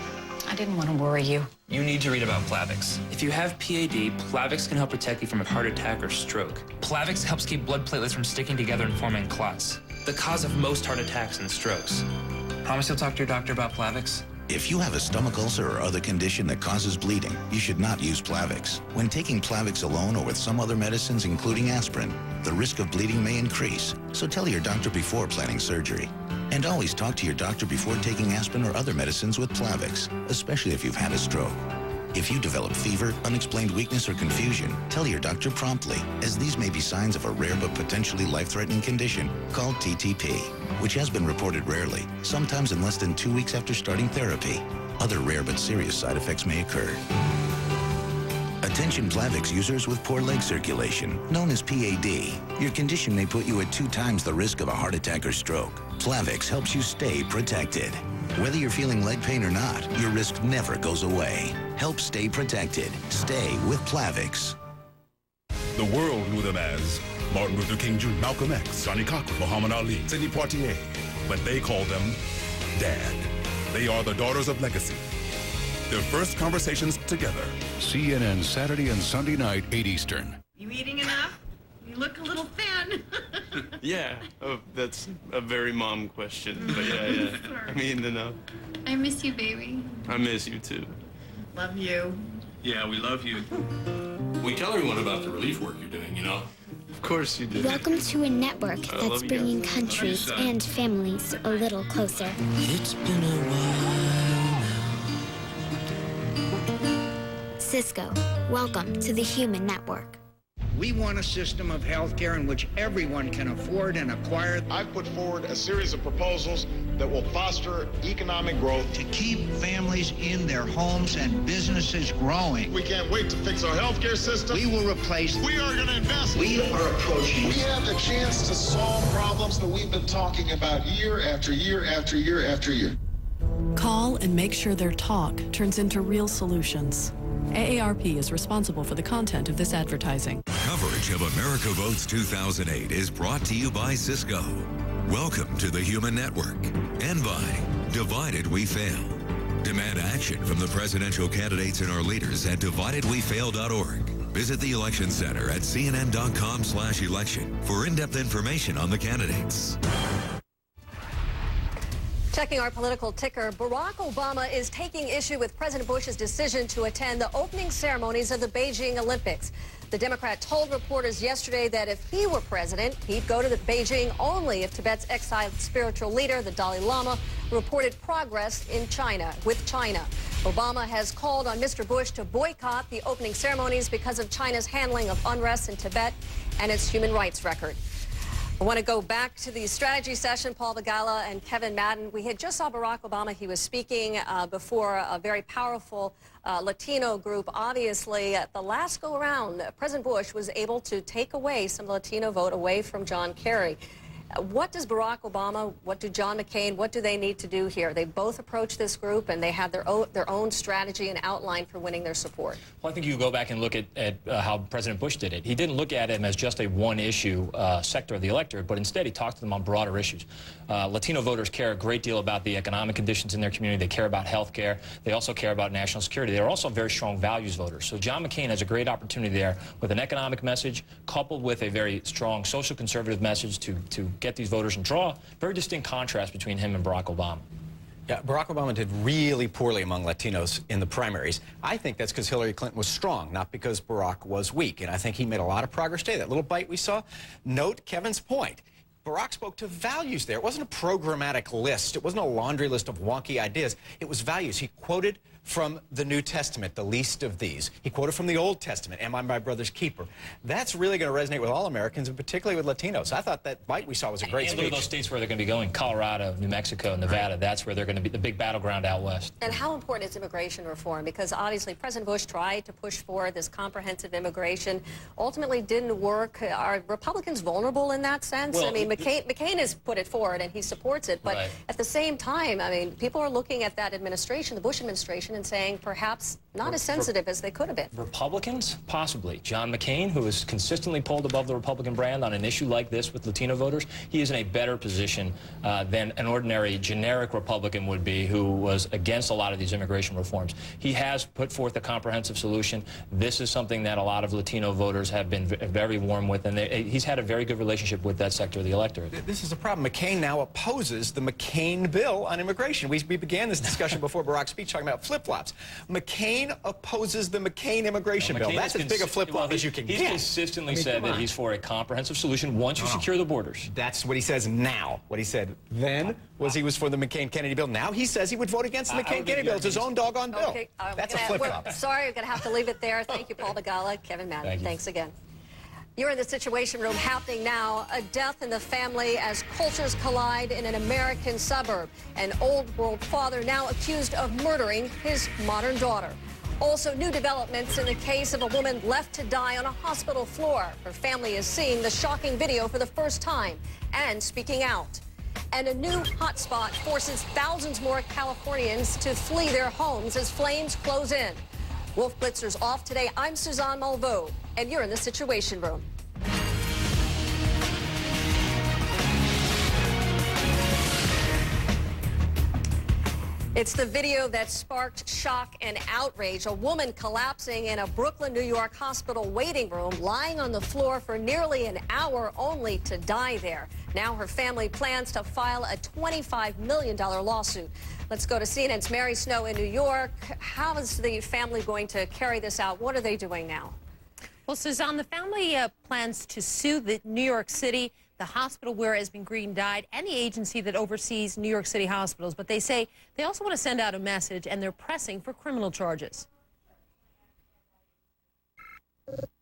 Speaker 22: I didn't want to worry you.
Speaker 16: You need to read about Plavix. If you have PAD, Plavix can help protect you from a heart attack or stroke. Plavix helps keep blood platelets from sticking together and forming clots, the cause of most heart attacks and strokes. Promise you'll talk to your doctor about Plavix?
Speaker 17: If you have a stomach ulcer or other condition that causes bleeding, you should not use Plavix. When taking Plavix alone or with some other medicines, including aspirin, the risk of bleeding may increase, so tell your doctor before planning surgery. And always talk to your doctor before taking aspirin or other medicines with Plavix, especially if you've had a stroke. If you develop fever, unexplained weakness, or confusion, tell your doctor promptly, as these may be signs of a rare but potentially life-threatening condition called TTP, which has been reported rarely, sometimes in less than 2 weeks after starting therapy. Other rare but serious side effects may occur. Attention Plavix users with poor leg circulation, known as PAD. Your condition may put you at 2 times the risk of a heart attack or stroke. Plavix helps you stay protected. Whether you're feeling leg pain or not, your risk never goes away. Help stay protected. Stay with Plavix.
Speaker 9: The world knew them as Martin Luther King Jr., Malcolm X, Johnny Cochran, Muhammad Ali, Sidney Poitier. But they called them Dad. They are the daughters of legacy. Their first conversations together.
Speaker 11: CNN Saturday and Sunday night, 8 Eastern.
Speaker 22: You eating enough? You look a little thin.
Speaker 18: Yeah, that's a very mom question, but yeah. I mean,
Speaker 22: I miss you, baby.
Speaker 18: I miss you too.
Speaker 22: Love you.
Speaker 18: Yeah, we love you. We tell everyone about the relief work you're doing, you know? Of course you do.
Speaker 19: Welcome to a network that's bringing countries and families a little closer.
Speaker 18: It's been a while
Speaker 19: now. Cisco, welcome to the Human Network.
Speaker 20: We want a system of health care in which everyone can afford and acquire.
Speaker 2: I've put forward a series of proposals that will foster economic growth.
Speaker 20: To keep families in their homes and businesses growing.
Speaker 2: We can't wait to fix our health care system.
Speaker 20: We will replace.
Speaker 2: We are going to invest.
Speaker 20: We are approaching.
Speaker 2: We have the chance to solve problems that we've been talking about year after year after year after year.
Speaker 24: Call and make sure their talk turns into real solutions. AARP is responsible for the content of this advertising.
Speaker 27: Coverage of America Votes 2008 is brought to you by Cisco. Welcome to the Human Network and by Divided We Fail. Demand action from the presidential candidates and our leaders at dividedwefail.org. Visit the Election Center at cnn.com/election for in-depth information on the candidates.
Speaker 3: Checking our political ticker, Barack Obama is taking issue with President Bush's decision to attend the opening ceremonies of the Beijing Olympics. The Democrat told reporters yesterday that if he were president, he'd go to the Beijing only if Tibet's exiled spiritual leader, the Dalai Lama, reported progress in China. Obama has called on Mr. Bush to boycott the opening ceremonies because of China's handling of unrest in Tibet and its human rights record. I want to go back to the strategy session, Paul Begala and Kevin Madden. We had just saw Barack Obama. He was speaking before a very powerful Latino group. Obviously, at the last go-around, President Bush was able to take away some Latino vote away from John Kerry. What does Barack Obama, what do John McCain, what do they need to do here? They both approach this group and they have their own strategy and outline for winning their support.
Speaker 15: Well, I think you go back and look at how President Bush did it. He didn't look at him as just a one-issue sector of the electorate, but instead he talked to them on broader issues. Latino voters care a great deal about the economic conditions in their community. They care about health care. They also care about national security. They're also very strong values voters. So John McCain has a great opportunity there with an economic message coupled with a very strong social conservative message to get these voters and draw very distinct contrast between him and Barack Obama.
Speaker 13: Yeah, Barack Obama did really poorly among Latinos in the primaries. I think that's because Hillary Clinton was strong, not because Barack was weak. And I think he made a lot of progress today. That little bite we saw. Note Kevin's point. Barack spoke to values there. It wasn't a programmatic list. It wasn't a laundry list of wonky ideas. It was values. He quoted from the New Testament, the least of these. He quoted from the Old Testament, am I my brother's keeper? That's really going to resonate with all Americans, and particularly with Latinos. I thought that bite we saw was a great speech.
Speaker 15: Look at those states where they're going to be going, Colorado, New Mexico, Nevada. Right. That's where they're going to be the big battleground out west.
Speaker 3: And how important is immigration reform? Because obviously President Bush tried to push for this comprehensive immigration, ultimately didn't work. Are Republicans vulnerable in that sense? Well, I mean, McCain has put it forward and he supports it, but right. At the same time, I mean, people are looking at that administration, the Bush administration, and saying perhaps not as sensitive as they could have been.
Speaker 15: Republicans? Possibly. John McCain, who is consistently pulled above the Republican brand on an issue like this with Latino voters, he is in a better position than an ordinary generic Republican would be who was against a lot of these immigration reforms. He has put forth a comprehensive solution. This is something that a lot of Latino voters have been very warm with, and he's had a very good relationship with that sector of the electorate.
Speaker 13: This is a problem. McCain now opposes the McCain bill on immigration. We began this discussion before Barack's speech talking about flip-flops. McCain opposes the McCain immigration bill. That's as big a flip-flop as you can get.
Speaker 15: He's consistently said that he's for a comprehensive solution once you secure the borders.
Speaker 13: That's what he says now. What he said then was he was for the McCain-Kennedy bill. Now he says he would vote against the McCain-Kennedy bill. It's his own doggone bill.
Speaker 3: Okay,
Speaker 13: that's a flip-flop.
Speaker 3: Sorry, we're going to have to leave it there. Thank you, Paul Begala, Kevin Madden. Thanks again. You're in the Situation Room. Happening now, a death in the family as cultures collide in an American suburb. An old world father now accused of murdering his modern daughter. Also, new developments in the case of a woman left to die on a hospital floor. Her family is seeing the shocking video for the first time and speaking out. And a new hotspot forces thousands more Californians to flee their homes as flames close in. Wolf Blitzer's off today. I'm Suzanne Malveaux, and you're in the Situation Room. It's the video that sparked shock and outrage. A woman collapsing in a Brooklyn, New York hospital waiting room, lying on the floor for nearly an hour only to die there. Now her family plans to file a $25 million lawsuit. Let's go to CNN's Mary Snow in New York. How is the family going to carry this out? What are they doing now?
Speaker 1: Well, Suzanne, the family plans to sue the New York City, the hospital where Esmond Green died, and the agency that oversees New York City hospitals. But they say they also want to send out a message, and they're pressing for criminal charges.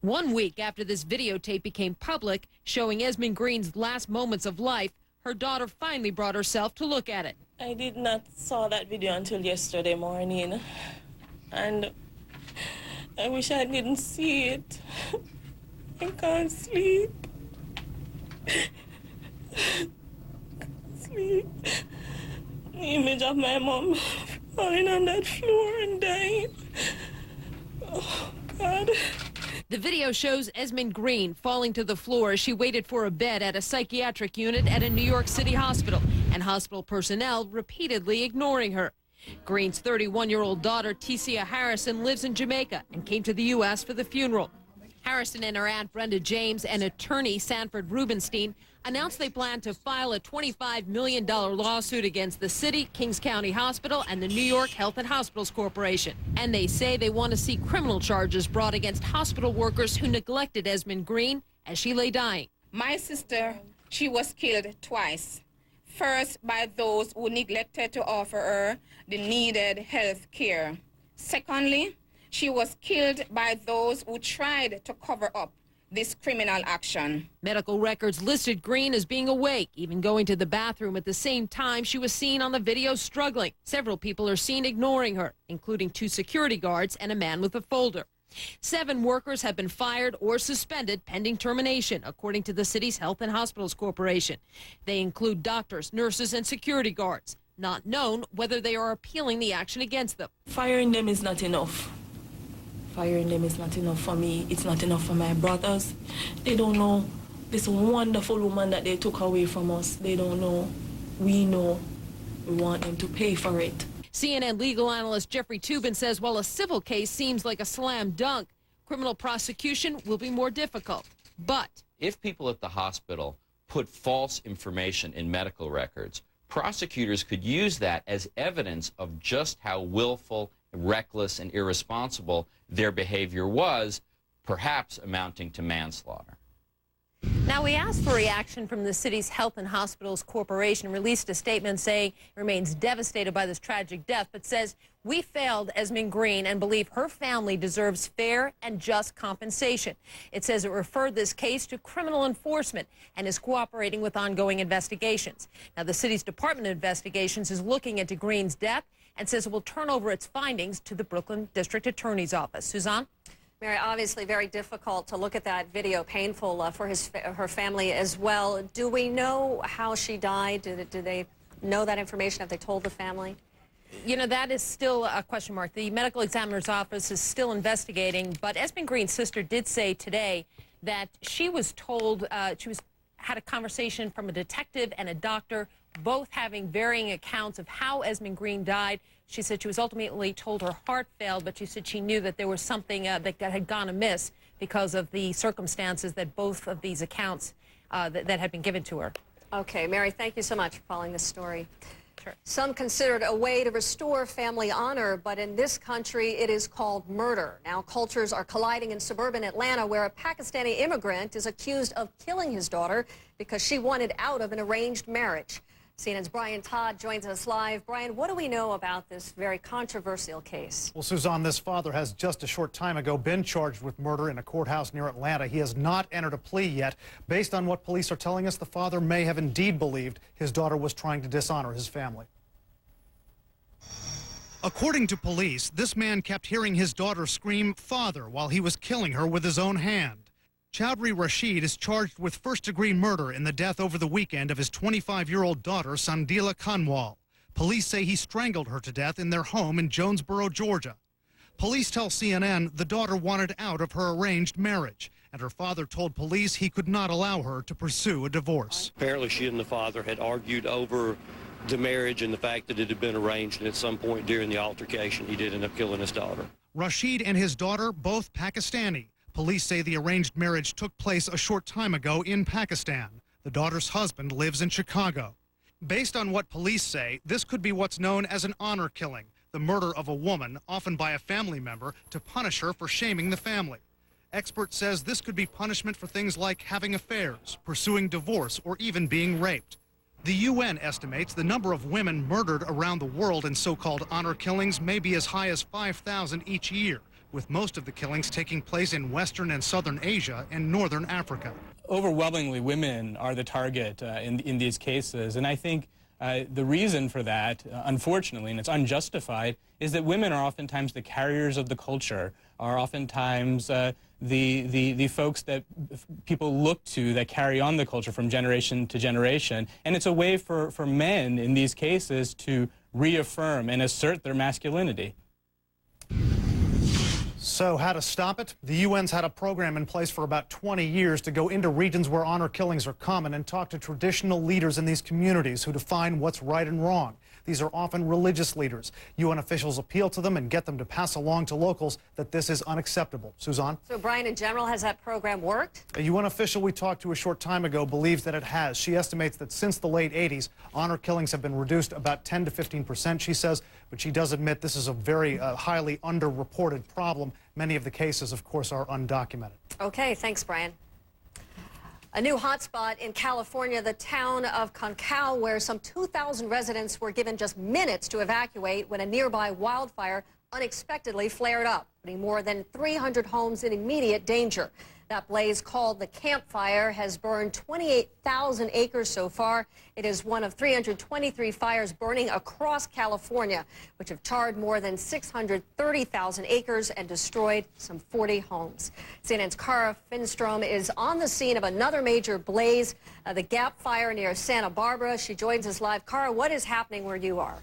Speaker 1: 1 week after this videotape became public, showing Esmond Green's last moments of life, her daughter finally brought herself to look at it.
Speaker 8: I did not saw that video until yesterday morning, and I wish I didn't see it. I can't sleep. Sleep. The image of my mom falling on that floor and dying. Oh, God.
Speaker 1: The video shows Esmond Green falling to the floor as she waited for a bed at a psychiatric unit at a New York City hospital, and hospital personnel repeatedly ignoring her. Green's 31-year-old daughter, Tecia Harrison, lives in Jamaica and came to the U.S. for the funeral. Harrison and her aunt Brenda James and attorney Sanford Rubenstein announced they plan to file a $25 million lawsuit against the city, Kings County Hospital, and the New York Health and Hospitals Corporation. And they say they want to see criminal charges brought against hospital workers who neglected Esmond Green as she lay dying.
Speaker 4: My sister, she was killed twice. First, by those who neglected to offer her the needed health care. Secondly, she was killed by those who tried to cover up this criminal action.
Speaker 1: Medical records listed Green as being awake, even going to the bathroom at the same time she was seen on the video struggling. Several people are seen ignoring her, including 2 security guards and a man with a folder. 7 workers have been fired or suspended pending termination, according to the city's Health and Hospitals Corporation. They include doctors, nurses, and security guards. Not known whether they are appealing the action against them.
Speaker 8: Firing them is not enough. Firing them is not enough for me. It's not enough for my brothers. They don't know this wonderful woman that they took away from us. They don't know. We know. We want them to pay for it.
Speaker 1: CNN legal analyst Jeffrey Toobin says while a civil case seems like a slam dunk, criminal prosecution will be more difficult. But
Speaker 5: if people at the hospital put false information in medical records, prosecutors could use that as evidence of just how willful, reckless, and irresponsible their behavior was, perhaps amounting to manslaughter.
Speaker 1: now we asked for reaction from the city's Health and Hospitals Corporation, released a statement saying it remains devastated by this tragic death, but says we failed Esmond Green and believe her family deserves fair and just compensation. It says it referred this case to criminal enforcement and is cooperating with ongoing investigations. Now, the city's Department of Investigations is looking into Green's death and says it will turn over its findings to the Brooklyn District Attorney's Office. Suzanne?
Speaker 3: Mary, obviously very difficult to look at that video, painful for her family as well. Do we know how she died? Do they know that information? Have they told the family?
Speaker 1: You know, that is still a question mark. The medical examiner's office is still investigating, but Esmond Green's sister did say today that she was told, had a conversation from a detective and a doctor, both having varying accounts of how Esmond Green died. She said she was ultimately told her heart failed, but she said she knew that there was something that had gone amiss because of the circumstances that both of these accounts that had been given to her.
Speaker 3: Okay, Mary, thank you so much for following this story.
Speaker 1: Sure.
Speaker 3: Some consider it a way to restore family honor, but in this country, it is called murder. Now, cultures are colliding in suburban Atlanta, where a Pakistani immigrant is accused of killing his daughter because she wanted out of an arranged marriage. CNN's Brian Todd joins us live. Brian, what do we know about this very controversial case?
Speaker 6: Well, Suzanne, this father has just a short time ago been charged with murder in a courthouse near Atlanta. He has not entered a plea yet. Based on what police are telling us, the father may have indeed believed his daughter was trying to dishonor his family. According to police, this man kept hearing his daughter scream, "Father," while he was killing her with his own hand. Chowdhury Rashid is charged with first-degree murder in the death over the weekend of his 25-year-old daughter, Sandila Kanwal. Police say he strangled her to death in their home in Jonesboro, Georgia. Police tell CNN the daughter wanted out of her arranged marriage, and her father told police he could not allow her to pursue a divorce.
Speaker 7: Apparently, she and the father had argued over the marriage and the fact that it had been arranged, and at some point during the altercation, he did end up killing his daughter. Rashid and his daughter, both Pakistani. Police say the arranged marriage took place a short time ago in Pakistan. The daughter's husband lives in Chicago. Based on what police say, this could be what's known as an honor killing, the murder of a woman, often by a family member, to punish her for shaming the family. Expert says this could be punishment for things like having affairs, pursuing divorce, or even being raped. The UN estimates the number of women murdered around the world in so-called honor killings may be as high as 5,000 each year, with most of the killings taking place in Western and Southern Asia and Northern Africa.
Speaker 21: Overwhelmingly, women are the target in these cases, and I think the reason for that, unfortunately, and it's unjustified, is that women are oftentimes the carriers of the culture, are oftentimes the folks that people look to that carry on the culture from generation to generation, and it's a way for men in these cases to reaffirm and assert their masculinity.
Speaker 6: So how to stop it? The UN's had a program in place for about 20 years to go into regions where honor killings are common and talk to traditional leaders in these communities who define what's right and wrong. These are often religious leaders. UN officials appeal to them and get them to pass along to locals that this is unacceptable. Suzanne?
Speaker 3: So, Brian, in general, has that program worked?
Speaker 6: A UN official we talked to a short time ago believes that it has. She estimates that since the late 80s, honor killings have been reduced about 10 to 15%, she says, but she does admit this is a very highly underreported problem. Many of the cases, of course, are undocumented.
Speaker 3: Okay, thanks, Brian. A new hotspot in California, the town of Concal, where some 2,000 residents were given just minutes to evacuate when a nearby wildfire unexpectedly flared up, putting more than 300 homes in immediate danger. That blaze, called the Camp Fire, has burned 28,000 acres so far. It is one of 323 fires burning across California, which have charred more than 630,000 acres and destroyed some 40 homes. CNN's Cara Finstrom is on the scene of another major blaze, the Gap Fire near Santa Barbara. She joins us live. Cara, what is happening where you are?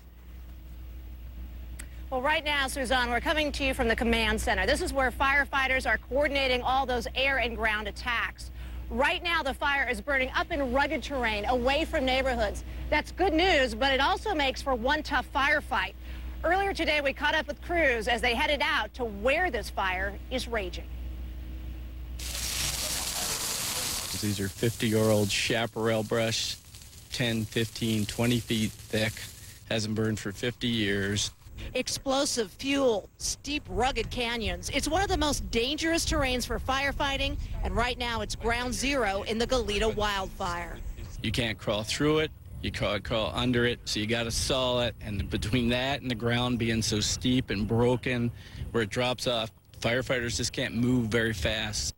Speaker 10: Well, right now, Suzanne, we're coming to you from the command center. This is where firefighters are coordinating all those air and ground attacks. Right now, the fire is burning up in rugged terrain, away from neighborhoods. That's good news, but it also makes for one tough firefight. Earlier today, we caught up with crews as they headed out to where this fire is raging.
Speaker 12: These are 50-year-old chaparral brush, 10, 15, 20 feet thick, hasn't burned for 50 years.
Speaker 10: Explosive fuel, steep, rugged canyons. It's one of the most dangerous terrains for firefighting, and right now it's ground zero in the Goleta wildfire.
Speaker 12: You can't crawl through it, you crawl under it, so you got to saw it, and between that and the ground being so steep and broken where it drops off, firefighters just can't move very fast.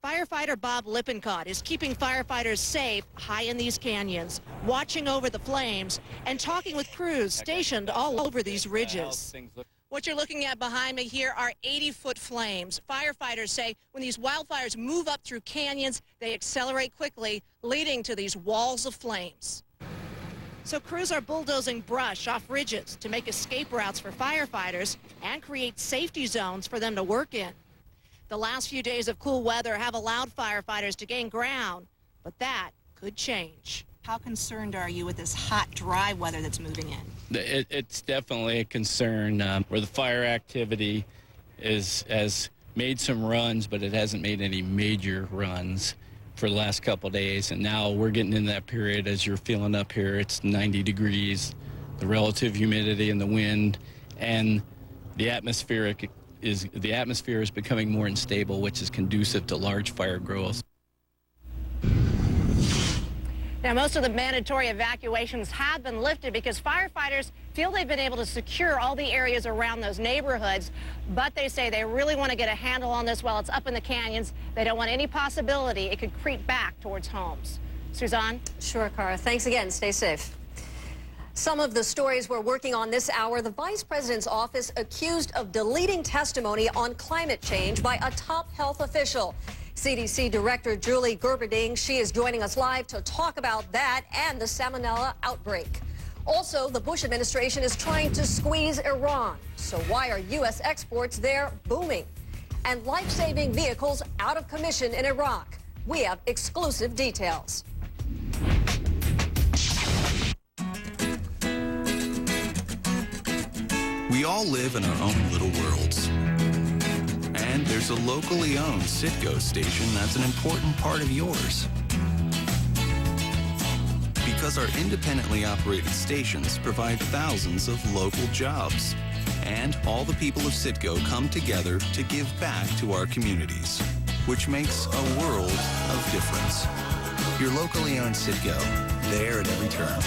Speaker 10: Firefighter Bob Lippincott is keeping firefighters safe high in these canyons, watching over the flames and talking with crews stationed all over these ridges. What you're looking at behind me here are 80-foot flames. Firefighters say when these wildfires move up through canyons, they accelerate quickly, leading to these walls of flames. So crews are bulldozing brush off ridges to make escape routes for firefighters and create safety zones for them to work in. The last few days of cool weather have allowed firefighters to gain ground, but that could change. How concerned are you with this hot, dry weather that's moving in?
Speaker 12: It's definitely a concern where the fire activity has made some runs, but it hasn't made any major runs for the last couple of days. And now we're getting in that period as you're feeling up here. It's 90 degrees, the relative humidity and the wind, and the atmosphere is becoming more unstable, which is conducive to large fire growth.
Speaker 10: Now, most of the mandatory evacuations have been lifted because firefighters feel they've been able to secure all the areas around those neighborhoods, but they say they really want to get a handle on this while it's up in the canyons. They don't want any possibility it could creep back towards homes. Suzanne?
Speaker 3: Sure, Cara. Thanks again. Stay safe. Some of the stories we're working on this hour: the Vice President's office accused of deleting testimony on climate change by a top health official. CDC Director Julie Gerberding, she is joining us live to talk about that and the salmonella outbreak. Also, the Bush administration is trying to squeeze Iran. So why are U.S. exports there booming? And life-saving vehicles out of commission in Iraq. We have exclusive details.
Speaker 14: We all live in our own little worlds. And there's a locally owned Citgo station that's an important part of yours. Because our independently operated stations provide thousands of local jobs. And all the people of Citgo come together to give back to our communities, which makes a world of difference. Your locally owned Citgo, there at every turn.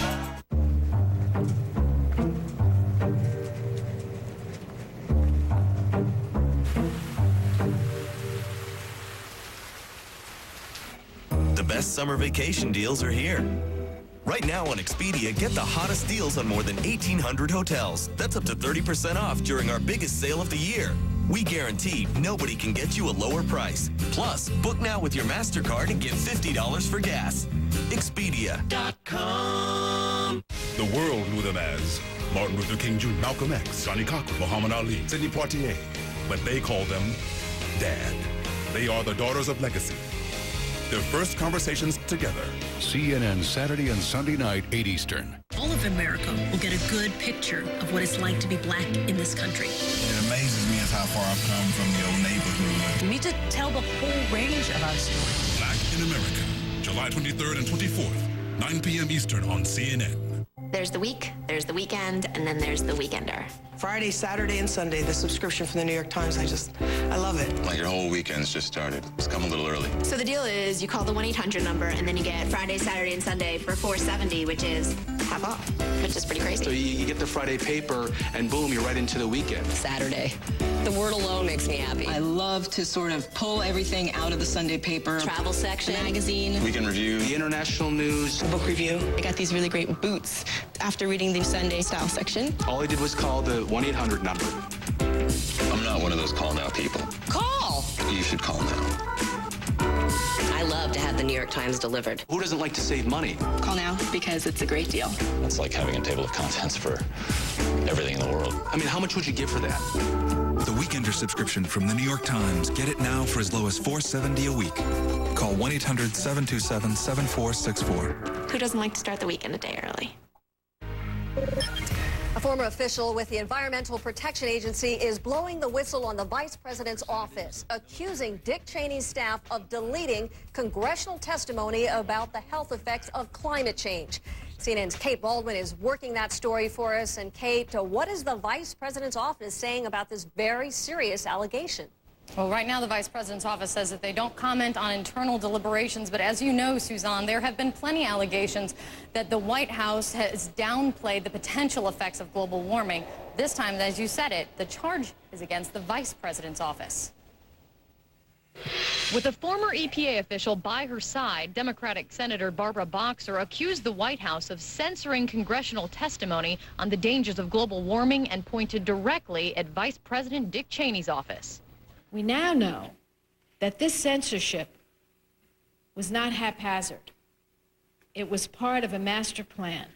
Speaker 16: The best summer vacation deals are here. Right now on Expedia, get the hottest deals on more than 1,800 hotels. That's up to 30% off during our biggest sale of the year. We guarantee nobody can get you a lower price. Plus, book now with your MasterCard and get $50 for gas. Expedia.com.
Speaker 9: The world knew them as Martin Luther King Jr., Malcolm X, Johnny Cochran, Muhammad Ali, Sidney Poitier. But they called them Dad. They are the daughters of legacy. Their first conversations together.
Speaker 11: CNN Saturday and Sunday night, 8 Eastern.
Speaker 23: All of America will get a good picture of what it's like to be black in this country.
Speaker 25: It amazes me as how far I've come from the old neighborhood.
Speaker 23: We need to tell the whole range of our story.
Speaker 9: Black in America, July 23rd and 24th, 9 p.m. Eastern on CNN.
Speaker 26: There's the week, there's the weekend, and then there's the weekender.
Speaker 28: Friday, Saturday, and Sunday, the subscription from the New York Times, I love it.
Speaker 29: Like your whole weekend's just started. It's come a little early.
Speaker 26: So the deal is you call the 1-800 number, and then you get Friday, Saturday, and Sunday for $4.70, which is half off, which is pretty crazy.
Speaker 30: So you get the Friday paper, and boom, you're right into the weekend.
Speaker 26: Saturday.
Speaker 3: The word alone makes me happy.
Speaker 2: I love to sort of pull everything out of the Sunday paper.
Speaker 3: Travel section,
Speaker 2: magazine,
Speaker 29: Weekend review,
Speaker 2: the international news,
Speaker 28: The book review.
Speaker 2: I got these really great boots after reading the Sunday style section.
Speaker 15: All I did was call the 1-800 number.
Speaker 29: I'm not one of those call now people.
Speaker 3: Call!
Speaker 29: You should call now.
Speaker 3: I love to have the New York Times delivered.
Speaker 15: Who doesn't like to save money?
Speaker 2: Call now because it's a great deal.
Speaker 29: It's like having a table of contents for everything in the world.
Speaker 15: I mean, how much would you give for that?
Speaker 17: The Weekender subscription from the New York Times. Get it now for as low as $4.70 a week. Call 1-800-727-7464.
Speaker 23: Who doesn't like to start the weekend a day early?
Speaker 3: A former official with the Environmental Protection Agency is blowing the whistle on the vice president's office, accusing Dick Cheney's staff of deleting congressional testimony about the health effects of climate change. CNN's Kate Baldwin is working that story for us. And Kate, what is the vice president's office saying about this very serious allegation?
Speaker 18: Well, right now the vice president's office says that they don't comment on internal deliberations, but as you know, Suzanne, there have been plenty of allegations that the White House has downplayed the potential effects of global warming. This time, as you said it, the charge is against the vice president's office.
Speaker 1: With a former EPA official by her side, Democratic Senator Barbara Boxer accused the White House of censoring congressional testimony on the dangers of global warming and pointed directly at Vice President Dick Cheney's office.
Speaker 19: We now know that this censorship was not haphazard. It was part of a master plan.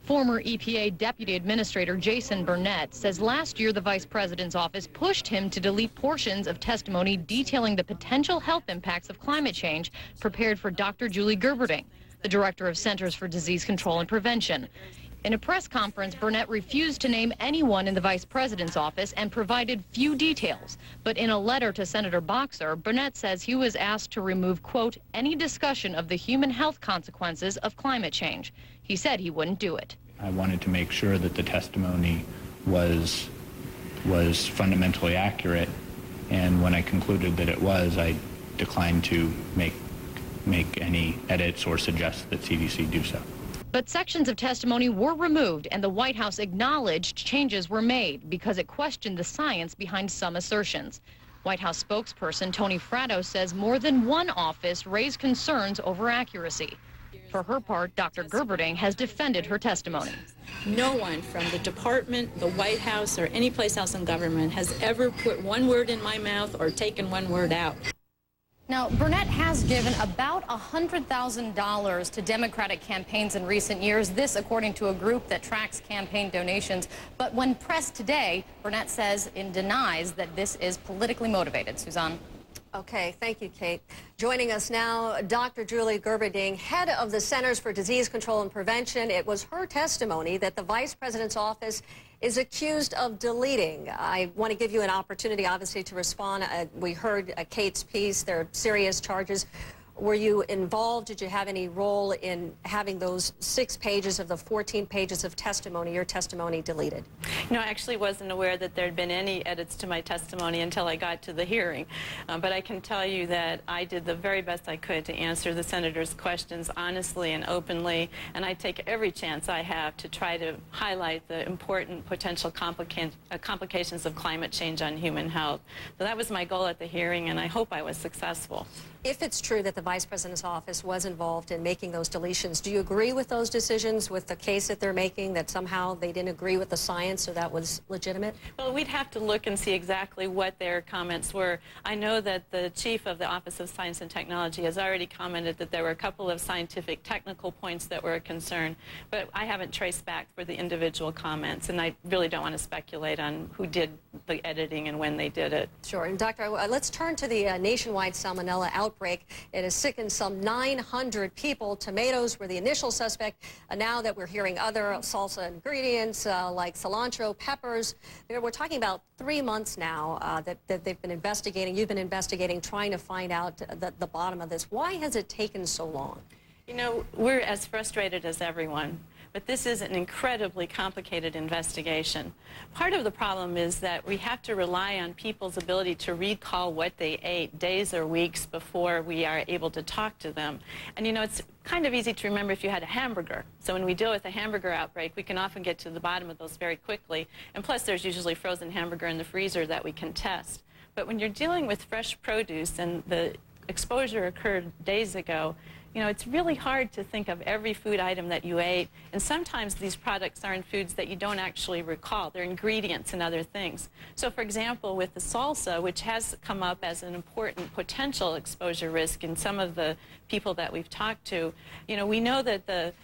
Speaker 1: Former EPA Deputy Administrator Jason Burnett says last year the vice president's office pushed him to delete portions of testimony detailing the potential health impacts of climate change prepared for Dr. Julie Gerberding, the director of Centers for Disease Control and Prevention. In a press conference, Burnett refused to name anyone in the vice president's office and provided few details. But in a letter to Senator Boxer, Burnett says he was asked to remove, quote, any discussion of the human health consequences of climate change. He said he wouldn't do it.
Speaker 20: I wanted to make sure that the testimony was fundamentally accurate, and when I concluded that it was, I declined to make any edits or suggest that CDC do so.
Speaker 1: But sections of testimony were removed, and the White House acknowledged changes were made because it questioned the science behind some assertions. White House spokesperson Tony Fratto says more than one office raised concerns over accuracy. For her part, Dr. Gerberding has defended her testimony.
Speaker 22: No one from the department, the White House, or any place else in government has ever put one word in my mouth or taken one word out.
Speaker 18: Now, Burnett has given about $100,000 to Democratic campaigns in recent years, this according to a group that tracks campaign donations. But when pressed today, Burnett says and denies that this is politically motivated. Suzanne.
Speaker 3: Okay, thank you, Kate. Joining us now, Dr. Julie Gerberding, head of the Centers for Disease Control and Prevention. It was her testimony that the vice president's office is accused of deleting. I want to give you an opportunity, obviously, to respond. We heard Kate's piece. There are serious charges. Were you involved? Did you have any role in having those 6 pages of the 14 pages of testimony, your testimony, deleted?
Speaker 24: No, I actually wasn't aware that there had been any edits to my testimony until I got to the hearing. But I can tell you that I did the very best I could to answer the senator's questions honestly and openly, and I take every chance I have to try to highlight the important potential complications of climate change on human health. So that was my goal at the hearing, and I hope I was successful.
Speaker 3: If it's true that the vice president's office was involved in making those deletions, do you agree with those decisions, with the case that they're making, that somehow they didn't agree with the science, so that was legitimate?
Speaker 24: Well, we'd have to look and see exactly what their comments were. I know that the chief of the Office of Science and Technology has already commented that there were a couple of scientific technical points that were a concern, but I haven't traced back for the individual comments, and I really don't want to speculate on who did the editing and when they did it.
Speaker 3: Sure. And Doctor, let's turn to the nationwide salmonella outbreak. It has sickened some 900 people. Tomatoes were the initial suspect. Now that we're hearing other salsa ingredients like cilantro, peppers, we're talking about 3 months now that they've been investigating. You've been investigating, trying to find out the bottom of this. Why has it taken so long?
Speaker 24: You know, we're as frustrated as everyone. But this is an incredibly complicated investigation. Part of the problem is that we have to rely on people's ability to recall what they ate days or weeks before we are able to talk to them. And you know, it's kind of easy to remember if you had a hamburger. So when we deal with a hamburger outbreak, we can often get to the bottom of those very quickly. And plus, there's usually frozen hamburger in the freezer that we can test. But when you're dealing with fresh produce and the exposure occurred days ago, you know, it's really hard to think of every food item that you ate, and sometimes these products are in foods that you don't actually recall. They're ingredients and other things. So, for example, with the salsa, which has come up as an important potential exposure risk in some of the people that we've talked to, you know, we know that the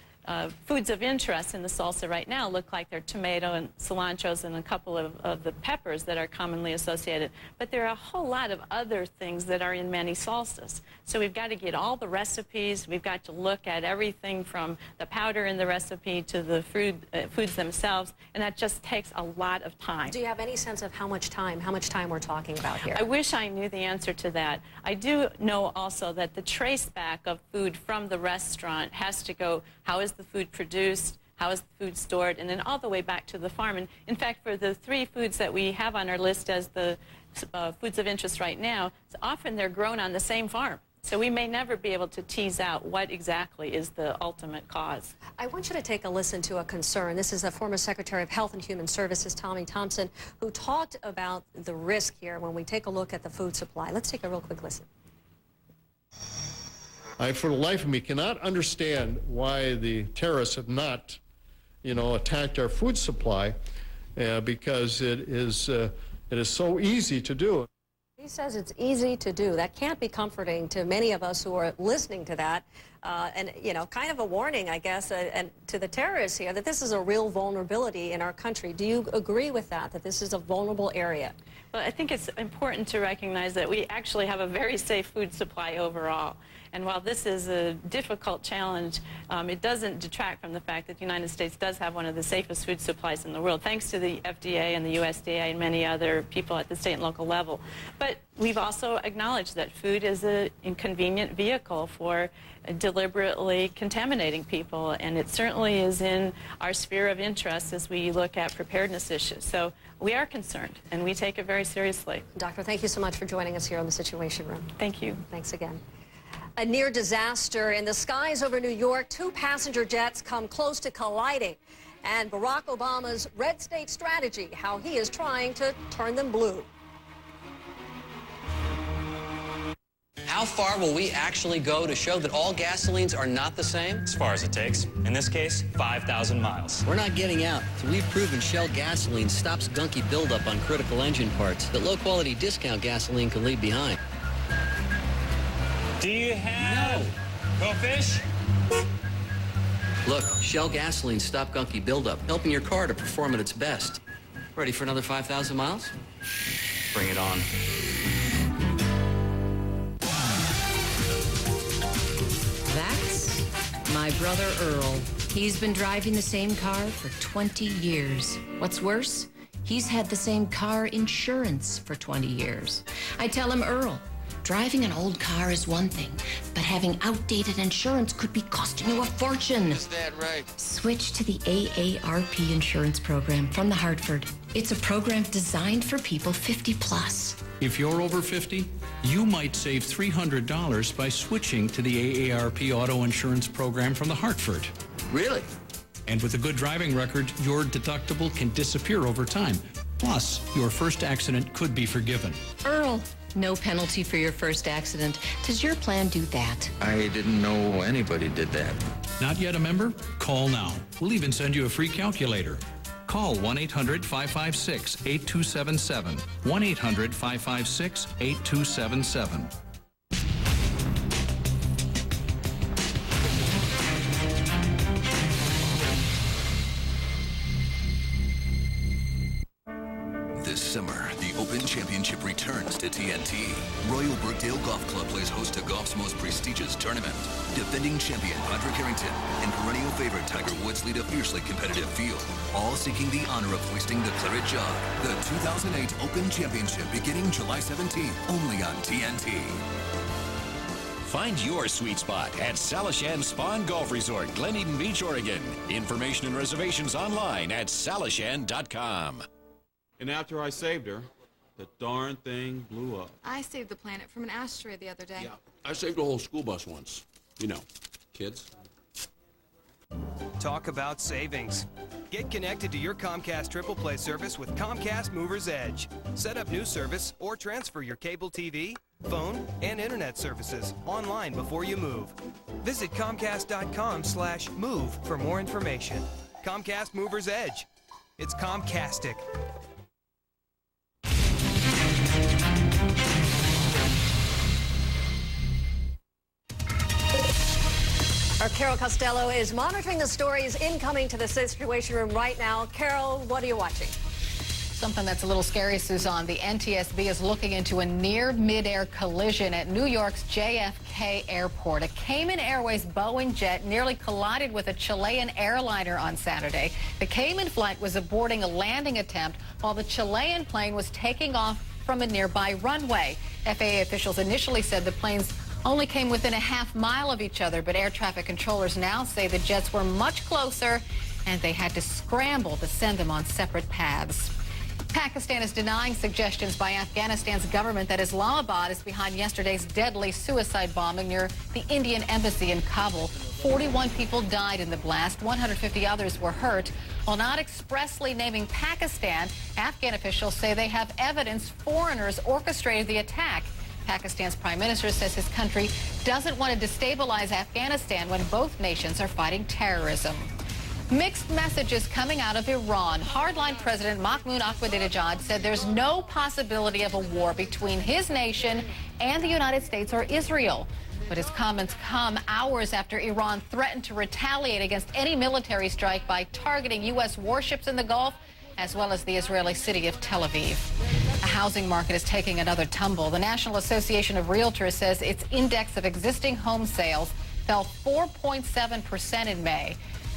Speaker 24: foods of interest in the salsa right now look like they're tomato and cilantros and a couple of the peppers that are commonly associated. But there are a whole lot of other things that are in many salsas. So we've got to get all the recipes. We've got to look at everything from the powder in the recipe to the foods themselves, and that just takes a lot of time.
Speaker 3: Do you have any sense of how much time we're talking about here?
Speaker 24: I wish I knew the answer to that. I do know also that the trace back of food from the restaurant has to go, how is the food produced, how is the food stored, and then all the way back to the farm. And in fact, for the 3 foods that we have on our list as the foods of interest right now, often they're grown on the same farm. So we may never be able to tease out what exactly is the ultimate cause.
Speaker 3: I want you to take a listen to a concern. This is the former Secretary of Health and Human Services, Tommy Thompson, who talked about the risk here when we take a look at the food supply. Let's take a real quick listen.
Speaker 4: I, for the life of me, cannot understand why the terrorists have not, attacked our food supply, because it is so easy to do.
Speaker 3: He says it's easy to do. That can't be comforting to many of us who are listening to that. And, kind of a warning, I guess, and to the terrorists here, that this is a real vulnerability in our country. Do you agree with that this is a vulnerable area?
Speaker 24: Well, I think it's important to recognize that we actually have a very safe food supply overall. And while this is a difficult challenge, it doesn't detract from the fact that the United States does have one of the safest food supplies in the world, thanks to the FDA and the USDA and many other people at the state and local level. But we've also acknowledged that food is an inconvenient vehicle for deliberately contaminating people, and it certainly is in our sphere of interest as we look at preparedness issues. So we are concerned, and we take it very seriously.
Speaker 3: Doctor, thank you so much for joining us here on the Situation Room.
Speaker 24: Thank you.
Speaker 3: Thanks again. A near disaster in the skies over New York. 2 passenger jets come close to colliding. And Barack Obama's red state strategy, how he is trying to turn them blue.
Speaker 5: How far will we actually go to show that all gasolines are not the same?
Speaker 6: As far as it takes. In this case, 5,000 miles.
Speaker 5: We're not getting out. So we've proven Shell gasoline stops gunky buildup on critical engine parts that low-quality discount gasoline can leave behind.
Speaker 6: Do you have Go fish?
Speaker 5: Look, Shell gasoline stop gunky buildup, helping your car to perform at its best. Ready for another 5,000 miles?
Speaker 6: Bring it on.
Speaker 7: That's my brother Earl. He's been driving the same car for 20 years. What's worse, he's had the same car insurance for 20 years. I tell him, Earl, driving an old car is one thing, but having outdated insurance could be costing you a fortune.
Speaker 5: Is that right?
Speaker 7: Switch to the AARP insurance program from the Hartford. It's a program designed for people 50 plus.
Speaker 11: If you're over 50, you might save $300 by switching to the AARP auto insurance program from the Hartford.
Speaker 5: Really?
Speaker 11: And with a good driving record, your deductible can disappear over time. Plus, your first accident could be forgiven.
Speaker 7: Earl, no penalty for your first accident. Does your plan do that?
Speaker 5: I didn't know anybody did that.
Speaker 11: Not yet a member? Call now. We'll even send you a free calculator. Call 1-800-556-8277. 1-800-556-8277.
Speaker 17: This summer, the Open Championship returns to TNT. Royal Brookdale Golf Club plays host to golf's most prestigious tournament. Defending champion Padraig Harrington and perennial favorite Tiger Woods lead a fiercely competitive field, all seeking the honor of hoisting the claret jug. The 2008 Open Championship beginning July 17th, only on TNT.
Speaker 8: Find your sweet spot at Salishan Spawn Golf Resort, Glen Eden Beach, Oregon. Information and reservations online at salishan.com.
Speaker 10: And after I saved her, the darn thing blew up.
Speaker 12: I saved the planet from an asteroid the other day.
Speaker 13: Yeah, I saved a whole school bus once. You know, kids.
Speaker 14: Talk about savings. Get connected to your Comcast Triple Play service with Comcast Mover's Edge. Set up new service or transfer your cable TV, phone, and internet services online before you move. Visit Comcast.com/move for more information. Comcast Mover's Edge. It's Comcastic.
Speaker 3: Our Carol Costello is monitoring the stories incoming to the Situation Room right now. Carol, what are you watching?
Speaker 16: Something that's a little scary, Suzanne. The NTSB is looking into a near midair collision at New York's JFK Airport. A Cayman Airways Boeing jet nearly collided with a Chilean airliner on Saturday. The Cayman flight was aborting a landing attempt while the Chilean plane was taking off from a nearby runway. FAA officials initially said the planes only came within a half-mile of each other, but air traffic controllers now say the jets were much closer and they had to scramble to send them on separate paths. Pakistan is denying suggestions by Afghanistan's government that Islamabad is behind yesterday's deadly suicide bombing near the Indian embassy in Kabul. 41 people died in the blast. 150 others were hurt. While not expressly naming Pakistan, Afghan officials say they have evidence foreigners orchestrated the attack. Pakistan's prime minister says his country doesn't want to destabilize Afghanistan when both nations are fighting terrorism. Mixed messages coming out of Iran. Hardline President Mahmoud Ahmadinejad said there's no possibility of a war between his nation and the United States or Israel. But his comments come hours after Iran threatened to retaliate against any military strike by targeting U.S. warships in the Gulf, as well as the Israeli city of Tel Aviv. The housing market is taking another tumble. The National Association of Realtors says its index of existing home sales fell 4.7% in May.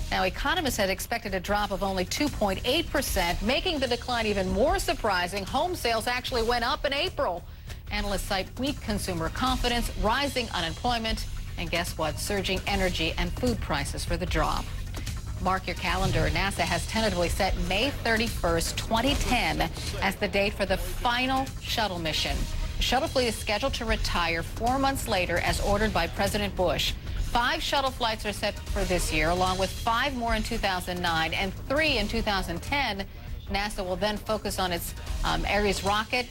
Speaker 16: Now, economists had expected a drop of only 2.8%, making the decline even more surprising. Home sales actually went up in April. Analysts cite weak consumer confidence, rising unemployment, and guess what? Surging energy and food prices for the drop. Mark your calendar. NASA has tentatively set May 31st, 2010 as the date for the final shuttle mission. The shuttle fleet is scheduled to retire 4 months later as ordered by President Bush. 5 shuttle flights are set for this year, along with 5 more in 2009 and 3 in 2010. NASA will then focus on its Ares rocket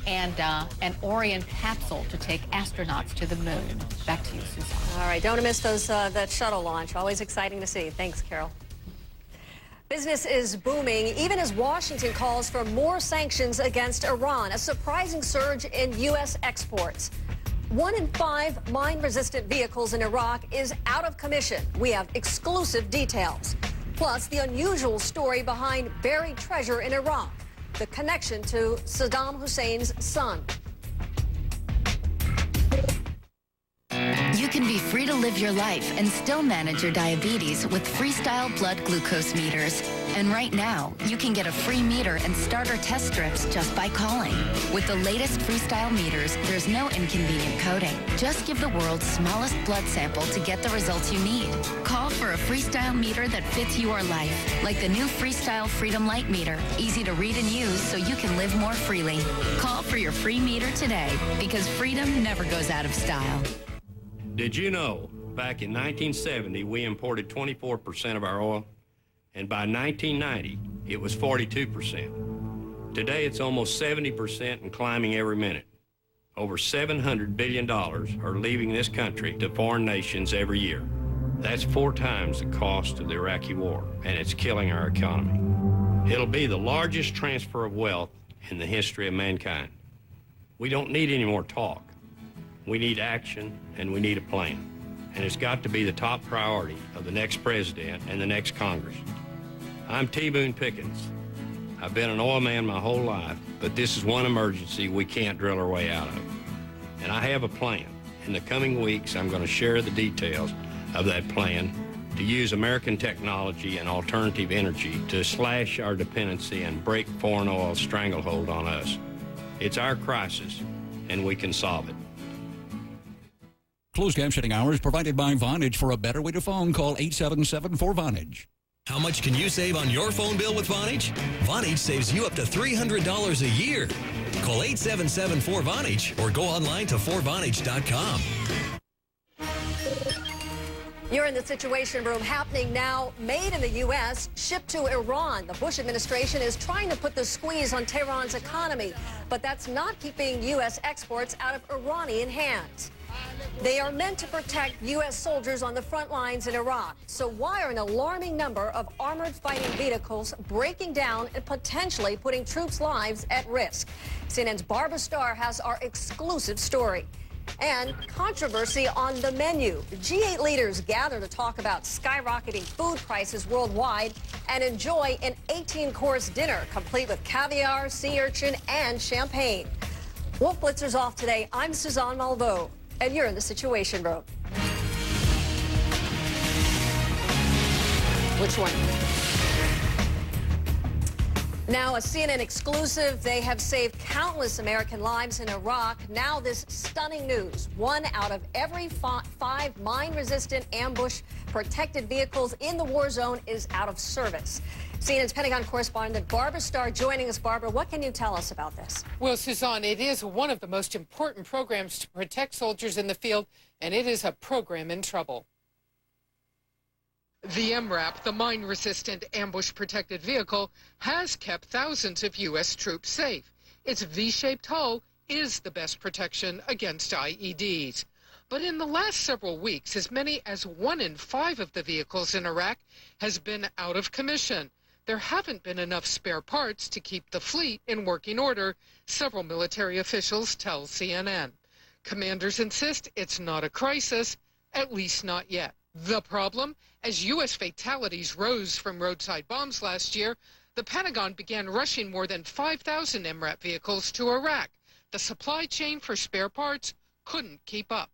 Speaker 16: and an Orion capsule to take astronauts to the moon. Back to you, Susan.
Speaker 3: All right, don't miss those that shuttle launch. Always exciting to see. Thanks, Carol. Business is booming, even as Washington calls for more sanctions against Iran. A surprising surge in U.S. exports. 1 in 5 mine-resistant vehicles in Iraq is out of commission. We have exclusive details. Plus, the unusual story behind buried treasure in Iraq. The connection to Saddam Hussein's son.
Speaker 21: You can be free to live your life and still manage your diabetes with Freestyle blood glucose meters. And right now, you can get a free meter and starter test strips just by calling. With the latest Freestyle meters, there's no inconvenient coding. Just give the world's smallest blood sample to get the results you need. Call for a Freestyle meter that fits your life, like the new Freestyle Freedom Light meter. Easy to read and use so you can live more freely. Call for your free meter today, because freedom never goes out of style.
Speaker 25: Did you know, back in 1970, we imported 24% of our oil, and by 1990, it was 42%. Today, it's almost 70% and climbing every minute. Over $700 billion are leaving this country to foreign nations every year. That's 4 times the cost of the Iraqi war, and it's killing our economy. It'll be the largest transfer of wealth in the history of mankind. We don't need any more talk. We need action, and we need a plan. And it's got to be the top priority of the next president and the next Congress. I'm T. Boone Pickens. I've been an oil man my whole life, but this is one emergency we can't drill our way out of. And I have a plan. In the coming weeks, I'm going to share the details of that plan to use American technology and alternative energy to slash our dependency and break foreign oil's stranglehold on us. It's our crisis, and we can solve it.
Speaker 2: Closed captioning hours provided by Vonage. For a better way to phone, call 877-4Vonage.
Speaker 9: How much can you save on your phone bill with Vonage? Vonage saves you up to $300 a year. Call 877-4Vonage or go online to 4Vonage.com.
Speaker 3: You're in the Situation Room. Happening now. Made in the U.S., shipped to Iran. The Bush administration is trying to put the squeeze on Tehran's economy, but that's not keeping U.S. exports out of Iranian hands. They are meant to protect U.S. soldiers on the front lines in Iraq. So why are an alarming number of armored fighting vehicles breaking down and potentially putting troops' lives at risk? CNN's Barbara Starr has our exclusive story. And controversy on the menu. The G8 leaders gather to talk about skyrocketing food prices worldwide and enjoy an 18-course dinner complete with caviar, sea urchin, and champagne. Wolf Blitzer's off today. I'm Suzanne Malveaux, and you're in the Situation Room. Which one? Now, a CNN exclusive. They have saved countless American lives in Iraq. Now, this stunning news. 1 out of every 5 mine-resistant ambush-protected vehicles in the war zone is out of service. CNN's Pentagon correspondent Barbara Starr joining us. Barbara, what can you tell us about this?
Speaker 15: Well, Suzanne, it is one of the most important programs to protect soldiers in the field, and it is a program in trouble. The MRAP, the mine-resistant ambush-protected vehicle, has kept thousands of U.S. troops safe. Its V-shaped hull is the best protection against IEDs. But in the last several weeks, as many as 1 in 5 of the vehicles in Iraq has been out of commission. There haven't been enough spare parts to keep the fleet in working order, several military officials tell CNN. Commanders insist it's not a crisis, at least not yet. The problem? As U.S. fatalities rose from roadside bombs last year, the Pentagon began rushing more than 5,000 MRAP vehicles to Iraq. The supply chain for spare parts couldn't keep up.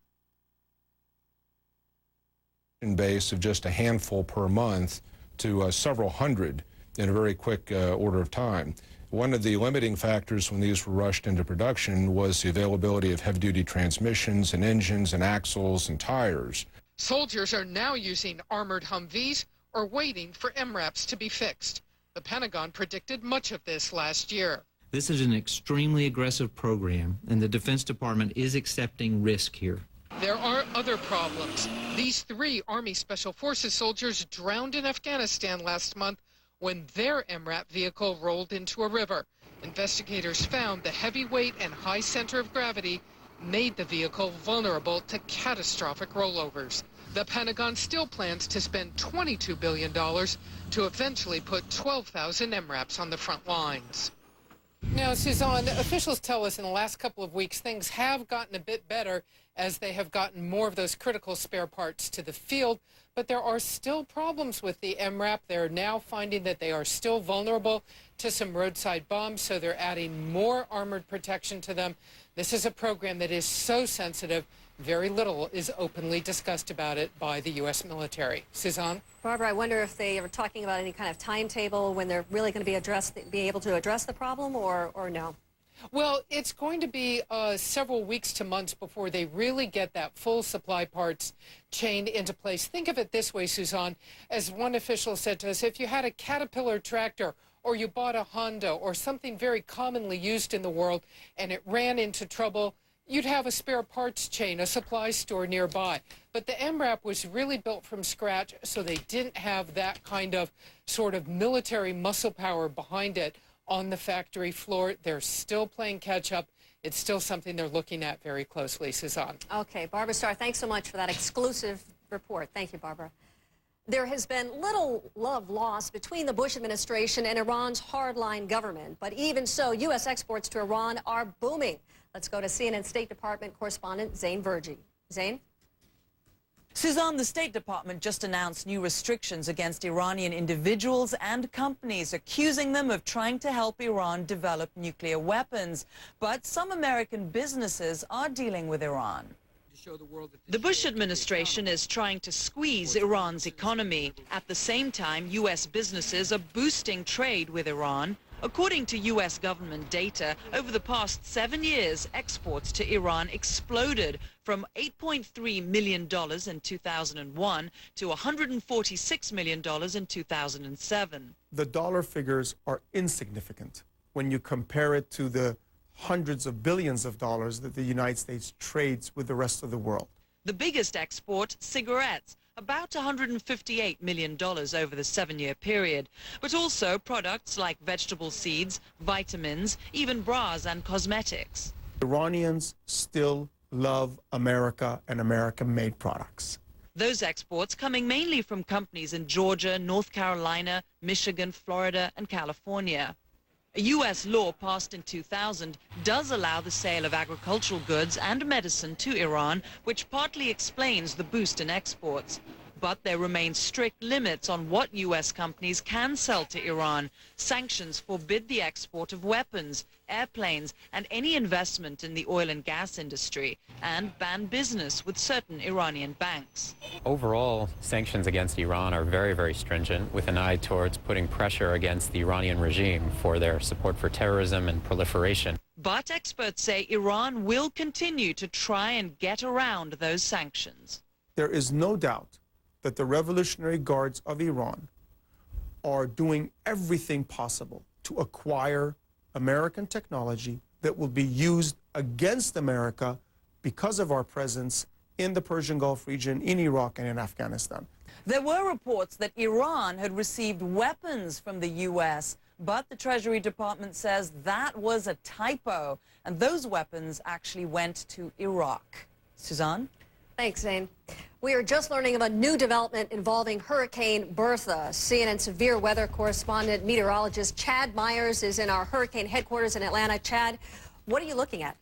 Speaker 19: Base of just a handful per month to several hundred in a very quick order of time. One of the limiting factors when these were rushed into production was the availability of heavy-duty transmissions and engines and axles and tires.
Speaker 15: Soldiers are now using armored Humvees or waiting for MRAPs to be fixed. The Pentagon predicted much of this last year.
Speaker 23: This is an extremely aggressive program, and the Defense Department is accepting risk here.
Speaker 15: There are other problems. These 3 Army Special Forces soldiers drowned in Afghanistan last month when their MRAP vehicle rolled into a river. Investigators found the heavy weight and high center of gravity made the vehicle vulnerable to catastrophic rollovers. The Pentagon still plans to spend $22 billion to eventually put 12,000 MRAPs on the front lines. Now, Suzanne, officials tell us in the last couple of weeks things have gotten a bit better as they have gotten more of those critical spare parts to the field, but there are still problems with the MRAP. They're now finding that they are still vulnerable to some roadside bombs, so they're adding more armored protection to them. This is a program that is so sensitive, very little is openly discussed about it by the U.S. military. Suzanne?
Speaker 3: Barbara, I wonder if they are talking about any kind of timetable when they're really going to be able to address the problem, or no?
Speaker 15: Well, it's going to be several weeks to months before they really get that full supply parts chain into place. Think of it this way, Suzanne. As one official said to us, if you had a Caterpillar tractor or you bought a Honda or something very commonly used in the world and it ran into trouble, you'd have a spare parts chain, a supply store nearby. But the MRAP was really built from scratch, so they didn't have that kind of sort of military muscle power behind it on the factory floor. They're still playing catch up. It's still something they're looking at very closely, Suzanne.
Speaker 3: Okay, Barbara Starr, thanks so much for that exclusive report. Thank you, Barbara. There has been little love lost between the Bush administration and Iran's hardline government. But even so, U.S. exports to Iran are booming. Let's go to CNN State Department correspondent Zain Verji. Zain?
Speaker 26: Suzanne, the State Department just announced new restrictions against Iranian individuals and companies, accusing them of trying to help Iran develop nuclear weapons. But some American businesses are dealing with Iran.
Speaker 27: The Bush administration is trying to squeeze Iran's economy. At the same time, U.S. businesses are boosting trade with Iran. According to U.S. government data, over the past 7 years, exports to Iran exploded from $8.3 million in 2001 to $146 million in 2007.
Speaker 1: The dollar figures are insignificant when you compare it to the hundreds of billions of dollars that the United States trades with the rest of the world.
Speaker 27: The biggest export, cigarettes, about $158 million over the 7-year period, but also products like vegetable seeds, vitamins, even bras and cosmetics.
Speaker 1: Iranians still love America and American-made products.
Speaker 27: Those exports coming mainly from companies in Georgia, North Carolina, Michigan, Florida, and California. A U.S. law passed in 2000 does allow the sale of agricultural goods and medicine to Iran, which partly explains the boost in exports. But there remain strict limits on what U.S. companies can sell to Iran. Sanctions forbid the export of weapons, airplanes, and any investment in the oil and gas industry, and ban business with certain Iranian banks.
Speaker 4: Overall, sanctions against Iran are very, very stringent, with an eye towards putting pressure against the Iranian regime for their support for terrorism and proliferation.
Speaker 27: But experts say Iran will continue to try and get around those sanctions.
Speaker 1: There is no doubt that the Revolutionary Guards of Iran are doing everything possible to acquire American technology that will be used against America because of our presence in the Persian Gulf region, in Iraq, and in Afghanistan.
Speaker 26: There were reports that Iran had received weapons from the U.S., but the Treasury Department says that was a typo, and those weapons actually went to Iraq. Suzanne?
Speaker 3: Thanks, Zane. We are just learning of a new development involving Hurricane Bertha. CNN severe weather correspondent, meteorologist Chad Myers is in our hurricane headquarters in Atlanta. Chad, what are you looking at?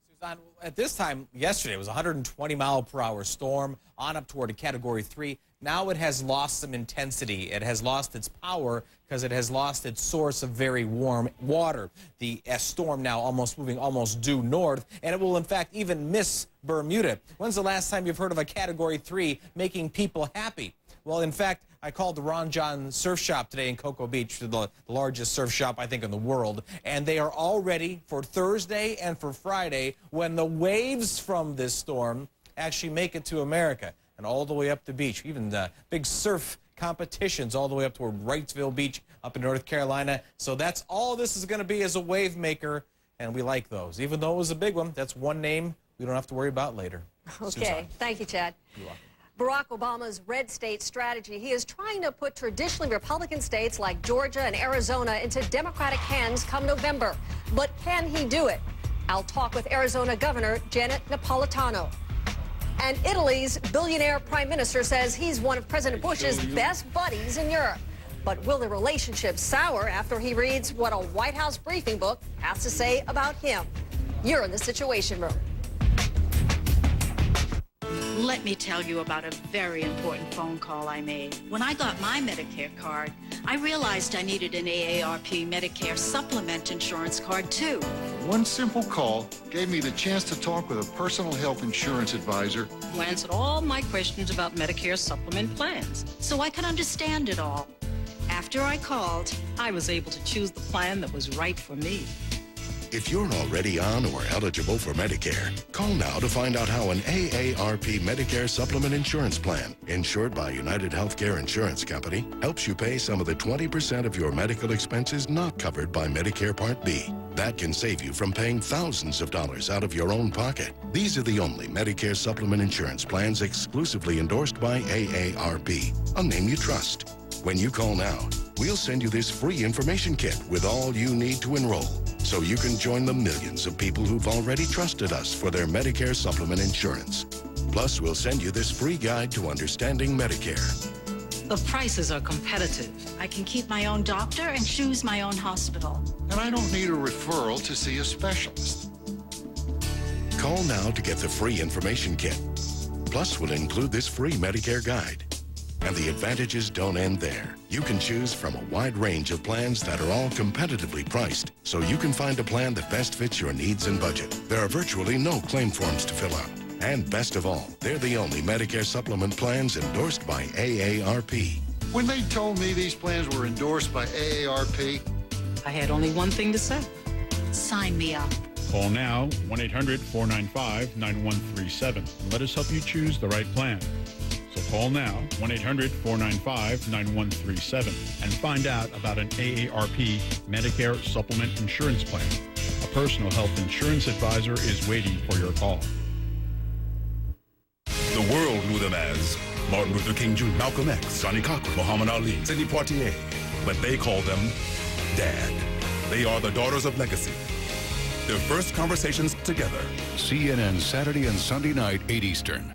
Speaker 6: Suzanne, at this time yesterday, it was a 120-mile-per-hour storm on up toward a Category 3. Now it has lost some intensity. It has lost its power because it has lost its source of very warm water. The storm now moving almost due north, and it will, in fact, even miss Bermuda. When's the last time you've heard of a Category 3 making people happy? Well, in fact, I called the Ron John Surf Shop today in Cocoa Beach, the largest surf shop, I think, in the world, and they are all ready for Thursday and for Friday when the waves from this storm actually make it to America and all the way up the beach. Even the big surf competitions all the way up toward Wrightsville Beach up in North Carolina. So that's all this is going to be as a wave maker, and we like those. Even though it was a big one, that's one name we don't have to worry about later.
Speaker 3: Okay,
Speaker 6: Suzanne.
Speaker 3: Thank you, Chad. Barack Obama's red state strategy. He is trying to put traditionally Republican states like Georgia and Arizona into Democratic hands come November. But can he do it? I'll talk with Arizona Governor Janet Napolitano. And Italy's billionaire prime minister says he's one of President Bush's best buddies in Europe. But will the relationship sour after he reads what a White House briefing book has to say about him? You're in the Situation Room.
Speaker 18: Let me tell you about a very important phone call I made. When I got my Medicare card, I realized I needed an AARP Medicare Supplement insurance card too.
Speaker 20: One simple call gave me the chance to talk with a personal health insurance advisor
Speaker 18: Who answered all my questions about Medicare Supplement plans, so I could understand it all. After I called, I was able to choose the plan that was right for me.
Speaker 22: If you're already on or eligible for Medicare, call now to find out how an AARP Medicare Supplement Insurance Plan, insured by United Healthcare Insurance Company, helps you pay some of the 20% of your medical expenses not covered by Medicare Part B. That can save you from paying thousands of dollars out of your own pocket. These are the only Medicare Supplement Insurance Plans exclusively endorsed by AARP, a name you trust. When you call now, we'll send you this free information kit with all you need to enroll, so you can join the millions of people who've already trusted us for their Medicare Supplement insurance. Plus, we'll send you this free guide to understanding Medicare.
Speaker 18: The prices are competitive. I can keep my own doctor and choose my own hospital.
Speaker 20: and I don't need a referral to see a specialist.
Speaker 22: Call now to get the free information kit. Plus, we'll include this free Medicare guide. And the advantages don't end there. You can choose from a wide range of plans that are all competitively priced, so you can find a plan that best fits your needs and budget. There are virtually no claim forms to fill out. And best of all, they're the only Medicare supplement plans endorsed by AARP.
Speaker 20: When they told me these plans were endorsed by AARP,
Speaker 5: I had only one thing to say.
Speaker 18: Sign me up.
Speaker 7: Call now, 1-800-495-9137. And let us help you choose the right plan. So call now, 1-800-495-9137, and find out about an AARP Medicare Supplement Insurance Plan. A personal health insurance advisor is waiting for your call.
Speaker 8: The world knew them as Martin Luther King Jr., Malcolm X, Johnny Cochran, Muhammad Ali, Sidney Poitier, but they call them Dad. They are the daughters of legacy. Their first conversations together.
Speaker 10: CNN Saturday and Sunday night, 8 Eastern.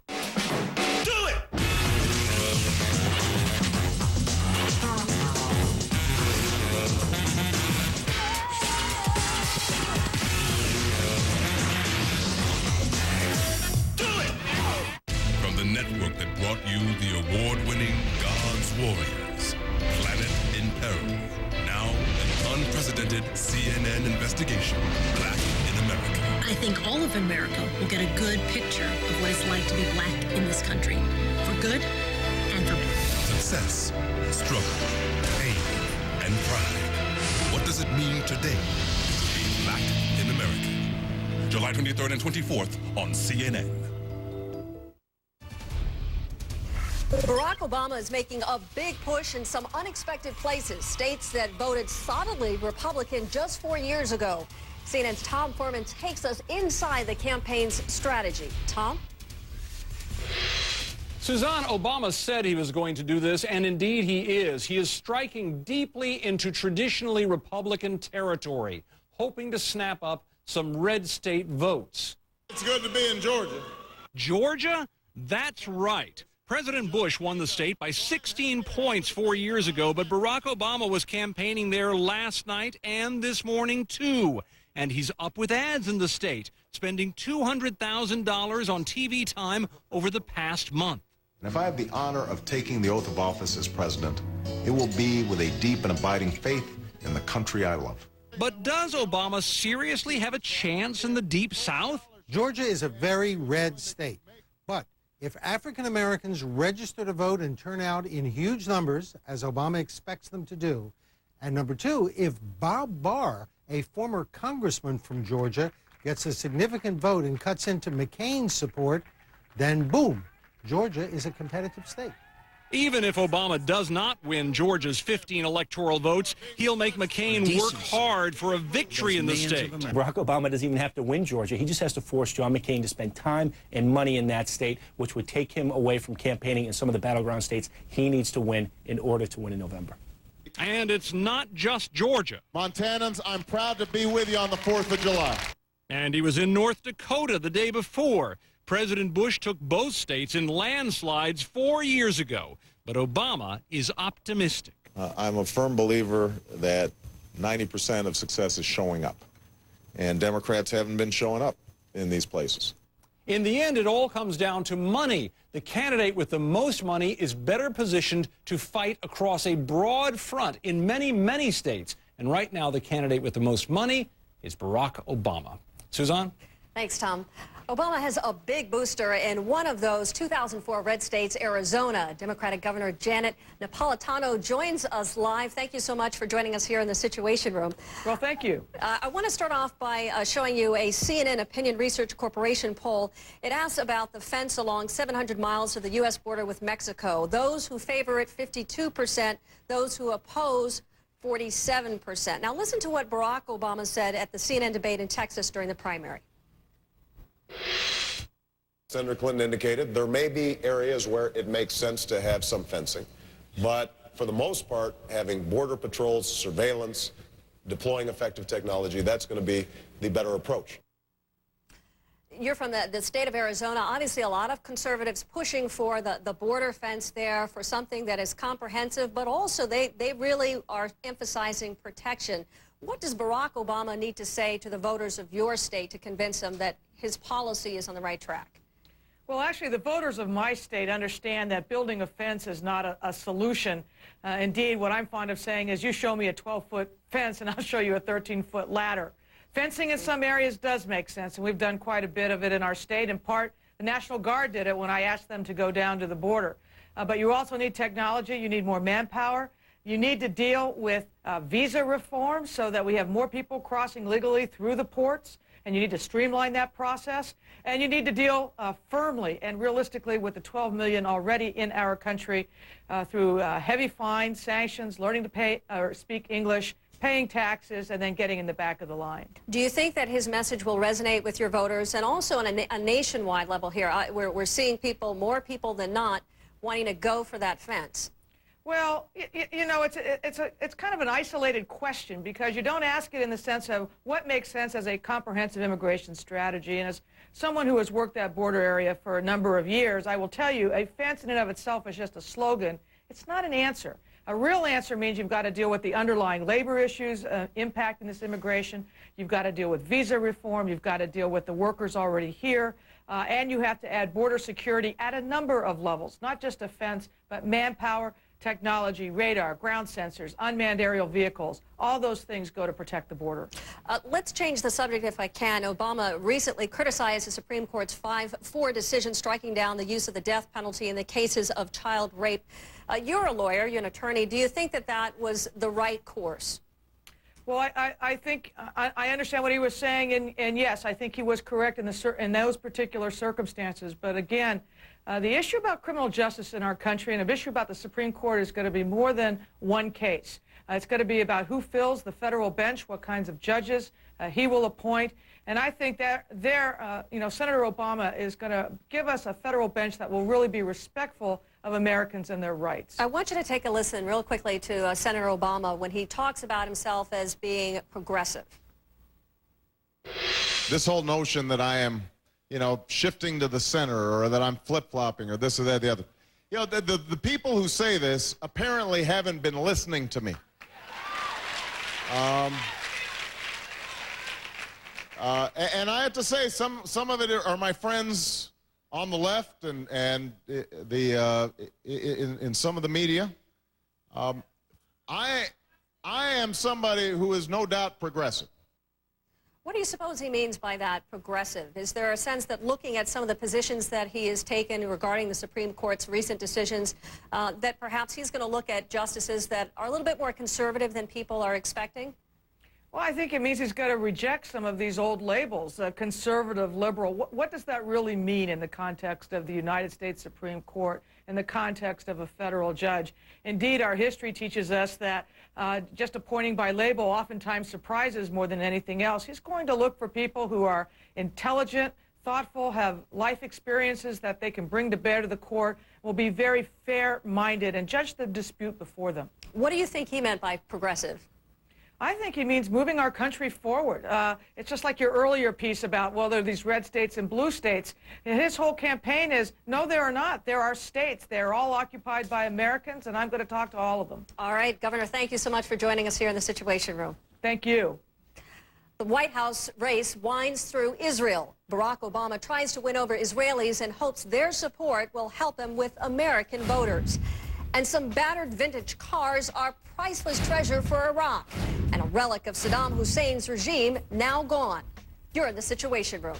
Speaker 8: From the network that brought you the award-winning God's Warriors, Planet in Peril. Now, an unprecedented CNN investigation, Black in America.
Speaker 11: I think all of America will get a good picture of what it's like to be black in this country, for good and for bad.
Speaker 8: Success, struggle, pain, and pride. What does it mean today to be Black in America? July 23rd and 24th on CNN.
Speaker 3: Barack Obama is making a big push in some unexpected places, states that voted solidly Republican just 4 years ago. CNN's Tom Furman takes us inside the campaign's strategy. Tom?
Speaker 17: Suzanne, Obama said he was going to do this, and indeed he is. He is striking deeply into traditionally Republican territory, hoping to snap up some red state votes.
Speaker 24: It's good to be in Georgia.
Speaker 17: Georgia? That's right. President Bush won the state by 16 points 4 years ago, but Barack Obama was campaigning there last night and this morning, too. And he's up with ads in the state, spending $200,000 on TV time over the past month.
Speaker 28: And if I have the honor of taking the oath of office as president, it will be with a deep and abiding faith in the country I love.
Speaker 17: But does Obama seriously have a chance in the Deep South?
Speaker 29: Georgia is a very red state, but if African Americans register to vote and turn out in huge numbers, as Obama expects them to do, and number two, if Bob Barr, a former congressman from Georgia, gets a significant vote and cuts into McCain's support, then boom, Georgia is a competitive state.
Speaker 17: Even if Obama does not win Georgia's 15 electoral votes, he'll make McCain work hard for a victory in the state.
Speaker 30: Barack Obama doesn't even have to win Georgia. He just has to force John McCain to spend time and money in that state, which would take him away from campaigning in some of the battleground states he needs to win in order to win in November.
Speaker 17: And it's not just Georgia.
Speaker 24: Montanans, I'm proud to be with you on the 4th of July.
Speaker 17: And he was in North Dakota the day before. President Bush took both states in landslides 4 years ago. But Obama is optimistic.
Speaker 31: I'm a firm believer that 90% of success is showing up. And Democrats haven't been showing up in these places.
Speaker 17: In the end, it all comes down to money. The candidate with the most money is better positioned to fight across a broad front in many, many states. And right now, the candidate with the most money is Barack Obama. Suzanne?
Speaker 3: Thanks, Tom. Obama has a big booster in one of those 2004 red states, Arizona. Democratic Governor Janet Napolitano joins us live. Thank you so much for joining us here in the Situation Room.
Speaker 17: Well, thank you.
Speaker 3: I want to start off by showing you a CNN Opinion Research Corporation poll. It asks about the fence along 700 miles of the U.S. border with Mexico. Those who favor it, 52%. Those who oppose, 47%. Now listen to what Barack Obama said at the CNN debate in Texas during the primary.
Speaker 31: Senator Clinton indicated there may be areas where it makes sense to have some fencing, but for the most part, having border patrols, surveillance, deploying effective technology, that's going to be the better approach.
Speaker 3: You're from the state of Arizona. Obviously, a lot of conservatives pushing for the border fence there, for something that is comprehensive, but also they really are emphasizing protection. What does Barack Obama need to say to the voters of your state to convince them that his policy is on the right track?
Speaker 32: Well, actually, the voters of my state understand that building a fence is not a solution. Indeed, what I'm fond of saying is you show me a 12-foot fence and I'll show you a 13-foot ladder. Fencing in some areas does make sense, and we've done quite a bit of it in our state. In part, the National Guard did it when I asked them to go down to the border. But you also need technology. You need more manpower. You need to deal with visa reform so that we have more people crossing legally through the ports, and you need to streamline that process. And you need to deal firmly and realistically with the 12 million already in our country through heavy fines, sanctions, learning to pay or speak English, paying taxes, and then getting in the back of the line.
Speaker 3: Do you think that his message will resonate with your voters, and also on a nationwide level here? We're seeing people, more people than not, wanting to go for that fence.
Speaker 32: Well, you know, it's kind of an isolated question because you don't ask it in the sense of what makes sense as a comprehensive immigration strategy. And as someone who has worked that border area for a number of years, I will tell you, a fence in and of itself is just a slogan. It's not an answer. A real answer means you've got to deal with the underlying labor issues impacting this immigration. You've got to deal with visa reform. You've got to deal with the workers already here. And you have to add border security at a number of levels, not just a fence, but manpower, technology, radar, ground sensors, unmanned aerial vehicles. All those things go to protect the border.
Speaker 3: Let's change the subject if I can. Obama recently criticized the Supreme Court's 5-4 decision striking down the use of the death penalty in the cases of child rape. You're a lawyer, you're an attorney. Do you think that that was the right course?
Speaker 32: Well, I think I understand what he was saying, and yes, I think he was correct in those particular circumstances. But again, the issue about criminal justice in our country and the issue about the Supreme Court is going to be more than one case. It's going to be about who fills the federal bench, what kinds of judges he will appoint. And I think that Senator Obama is going to give us a federal bench that will really be respectful of Americans and their rights.
Speaker 3: I want you to take a listen real quickly to Senator Obama when he talks about himself as being progressive.
Speaker 28: This whole notion that I am, shifting to the center or that I'm flip-flopping or this or that or the other. The people who say this apparently haven't been listening to me. And I have to say, some of it are my friends on the left and in some of the media. I am somebody who is no doubt progressive.
Speaker 3: What do you suppose he means by that, progressive? Is there a sense that looking at some of the positions that he has taken regarding the Supreme Court's recent decisions, that perhaps he's going to look at justices that are a little bit more conservative than people are expecting?
Speaker 32: Well, I think it means he's got to reject some of these old labels, conservative, liberal. What does that really mean in the context of the United States Supreme Court, in the context of a federal judge? Indeed, our history teaches us that just appointing by label oftentimes surprises more than anything else. He's going to look for people who are intelligent, thoughtful, have life experiences that they can bring to bear to the court, will be very fair-minded, and judge the dispute before them.
Speaker 3: What do you think he meant by progressive?
Speaker 32: I think he means moving our country forward. It's just like your earlier piece about, well, there are these red states and blue states. And his whole campaign is, no, there are not. There are states. They're all occupied by Americans, and I'm going to talk to all of them.
Speaker 3: All right, Governor, thank you so much for joining us here in the Situation Room.
Speaker 32: Thank you.
Speaker 3: The White House race winds through Israel. Barack Obama tries to win over Israelis and hopes their support will help him with American voters. And some battered vintage cars are priceless treasure for Iraq, and a relic of Saddam Hussein's regime now gone. You're in the Situation Room.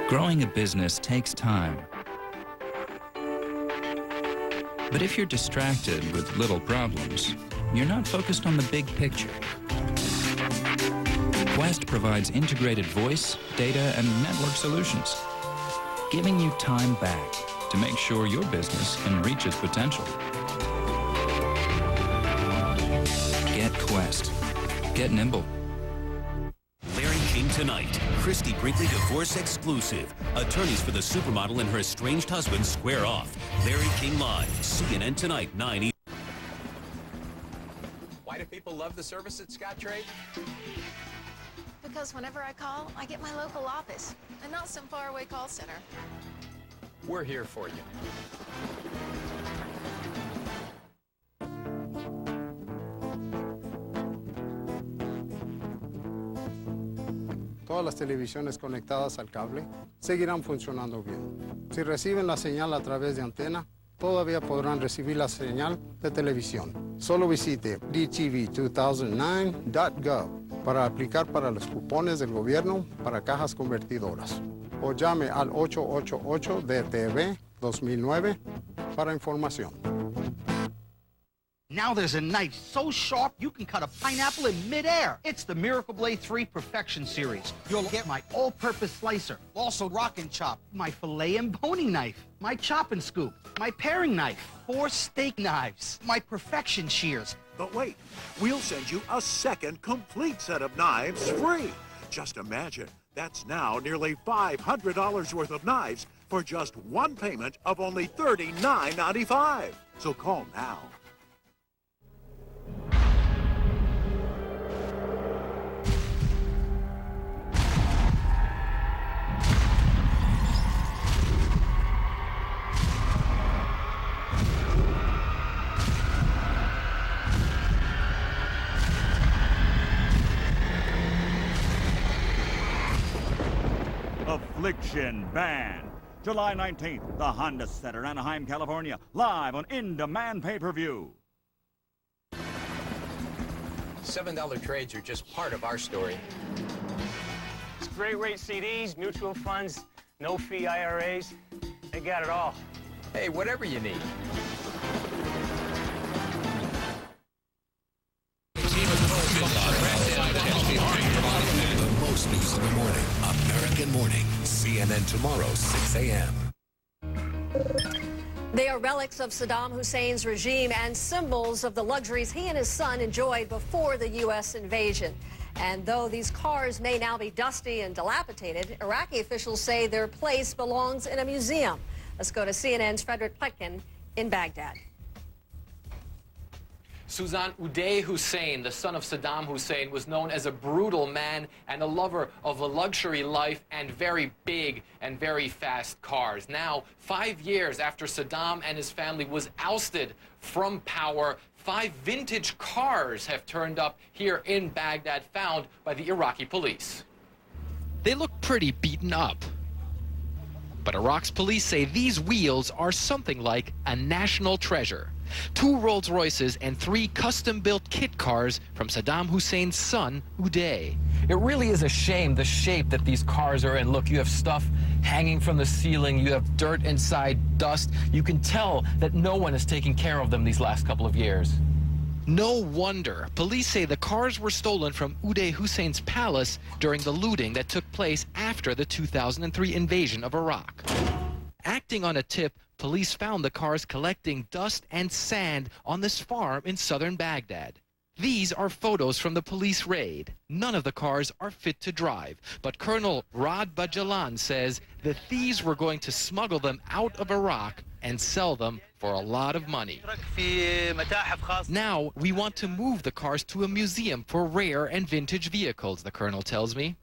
Speaker 2: Growing a business takes time. But if you're distracted with little problems, you're not focused on the big picture. Quest provides integrated voice, data, and network solutions, giving you time back to make sure your business can reach its potential. Get Quest. Get nimble.
Speaker 5: Larry King Tonight. Christy Brinkley divorce exclusive. Attorneys for the supermodel and her estranged husband square off. Larry King Live. CNN Tonight, 9 Eastern.
Speaker 9: Why do people love the service at Scottrade?
Speaker 12: Because whenever I call, I get my local office and not some faraway call center.
Speaker 9: we're here for you.
Speaker 1: Todas las televisiones conectadas al cable seguirán funcionando bien. Si reciben la señal a través de antena, todavía podrán recibir la señal de televisión. Solo visite dtv2009.gov para aplicar para los cupones del gobierno para cajas convertidoras. O llame al 888-DTV-2009 para información.
Speaker 4: Now there's a knife so sharp you can cut a pineapple in midair. It's the Miracle Blade 3 Perfection Series. You'll get my all-purpose slicer, also rock and chop, my fillet and boning knife, my chop and scoop, my paring knife, 4 steak knives, my perfection shears.
Speaker 12: But wait, we'll send you a second complete set of knives free. Just imagine, that's now nearly $500 worth of knives for just one payment of only $39.95. So call now.
Speaker 13: Affliction Band. July 19th, the Honda Center, Anaheim, California, live on in-demand pay-per-view.
Speaker 9: $7 trades are just part of our story.
Speaker 14: It's great rate CDs, mutual funds, no-fee IRAs. They got it all.
Speaker 9: Hey, whatever you need.
Speaker 22: The most news in the morning. American Morning. CNN tomorrow, 6 a.m.
Speaker 3: They are relics of Saddam Hussein's regime and symbols of the luxuries he and his son enjoyed before the U.S. invasion. And though these cars may now be dusty and dilapidated, Iraqi officials say their place belongs in a museum. Let's go to CNN's Frederick Pletkin in Baghdad.
Speaker 15: Suzanne, Uday Hussein, the son of Saddam Hussein, was known as a brutal man and a lover of a luxury life and very big and very fast cars. Now, 5 years after Saddam and his family was ousted from power, 5 vintage cars have turned up here in Baghdad, found by the Iraqi police.
Speaker 16: They look pretty beaten up. But Iraq's police say these wheels are something like a national treasure. 2 Rolls-Royces and 3 custom-built kit cars from Saddam Hussein's son, Uday.
Speaker 15: It really is a shame, the shape that these cars are in. Look, you have stuff hanging from the ceiling. You have dirt inside, dust. You can tell that no one has taken care of them these last couple of years.
Speaker 16: No wonder. Police say the cars were stolen from Uday Hussein's palace during the looting that took place after the 2003 invasion of Iraq. Acting on a tip, police found the cars collecting dust and sand on this farm in southern Baghdad. These are photos from the police raid. None of the cars are fit to drive, but Colonel Rad Bajalan says the thieves were going to smuggle them out of Iraq and sell them for a lot of money. Now, we want to move the cars to a museum for rare and vintage vehicles, the colonel tells me.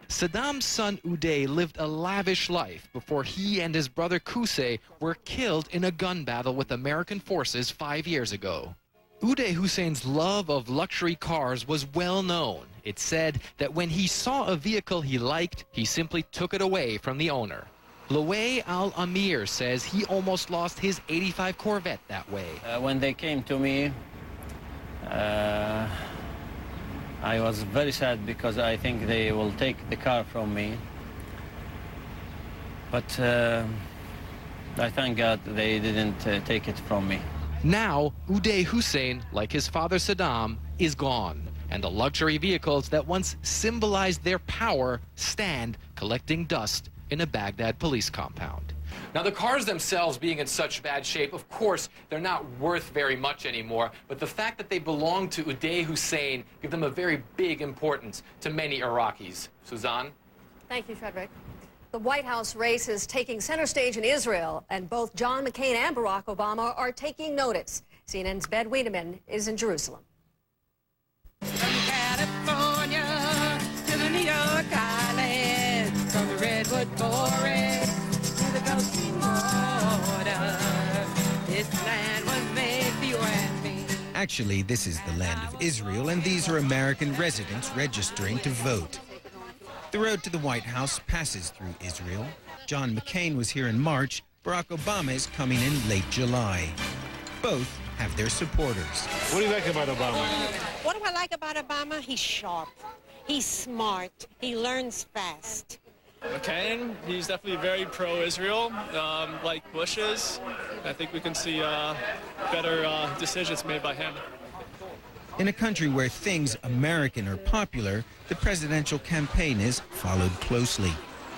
Speaker 16: Saddam's son Uday lived a lavish life before he and his brother Qusay were killed in a gun battle with American forces 5 years ago. Uday Hussein's love of luxury cars was well known. It's said that when he saw a vehicle he liked, he simply took it away from the owner. Loay Al-Amir says he almost lost his '85 Corvette that way.
Speaker 19: When they came to me, I was very sad because I think they will take the car from me. But I thank God they didn't take it from me.
Speaker 16: Now, Uday Hussein, like his father Saddam, is gone, and the luxury vehicles that once symbolized their power stand collecting dust in a Baghdad police compound.
Speaker 15: Now, the cars themselves being in such bad shape, of course, they're not worth very much anymore, but the fact that they belong to Uday Hussein give them a very big importance to many Iraqis. Suzanne?
Speaker 3: Thank you, Frederick. The White House race is taking center stage in Israel, and both John McCain and Barack Obama are taking notice. CNN's Ben Wiedemann is in Jerusalem.
Speaker 21: From California to the New York Islands, from the Redwood Forest to the Gulf Stream.
Speaker 6: Actually, this is the land of Israel, and these are American residents registering to vote. The road to the White House passes through Israel. John McCain was here in March. Barack Obama is coming in late July. Both have their supporters.
Speaker 7: What do you like about Obama?
Speaker 8: What do I like about Obama? He's sharp. He's smart. He learns fast.
Speaker 10: McCain, he's definitely very pro-Israel, like Bush is. I think we can see better decisions made by him.
Speaker 6: In a country where things American are popular, the presidential campaign is followed closely.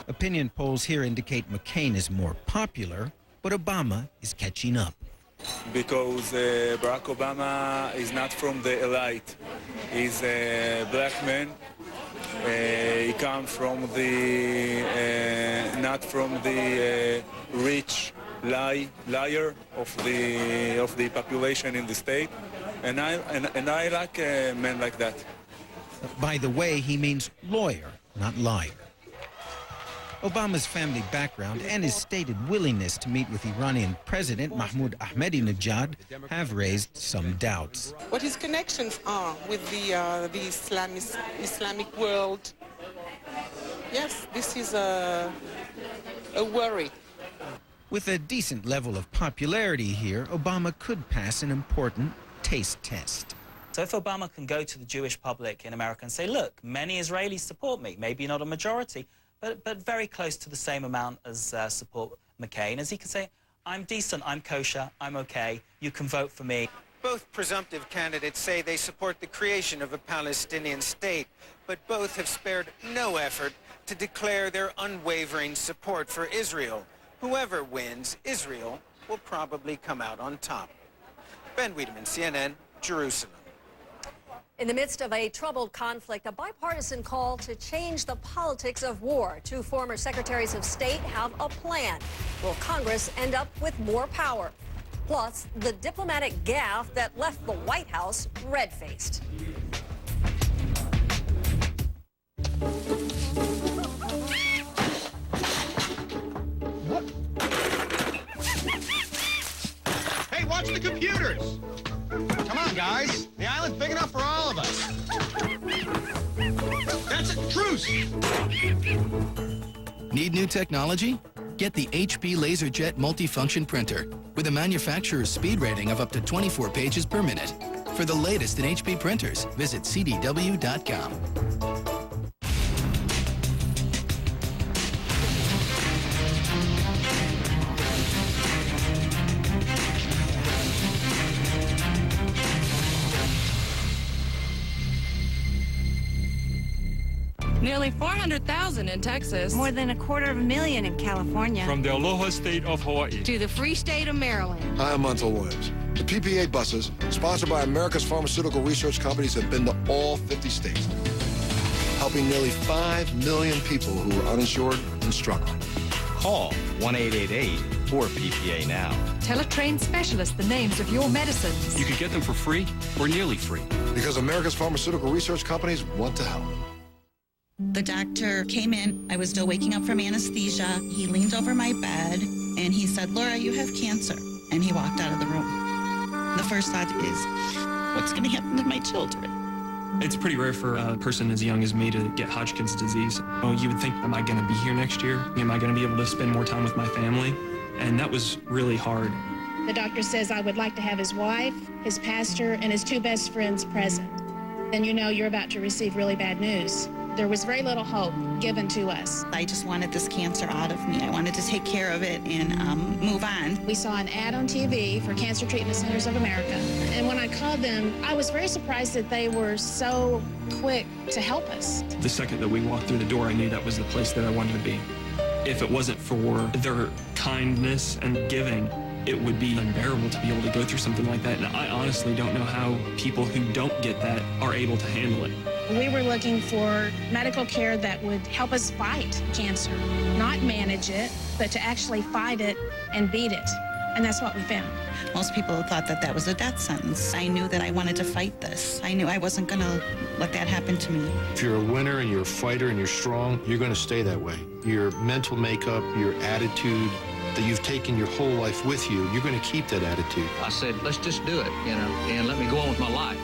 Speaker 6: Opinion polls here indicate McCain is more popular, but Obama is catching up.
Speaker 11: Because Barack Obama is not from the elite. He's a black man. He comes from the, not from the rich liar of the population in the state. And I like men like that.
Speaker 6: By the way, he means lawyer, not liar. Obama's family background and his stated willingness to meet with Iranian President Mahmoud Ahmadinejad have raised some doubts.
Speaker 18: What his connections are with the Islamic world, yes, this is a worry.
Speaker 6: With a decent level of popularity here, Obama could pass an important taste test.
Speaker 20: So if Obama can go to the Jewish public in America and say, look, many Israelis support me, maybe not a majority, but very close to the same amount as support McCain, as he can say, I'm decent, I'm kosher, I'm okay, you can vote for me.
Speaker 23: Both presumptive candidates say they support the creation of a Palestinian state, but both have spared no effort to declare their unwavering support for Israel. Whoever wins, Israel will probably come out on top. Ben Wiedemann, CNN, Jerusalem.
Speaker 3: In the midst of a troubled conflict, a bipartisan call to change the politics of war. Two former secretaries of state have a plan. Will Congress end up with more power? Plus, the diplomatic gaffe that left the White House red-faced.
Speaker 4: Hey, watch the computers! Come on, guys. The island's big enough for all of us. That's it. Truce!
Speaker 25: Need new technology? Get the HP LaserJet multifunction printer with a manufacturer's speed rating of up to 24 pages per minute. For the latest in HP printers, visit cdw.com.
Speaker 26: Nearly 400,000 in Texas.
Speaker 27: More than 250,000 in California.
Speaker 17: From the Aloha State of Hawaii
Speaker 27: to the Free State of Maryland.
Speaker 29: Hi, I'm Montel Williams. The PPA buses, sponsored by America's pharmaceutical research companies, have been to all 50 states, helping nearly 5 million people who are uninsured and struggling.
Speaker 33: Call 1-888-4PPA now.
Speaker 26: Tell a trained specialist the names of your medicines.
Speaker 17: You could get them for free or nearly free.
Speaker 29: Because America's pharmaceutical research companies want to help.
Speaker 34: The doctor came in. I was still waking up from anesthesia. He leaned over my bed and he said, Laura, you have cancer. And he walked out of the room. The first thought is, what's going to happen to my children?
Speaker 35: It's pretty rare for a person as young as me to get Hodgkin's disease. You would think, am I going to be here next year? Am I going to be able to spend more time with my family? And that was really hard.
Speaker 26: The doctor says I would like to have his wife, his pastor, and his 2 best friends present. Then you know you're about to receive really bad news. There was very little hope given to us.
Speaker 34: I just wanted this cancer out of me. I wanted to take care of it and move on.
Speaker 26: We saw an ad on TV for Cancer Treatment Centers of America. And when I called them, I was very surprised that they were so quick to help us.
Speaker 35: The second that we walked through the door, I knew that was the place that I wanted to be. If it wasn't for their kindness and giving, it would be unbearable to be able to go through something like that. And I honestly don't know how people who don't get that are able to handle it.
Speaker 26: We were looking for medical care that would help us fight cancer, not manage it, but to actually fight it and beat it. And that's what we found.
Speaker 34: Most people thought that that was a death sentence. I knew that I wanted to fight this. I knew I wasn't going to let that happen to me.
Speaker 24: If you're a winner and you're a fighter and you're strong, you're going to stay that way. Your mental makeup, your attitude,
Speaker 1: that you've taken your whole life with you, you're going to keep that attitude.
Speaker 2: I said, let's just do it, and let me go on with my life.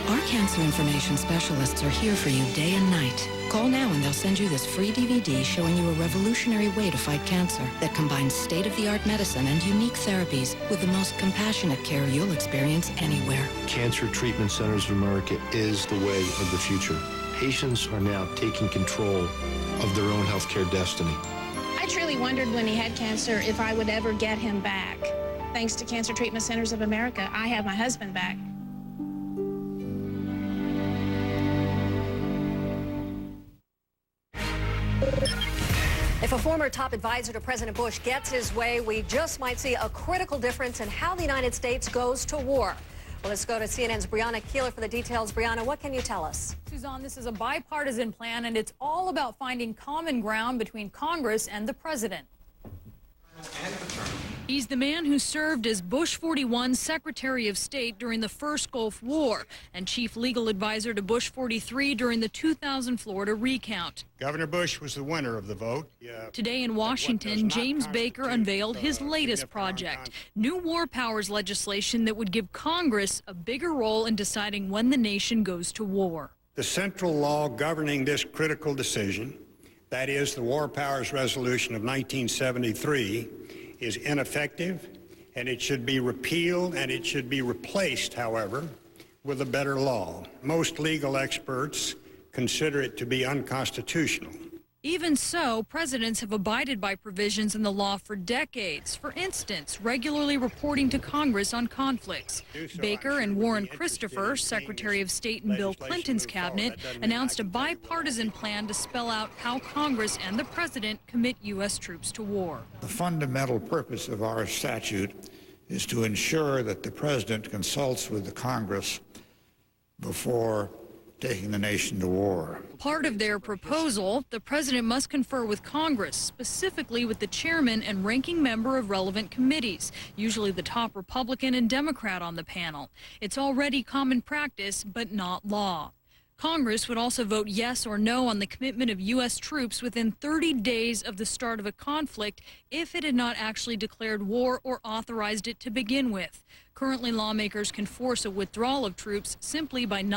Speaker 5: Our cancer information specialists are here for you day and night. Call now and they'll send you this free DVD showing you a revolutionary way to fight cancer that combines state-of-the-art medicine and unique therapies with the most compassionate care you'll experience anywhere.
Speaker 1: Cancer Treatment Centers of America is the way of the future. Patients are now taking control of their own healthcare destiny.
Speaker 26: I truly wondered when he had cancer if I would ever get him back. Thanks to Cancer Treatment Centers of America, I have my husband back.
Speaker 3: If a former top advisor to President Bush gets his way, we just might see a critical difference in how the United States goes to war. Well, let's go to CNN's Brianna Keeler for the details. Brianna, what can you tell us?
Speaker 7: Suzanne, this is a bipartisan plan, and it's all about finding common ground between Congress and the president. He's the man who served as Bush 41's Secretary of State during the first Gulf War and chief legal advisor to Bush 43 during the 2000 Florida recount.
Speaker 9: Governor Bush was the winner of the vote.
Speaker 7: Today in Washington, James Baker unveiled his latest project, new war powers legislation that would give Congress a bigger role in deciding when the nation goes to war.
Speaker 9: The central law governing this critical decision, that is the War Powers Resolution of 1973, is ineffective, and it should be repealed, and it should be replaced, however, with a better law. Most legal experts consider it to be unconstitutional.
Speaker 7: Even so, presidents have abided by provisions in the law for decades. For instance, regularly reporting to Congress on conflicts. Baker and Warren Christopher, Secretary of State in Bill Clinton's cabinet, announced a bipartisan plan to spell out how Congress and the president commit U.S. troops to war.
Speaker 12: The fundamental purpose of our statute is to ensure that the president consults with the Congress before taking the nation to war.
Speaker 7: Part of their proposal, the president must confer with Congress, specifically with the chairman and ranking member of relevant committees, usually the top Republican and Democrat on the panel. It's already common practice, but not law. Congress would also vote yes or no on the commitment of U.S. troops within 30 days of the start of a conflict if it had not actually declared war or authorized it to begin with. Currently, lawmakers can force a withdrawal of troops simply by not